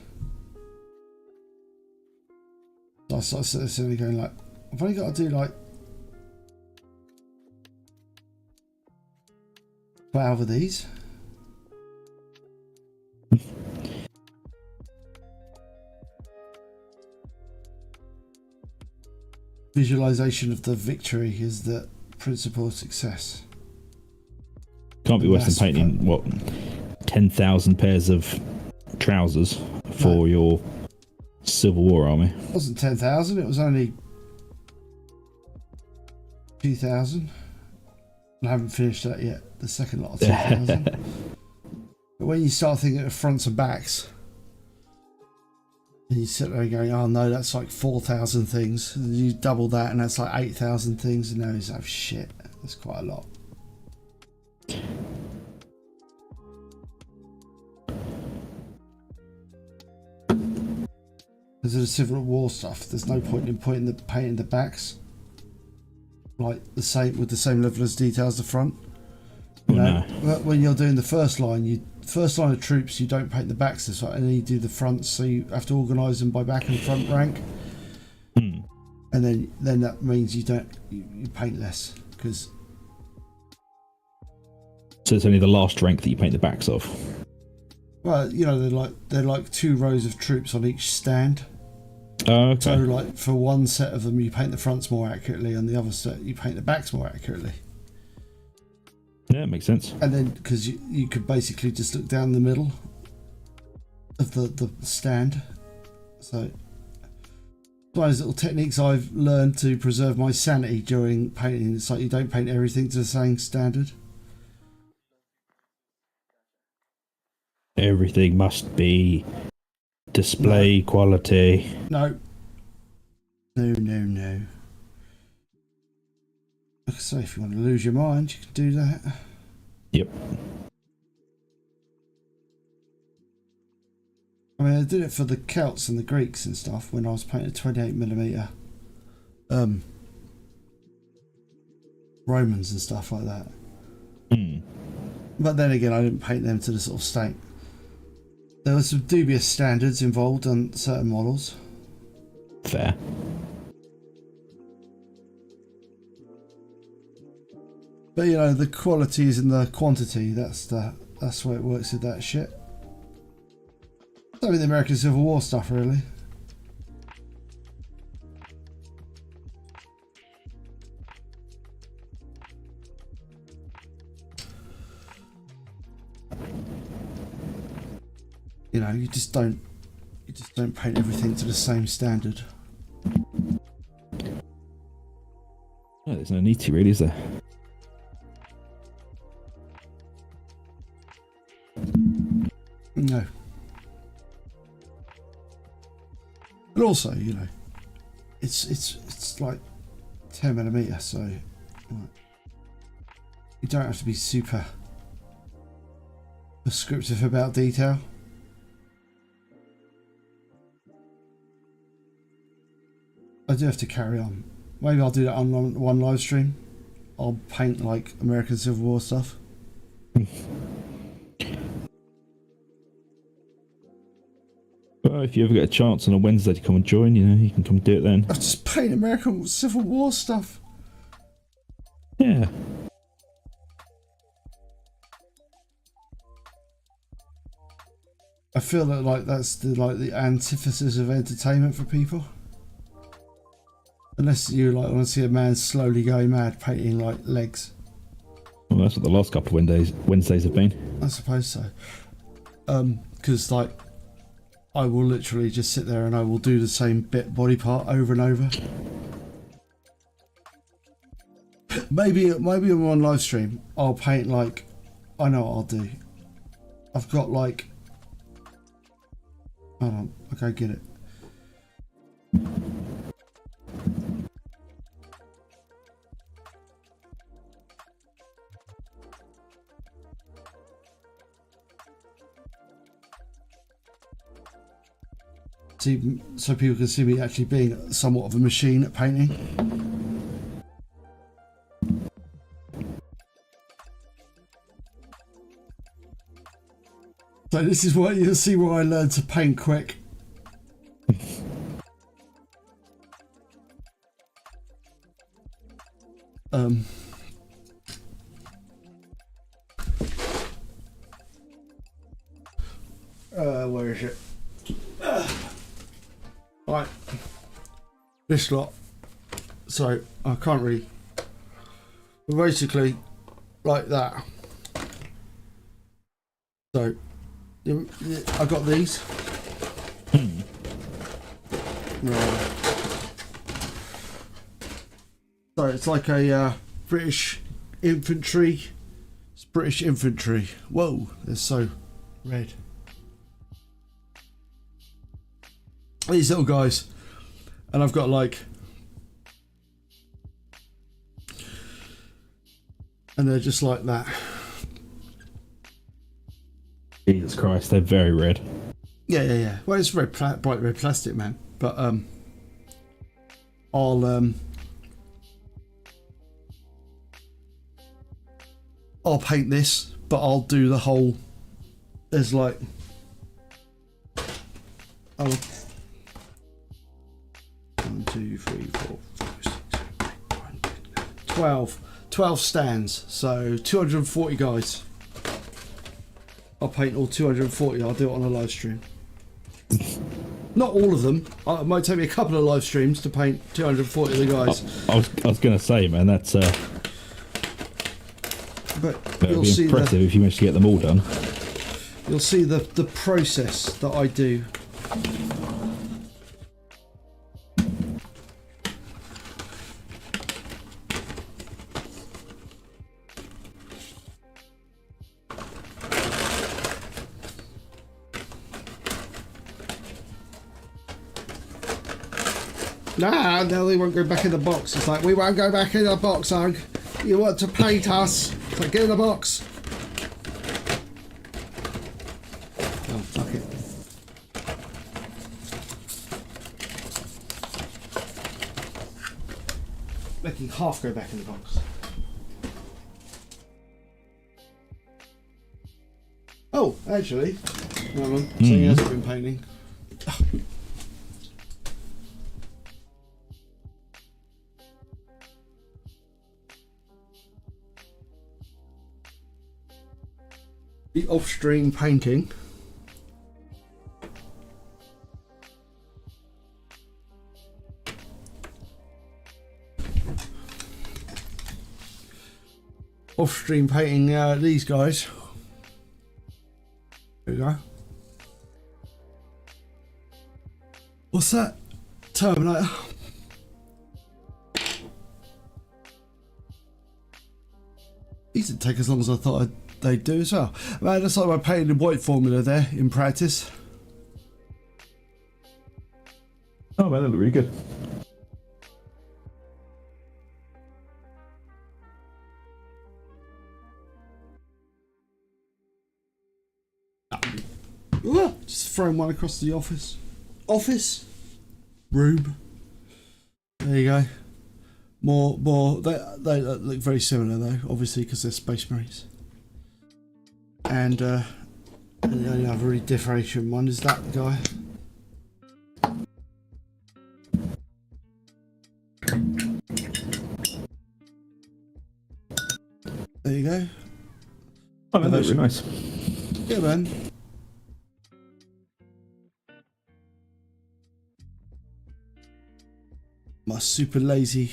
So I start sitting going like, I've only got to do like 12 of these. Visualization of the victory is the principle of success. Can't be worse than painting, what, 10,000 pairs of trousers for your Civil War army. It wasn't 10,000, it was only 2,000. I haven't finished that yet, the second lot of 2,000. But when you start thinking of fronts and backs, and you sit there going, oh no, that's like 4,000 things. And you double that and that's like 8,000 things. And now he's like, shit, that's quite a lot. Because of the Civil War stuff, there's no point in painting the backs like the same with the same level of detail as the front. You know, when you're doing the first line of troops, you don't paint the backs this way, and then you do the fronts, so you have to organise them by back and front rank. And then that means you paint less because. So it's only the last rank that you paint the backs of. Well, you know, they're like 2 rows of troops on each stand. Oh, okay. So like for one set of them, you paint the fronts more accurately, and the other set you paint the backs more accurately. Yeah, it makes sense. And then because you could basically just look down the middle of the stand. So one of those little techniques I've learned to preserve my sanity during painting. It's like you don't paint everything to the same standard. Everything must be display quality. No. Like I say, if you want to lose your mind, you can do that. Yep. I mean, I did it for the Celts and the Greeks and stuff when I was painting 28mm Romans and stuff like that. But then again, I didn't paint them to the sort of state. There were some dubious standards involved on certain models. Fair. But you know, the quality is in the quantity. That's where it works with that shit. I mean, the American Civil War stuff, really. You know, you just don't paint everything to the same standard. No, there's no need to, really, is there? No. But also, you know, it's like 10mm, so like, you don't have to be super prescriptive about detail. I do have to carry on. Maybe I'll do that on one live stream. I'll paint like American Civil War stuff. Well, if you ever get a chance on a Wednesday to come and join, you know, you can come do it then. I'll just paint American Civil War stuff. Yeah. I feel that like that's the antithesis of entertainment for people. Unless you like want to see a man slowly going mad painting like legs. Well, that's what the last couple of Wednesdays have been. I suppose so. Because like I will literally just sit there and I will do the same body part over and over. Maybe on live stream I'll paint like, I know what I'll do. I've got like, hold on, okay, get it. See, so people can see me actually being somewhat of a machine at painting. So this is what you'll see where I learned to paint quick. Where is it? Right, this lot. So I can't really. But basically, like that. So I got these. Right. So it's like a British infantry. It's British infantry. Whoa, they're so red. These little guys, and I've got like, and they're just like that. Jesus Christ, they're very red. Yeah. Well, it's red, bright red plastic, man. But I'll paint this, but I'll do the whole. There's like, oh. 1, 2, 3, 4, 5, 6, 7, 8, 9, 10, 12 stands, so 240 guys. I'll paint all 240. I'll do it on a live stream. Not all of them. It might take me a couple of live streams to paint 240 of the guys. I was going to say, man, that's but it'll be impressive if you manage to get them all done. You'll see the process that I do. Nah, no, they won't go back in the box. It's like, we won't go back in the box, Ug. You want to paint us? It's like, get in the box. Oh, fuck it. Making half go back in the box. Oh, actually, hang on, something else I've been painting. The off-stream painting. Off-stream painting these guys. There we go. What's that? Terminator. These didn't take as long as I thought they'd do as well. Man, that's like my painted in white formula there in practice. Oh man, they look really good. Just throwing one across the office. Room. There you go. More. They look very similar though, obviously because they're Space Marines. And the only other really differentiating one is that guy. There you go. Oh, man, that's really nice. Yeah, man. My super lazy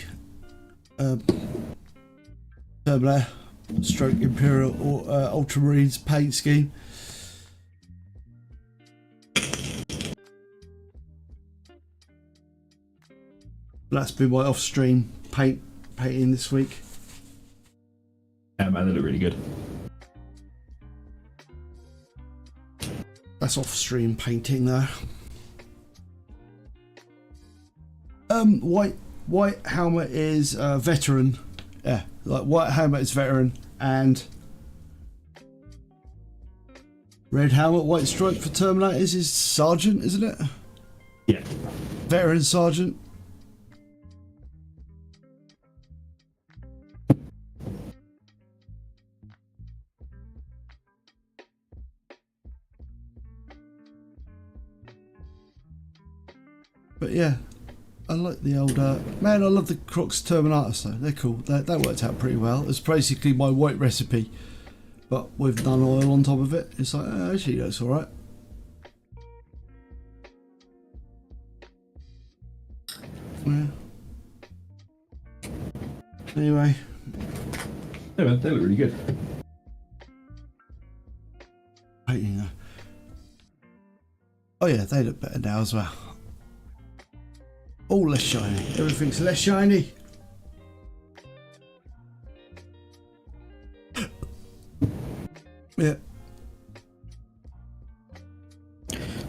Terminator stroke Imperial or Ultramarines paint scheme. That's been my off-stream painting this week. Yeah, man, they look really good. That's off-stream painting though. White helmet is veteran. Yeah, like white helmet is veteran, and red helmet, white stripe for Terminators is sergeant, isn't it? Yeah. Veteran sergeant. But yeah, I like the old man. I love the Crocs Terminators though. They're cool. That worked out pretty well. It's basically my white recipe, but with none oil on top of it. It's like actually that's all right. Yeah. Anyway. Yeah, man, they look really good. Painting. Oh yeah, they look better now as well. All less shiny. Everything's less shiny. Yeah.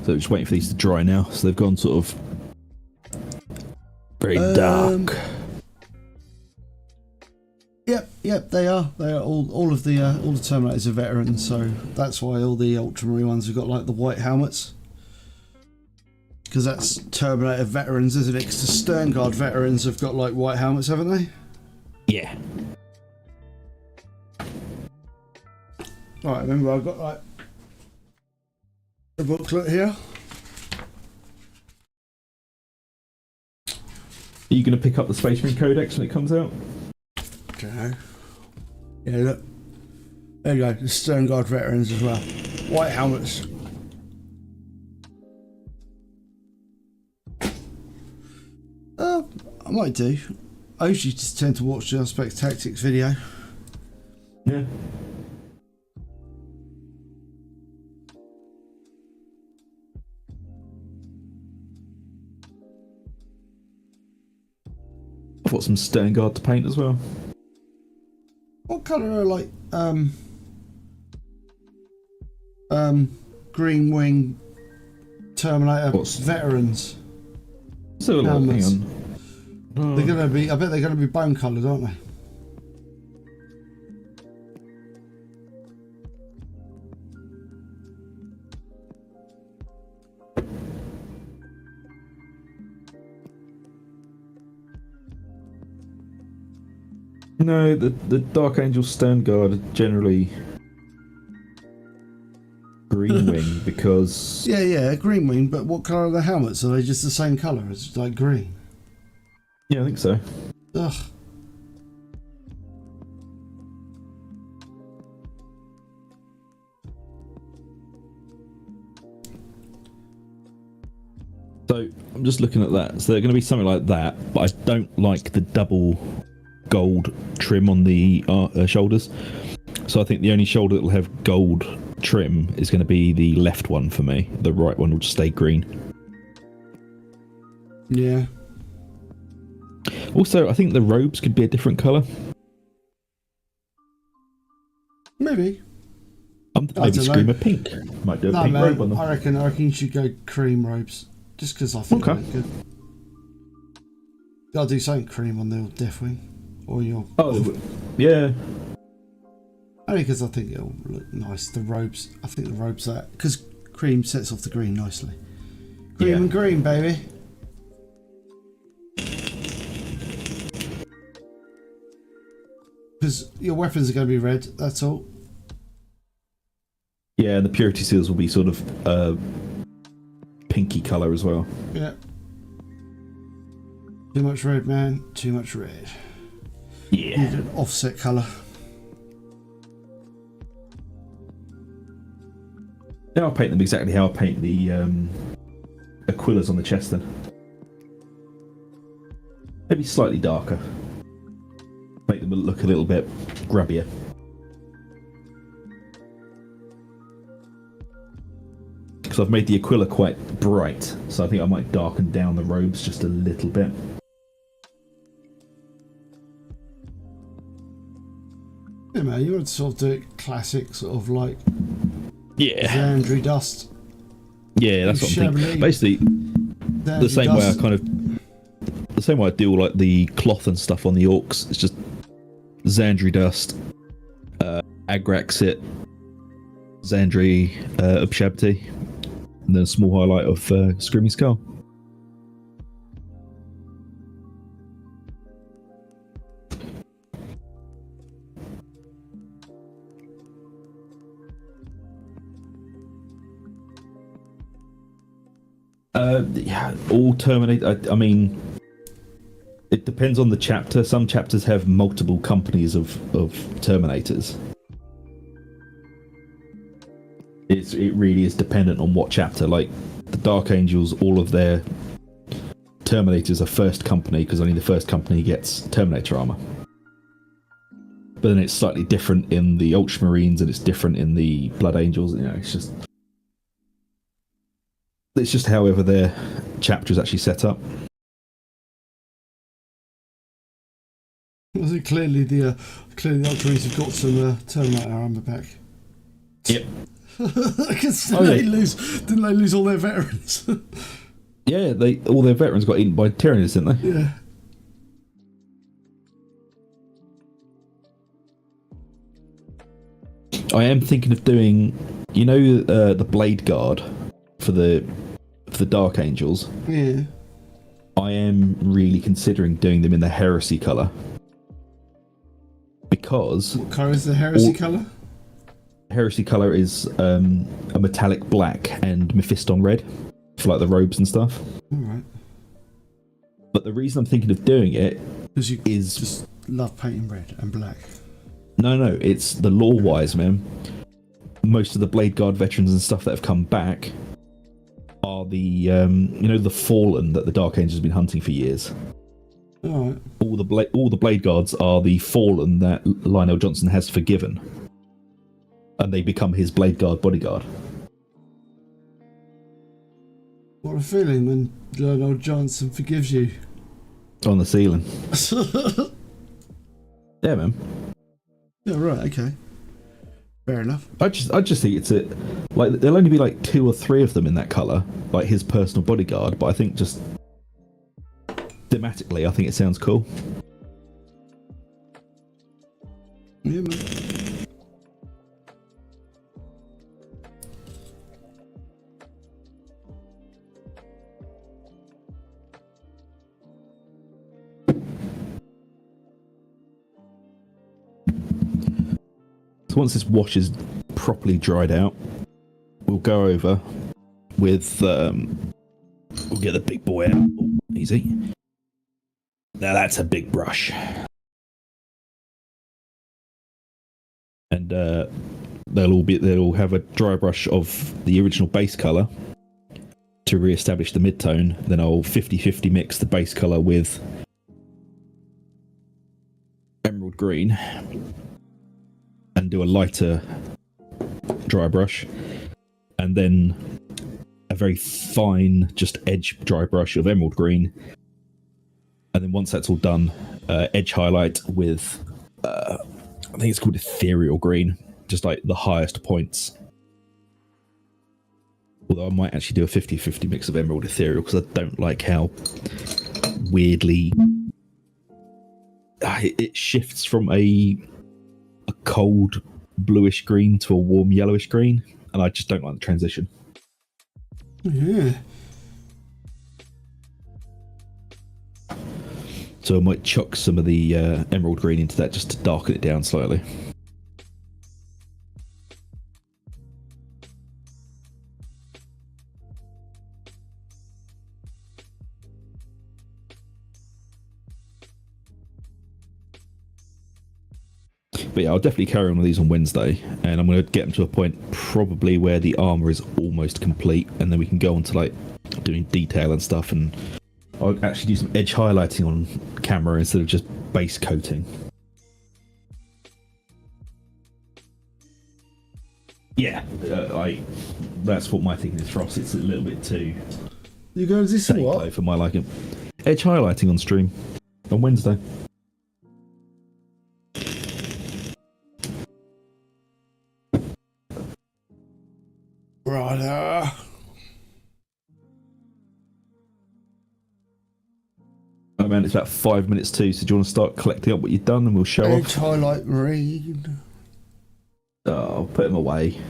So just waiting for these to dry now. So they've gone sort of very dark. Yep, they are. They are all the Terminators are veterans, so that's why all the Ultramarine ones have got like the white helmets. Because that's Terminator veterans, isn't it? Because the Stern Guard veterans have got like white helmets, haven't they? Yeah. Right, remember I've got like the booklet here. Are you going to pick up the Space Marine Codex when it comes out? Okay. Yeah, look. There you go. The Stern Guard veterans as well. White helmets. I might do. I usually just tend to watch the Aspect Tactics video. Yeah. I've got some Stern Guard to paint as well. What colour are like green wing Terminator veterans? So look, hang on. They're gonna be. I bet they're gonna be bone coloured, aren't they? No, the Dark Angel Stern Guard are generally green wing because Yeah, green wing. But what colour are the helmets? Are they just the same colour? It's like green. yeah, I think so. Ugh. So I'm just looking at that. So they're going to be something like that, but I don't like the double gold trim on the shoulders. So I think the only shoulder that will have gold trim is going to be the left one for me. The right one will just stay green. Yeah. Also, I think the robes could be a different colour. Maybe. Maybe Screamer pink. Might do a pink robe on them. I reckon you should go cream robes. Just because I think they look good. Gotta do something cream on the Deathwing. Or your... Oh, yeah. Only because I think it'll look nice. The robes. I think the robes that... Because cream sets off the green nicely. Cream and green, baby. Because your weapons are going to be red, that's all. Yeah, and the purity seals will be sort of pinky colour as well. Yeah. Too much red, man. Too much red. Yeah. Need an offset colour. Now I'll paint them exactly how I paint the Aquillas on the chest then. Maybe slightly darker. Make them look a little bit grubbier. Because I've made the Aquila quite bright, so I think I might darken down the robes just a little bit. Yeah, man, you want to sort of do it classic, sort of like Yeah. Zandri dust. Yeah, that's what I'm thinking. Basically, the same way the same way I do like the cloth and stuff on the orcs. It's just Zandri dust, Agraxit, Zandri, Upshabti, and then a small highlight of Screaming Skull. Yeah, all Terminator. I mean, it depends on the chapter. Some chapters have multiple companies of Terminators. It really is dependent on what chapter. Like the Dark Angels, all of their Terminators are first company because only the first company gets Terminator armor. But then it's slightly different in the Ultramarines and it's different in the Blood Angels. You know, it's just however their chapter is actually set up. Was it clearly the Ultramarines have got some Terminator armor back? Yep. Because didn't they lose all their veterans? Yeah, all their veterans got eaten by Tyranids, didn't they? Yeah. I am thinking of doing, the Blade Guard for the Dark Angels. Yeah. I am really considering doing them in the Heresy colour. Because... What colour is the Heresy colour? Heresy colour is a metallic black and Mephiston red for like the robes and stuff. Alright. But the reason I'm thinking of doing it is you is... just love painting red and black. No, it's the lore-wise, man. Most of the Blade Guard veterans and stuff that have come back are the, the Fallen that the Dark Angels have been hunting for years. Alright. All the Blade Guards are the Fallen that Lionel Johnson has forgiven. And they become his Blade Guard bodyguard. What a feeling when Lionel Johnson forgives you. On the ceiling. Yeah, man. Yeah, right, okay. Fair enough. I just think it's there'll only be like 2 or 3 of them in that colour, like his personal bodyguard, but I think just thematically I think it sounds cool. Yeah, man. So once this wash is properly dried out, we'll go over with we'll get the big boy out. Oh, easy. Now that's a big brush. And they'll have a dry brush of the original base colour to re-establish the mid-tone. Then I'll 50-50 mix the base colour with emerald green and do a lighter dry brush, and then a very fine just edge dry brush of emerald green, and then once that's all done, edge highlight with I think it's called ethereal green, just like the highest points. Although I might actually do a 50-50 mix of emerald ethereal because I don't like how weirdly it shifts from a cold bluish green to a warm yellowish green, and I just don't like the transition. Yeah. So I might chuck some of the emerald green into that just to darken it down slightly. But yeah, I'll definitely carry on with these on Wednesday, and I'm going to get them to a point probably where the armour is almost complete, and then we can go on to like doing detail and stuff, and I'll actually do some edge highlighting on camera instead of just base coating. Yeah, that's what my thinking is, Frost. It's a little bit too... You go to this what? For my liking. Edge highlighting on stream on Wednesday. it's about 5 minutes too, so do you want to start collecting up what you've done and we'll show Edge off? highlight marine. Oh, put him away.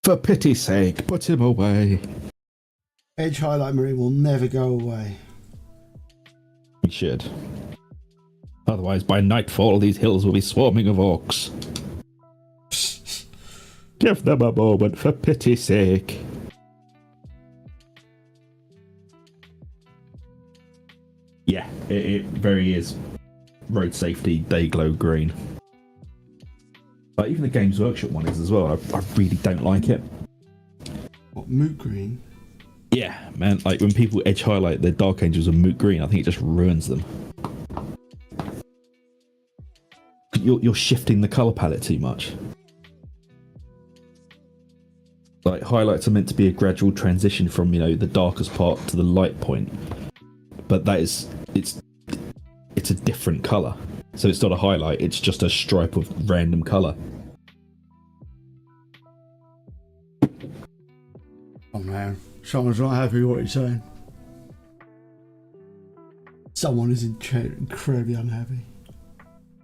For pity's sake, put him away. Edge highlight marine will never go away. We should. Otherwise, by nightfall, these hills will be swarming of orcs. Give them a moment, for pity's sake. Yeah, it very is road safety day glow green. But even the Games Workshop one is as well. I really don't like it. What, moot green? Yeah, man. Like when people edge highlight their Dark Angels and moot green, I think it just ruins them. You're shifting the color palette too much. Like highlights are meant to be a gradual transition from, you know, the darkest part to the light point. But that is it's a different color. So it's not a highlight, it's just a stripe of random color. Oh man, someone's not happy with what you're saying. Someone is incredibly unhappy.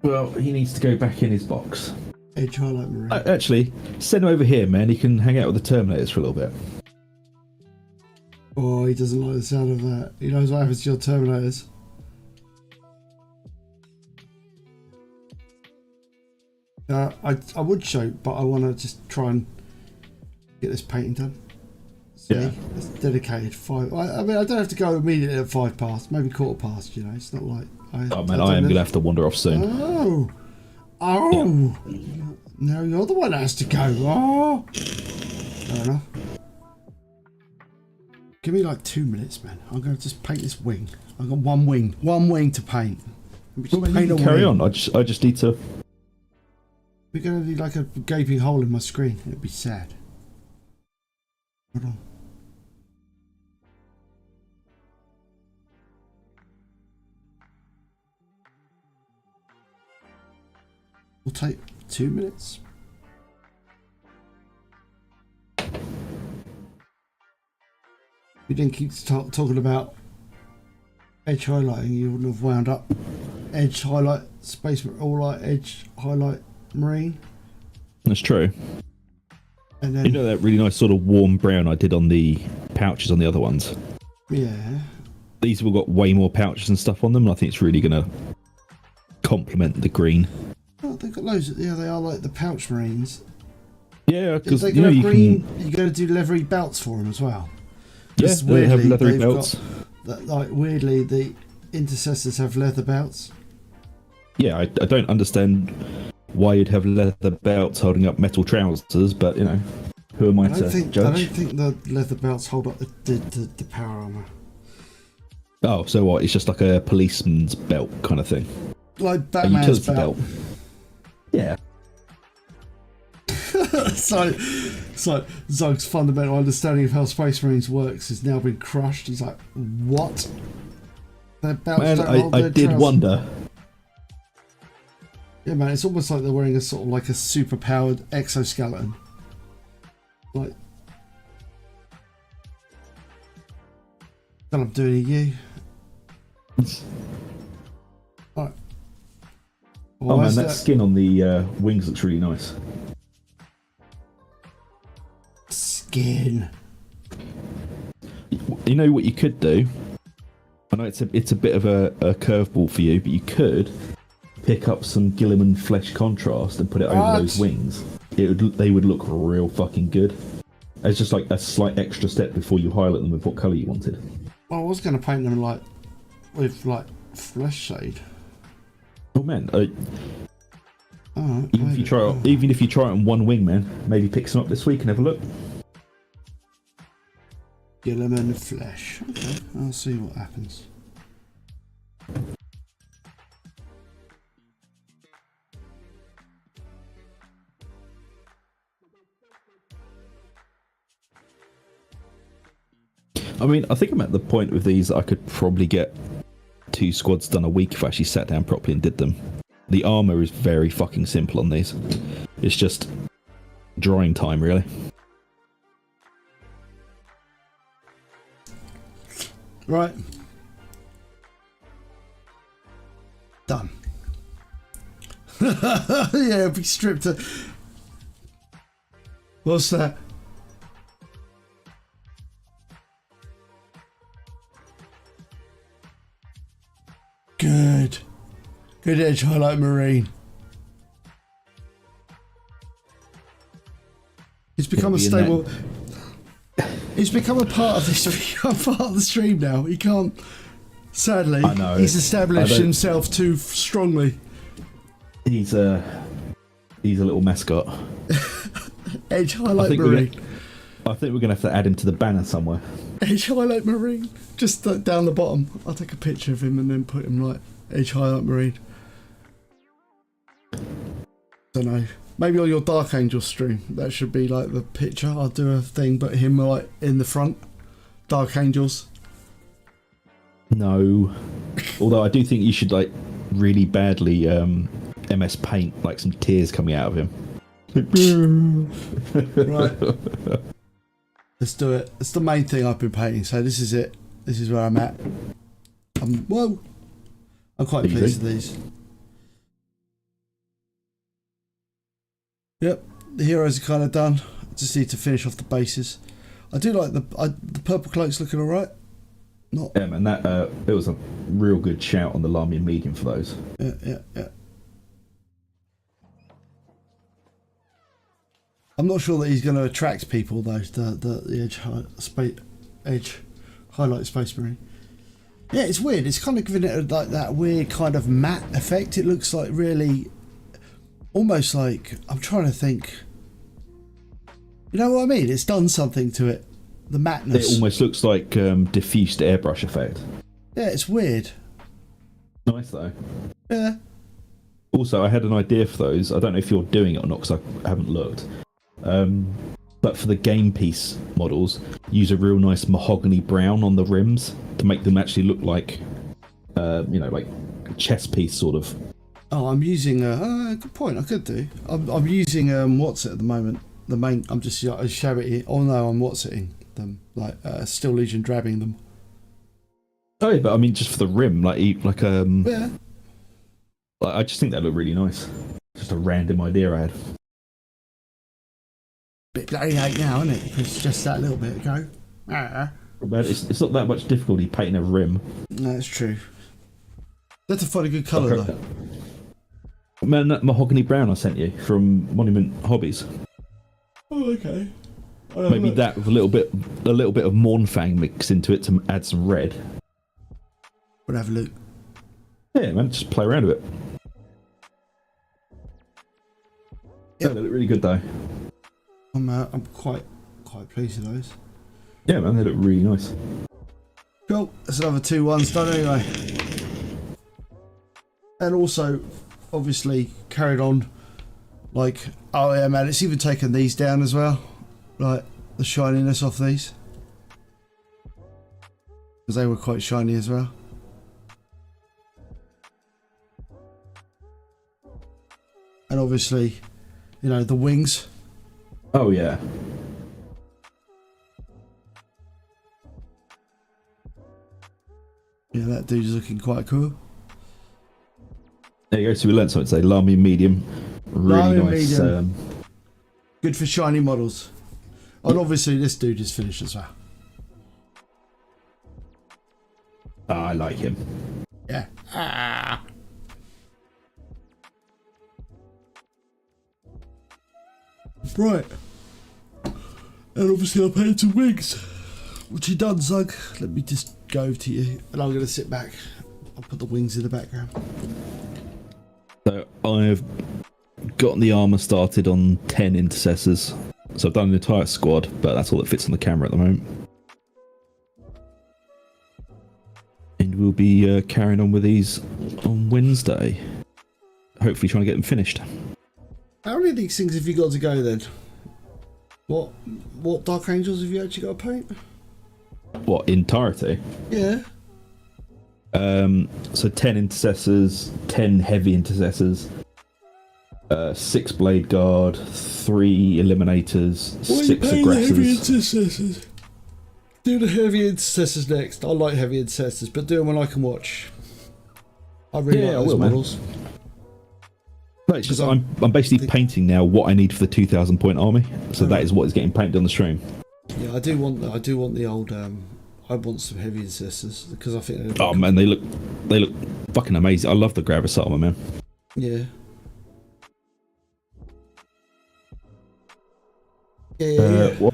Well, he needs to go back in his box. Edge highlight marine. Actually, send him over here, man. He can hang out with the Terminators for a little bit. Oh, he doesn't like the sound of that. He knows what happens to your Terminators. I would show, but I want to just try and get this painting done. See, Yeah. it's dedicated 5. I mean, I don't have to go immediately at 5 past, maybe quarter past. You know, it's not like. Oh man, I am gonna have to wander off soon. Oh, yeah. No, you're the one that has to go. Oh, fair enough. Give me like 2 minutes, man. I'm gonna just paint this wing. I've got one wing to paint. Well, man, you can carry on. I just need to. We're gonna do like a gaping hole in my screen. It'd be sad. Hold on. We'll take 2 minutes. We didn't keep talking about edge highlighting. You wouldn't have wound up edge highlight space all light edge highlight marine. That's true. And then You know that really nice sort of warm brown I did on the pouches on the other ones? yeah, These have all got way more pouches and stuff on them, and I think it's really going to complement the green. oh, they've got loads. Yeah, they are like the pouch marines. Yeah, If because they you know have you green, can. you got to do leathery belts for them as well. Yeah, Just they have weirdly, leathery they've belts. got like weirdly, the intercessors have leather belts. Yeah, I don't understand why you'd have leather belts holding up metal trousers, but you know, who am I to I don't judge? think the leather belts hold up the power armor. Oh, so what? It's just like a policeman's belt kind of thing. Like A Batman's utility belt. belt. Yeah. so Zug's fundamental understanding of how Space Marines works has now been crushed. He's like, what? Their belts Man, don't hold I their did trousers. wonder. Yeah, man, it's almost like they're wearing a sort of like a super powered exoskeleton. Like, what I'm doing to you. Alright. Oh man, that skin on the wings looks really nice. skin. You know what you could do? I know it's a bit of a curveball for you, but you could pick up some Gilliman flesh contrast and put it over What? those wings. They would look real fucking good. It's just like a slight extra step before you highlight them with what colour you wanted. Well, I was going to paint them like with like flesh shade. Oh man, Alright, even if you try it on one wing, man, maybe pick some up this week and have a look. Gilliman flesh. Okay, I'll see what happens. I mean, I think I'm at the point with these that I could probably get 2 squads done a week if I actually sat down properly and did them. The armour is very fucking simple on these. It's just drawing time, really. Right. Done. Yeah, big stripped her. What's that? Good. Good edge highlight marine. He's become a stable. He's become a part of this. Part of the stream now. He can't. Sadly, I know. he's established himself too strongly. He's a little mascot. Edge highlight marine. I think we're gonna have to add him to the banner somewhere. Edge highlight marine. Just down the bottom. I'll take a picture of him and then put him like edge highlight marine. Don't know. Maybe on your Dark Angel stream. That should be like the picture. I'll do a thing, but him like in the front. Dark Angels. No. Although I do think you should like really badly MS Paint like some tears coming out of him. Right. Let's do it. It's the main thing I've been painting, so this is it. This is where I'm at. I'm quite pleased with these. Yep, the heroes are kind of done. I just need to finish off the bases. I do like the purple cloak's looking alright. Not. Yeah, man, that it was a real good shout on the Lamian medium for those. Yeah. I'm not sure that he's going to attract people though. The edge highlight space marine. Yeah, it's weird. It's kind of giving it like that weird kind of matte effect. It looks like really, almost like, I'm trying to think. You know what I mean? It's done something to it. The matteness. It almost looks like diffused airbrush effect. Yeah, it's weird. Nice though. Yeah. Also, I had an idea for those. I don't know if you're doing it or not because I haven't looked. But for the game piece models, use a real nice mahogany brown on the rims to make them actually look like, like a chess piece sort of. Oh, I'm using good point. I could do. I'm using what's it at the moment? The main. I'm just sharing. Oh no, I'm what's itting them like Steel Legion drabbing them. Oh yeah, but I mean just for the rim, Yeah. Like, I just think that looked really nice. Just a random idea I had. Bit bloody late now, isn't it? It's just that little bit ago. But it's not that much difficulty painting a rim. No, it's true. That's a funny good colour though. Man, that mahogany brown I sent you from Monument Hobbies. Oh, okay. Maybe that with a little bit of Mornfang mixed into it to add some red. We'll have a look. Yeah, man, just play around with it. Yep. Yeah, they look really good though. I'm quite pleased with those. Yeah, man, they look really nice. Cool. That's another 2-1s done anyway. And also, obviously, carried on. Like, oh yeah, man, it's even taken these down as well. Like the shininess off these, because they were quite shiny as well. And obviously, you know, the wings. Oh yeah. Yeah, that dude's looking quite cool. There you go. So we learned something today. Lamy medium, really Lamy nice. medium. Good for shiny models. And obviously, this dude is finished as well. I like him. Yeah. Right. And obviously I painted some wigs. What you done, Zug? Let me just go over to you. And I'm going to sit back. I'll put the wings in the background. So I've gotten the armour started on 10 intercessors. So I've done an entire squad, but that's all that fits on the camera at the moment. And we'll be carrying on with these on Wednesday. Hopefully trying to get them finished. How many of these things have you got to go then? What Dark Angels have you actually got to paint? What, entirety? Yeah. So 10 intercessors, 10 heavy intercessors, 6 blade guard, 3 eliminators, 6 aggressors. Intercessors? Do the heavy intercessors next. I like heavy intercessors, but do them when I can watch. I really like those models. No, it's just I'm basically painting now what I need for the 2,000 point army. So that is what is getting painted on the stream. Yeah, I do want the old. I want some heavy intercessors because I think. Oh man, they look fucking amazing. I love the Gravis armor, man. Yeah. Yeah. What?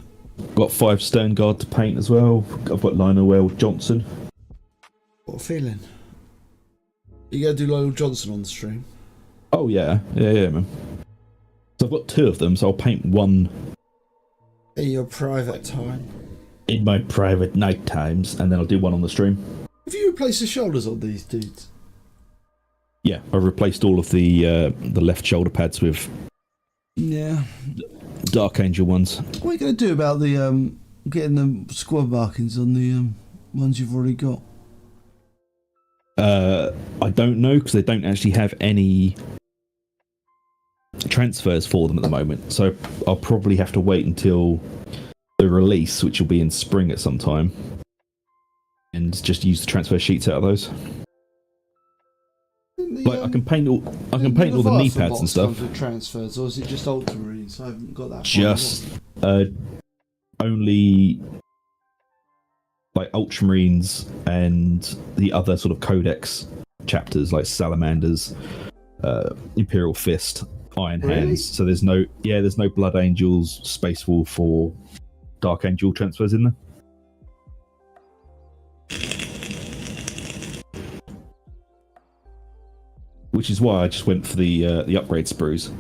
Got 5 Stern Guard to paint as well. I've got Lionel Johnson. What a feeling. You gotta do Lionel Johnson on the stream. Oh yeah, man. So I've got 2 of them, so I'll paint one in your private time. In my private night times, and then I'll do one on the stream. Have you replaced the shoulders on these dudes? Yeah, I've replaced all of the left shoulder pads with Dark Angel ones. What are you going to do about the getting the squad markings on the ones you've already got? I don't know, because they don't actually have any transfers for them at the moment, so I'll probably have to wait until the release, which will be in spring at some time, and just use the transfer sheets out of those. Like I can paint all the knee pads and stuff. With transfers, or is it just Ultramarines? I haven't got that. Just only like Ultramarines and the other sort of Codex chapters, like Salamanders, Imperial Fist, Iron Hands. So there's no Blood Angels, Space Wolf, or Dark Angel transfers in there. Which is why I just went for the upgrade sprues.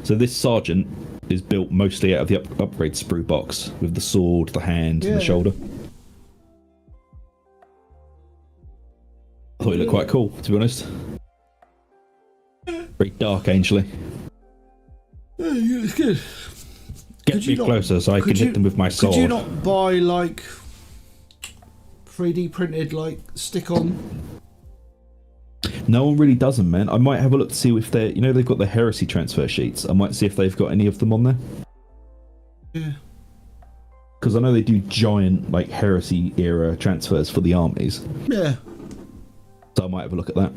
So this Sergeant is built mostly out of the upgrade sprue box, with the sword, the hand, and the shoulder. I thought he looked quite cool, to be honest. Very Dark Angel-y. Yeah, it's good. Get me closer so I can hit them with my sword. Could you not buy like 3D printed like stick-on? No one really does them, man. I might have a look to see if they're, they've got the Heresy transfer sheets. I might see if they've got any of them on there. Yeah. Because I know they do giant like Heresy era transfers for the armies. Yeah. So I might have a look at that.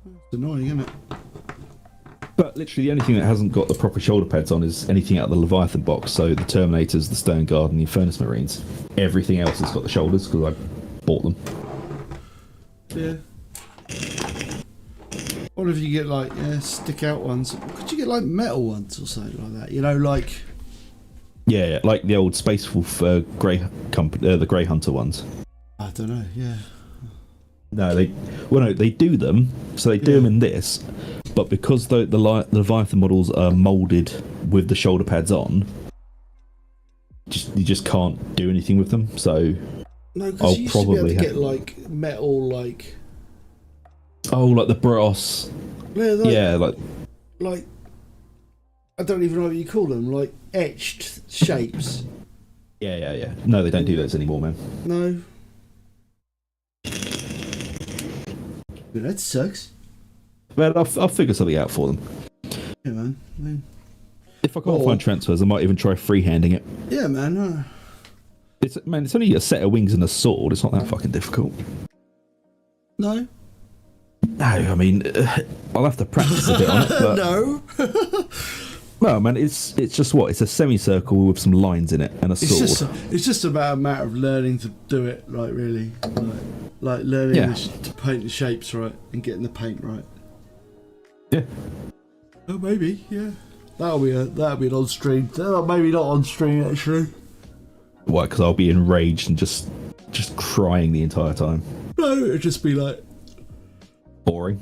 It's annoying, isn't it? But literally the only thing that hasn't got the proper shoulder pads on is anything out of the Leviathan box. So the Terminators, the Stern Guard, and the Infernus Marines. Everything else has got the shoulders because I bought them. Yeah. What if you get like stick out ones? Could you get like metal ones or something like that? Like. Yeah, like the old Space Wolf the Grey Hunter ones. I don't know. Yeah. No, they do them. So they do them in this, but because the Leviathan models are molded with the shoulder pads on, you just can't do anything with them. So no, because you used to be able to get like metal, like like the brass. Yeah, like I don't even know what you call them, like etched shapes. Yeah. No, they don't do those anymore, man. No. That sucks. But I'll figure something out for them. Yeah, man. If I can't find transfers, I might even try freehanding it. Yeah, man. It's only a set of wings and a sword. It's not that fucking difficult. No. No, I mean, I'll have to practice a bit on it. But No. No, man, it's just what? It's a semicircle with some lines in it and a sword. It's just about a matter of learning to do it, like really, like learning to paint the shapes right and getting the paint right. Yeah. Oh, maybe, yeah. That'll be an on stream. Maybe not on stream actually. Why? Because I'll be enraged and just crying the entire time. No, it'd just be like boring.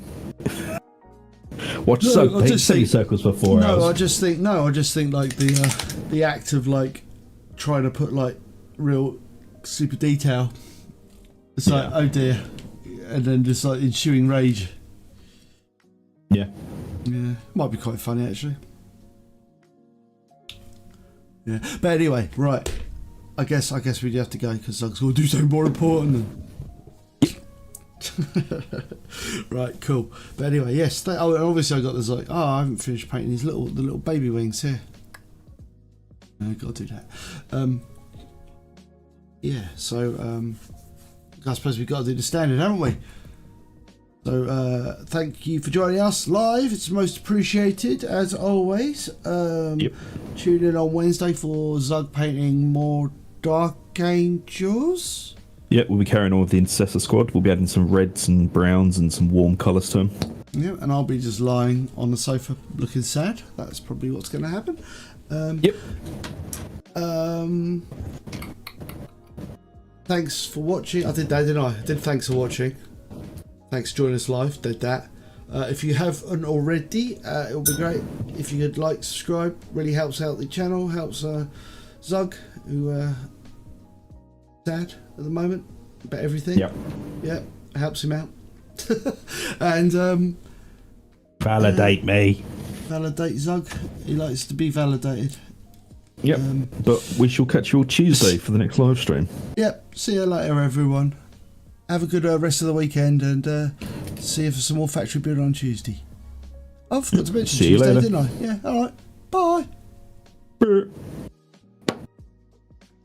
Watch semicircles for 4 hours. I just think like the act of like trying to put like real super detail. It's like, oh dear, and then just like ensuing rage. Yeah. Might be quite funny actually. Yeah, but anyway, right. I guess we have to go because Zug's going to do something more important. Right, cool. But anyway, yes. Obviously, I got this like, I haven't finished painting these the little baby wings here. I got to do that. Yeah, so I suppose we've got to do the standard, haven't we? So thank you for joining us live. It's most appreciated, as always. Yep. Tune in on Wednesday for Zug painting more Dark Angels. Yeah, we'll be carrying on with the Intercessor squad. We'll be adding some reds and browns and some warm colours to them. Yeah, and I'll be just lying on the sofa looking sad. That's probably what's going to happen. Yep. Thanks for watching. I did that, didn't I? I did thanks for watching. Thanks for joining us live. Did that. If you haven't already, it would be great if you could like, subscribe. Really helps out the channel. Helps Zug, who sad at the moment about everything. Yep. Yeah, helps him out. And Validate me. validate Zug. He likes to be validated. Yep. But we shall catch you all Tuesday for the next live stream. Yep. See you later, everyone. Have a good rest of the weekend, and see you for some more factory build on Tuesday. I forgot to mention See you Tuesday, later. didn't I? Yeah. All right. Bye. Brr.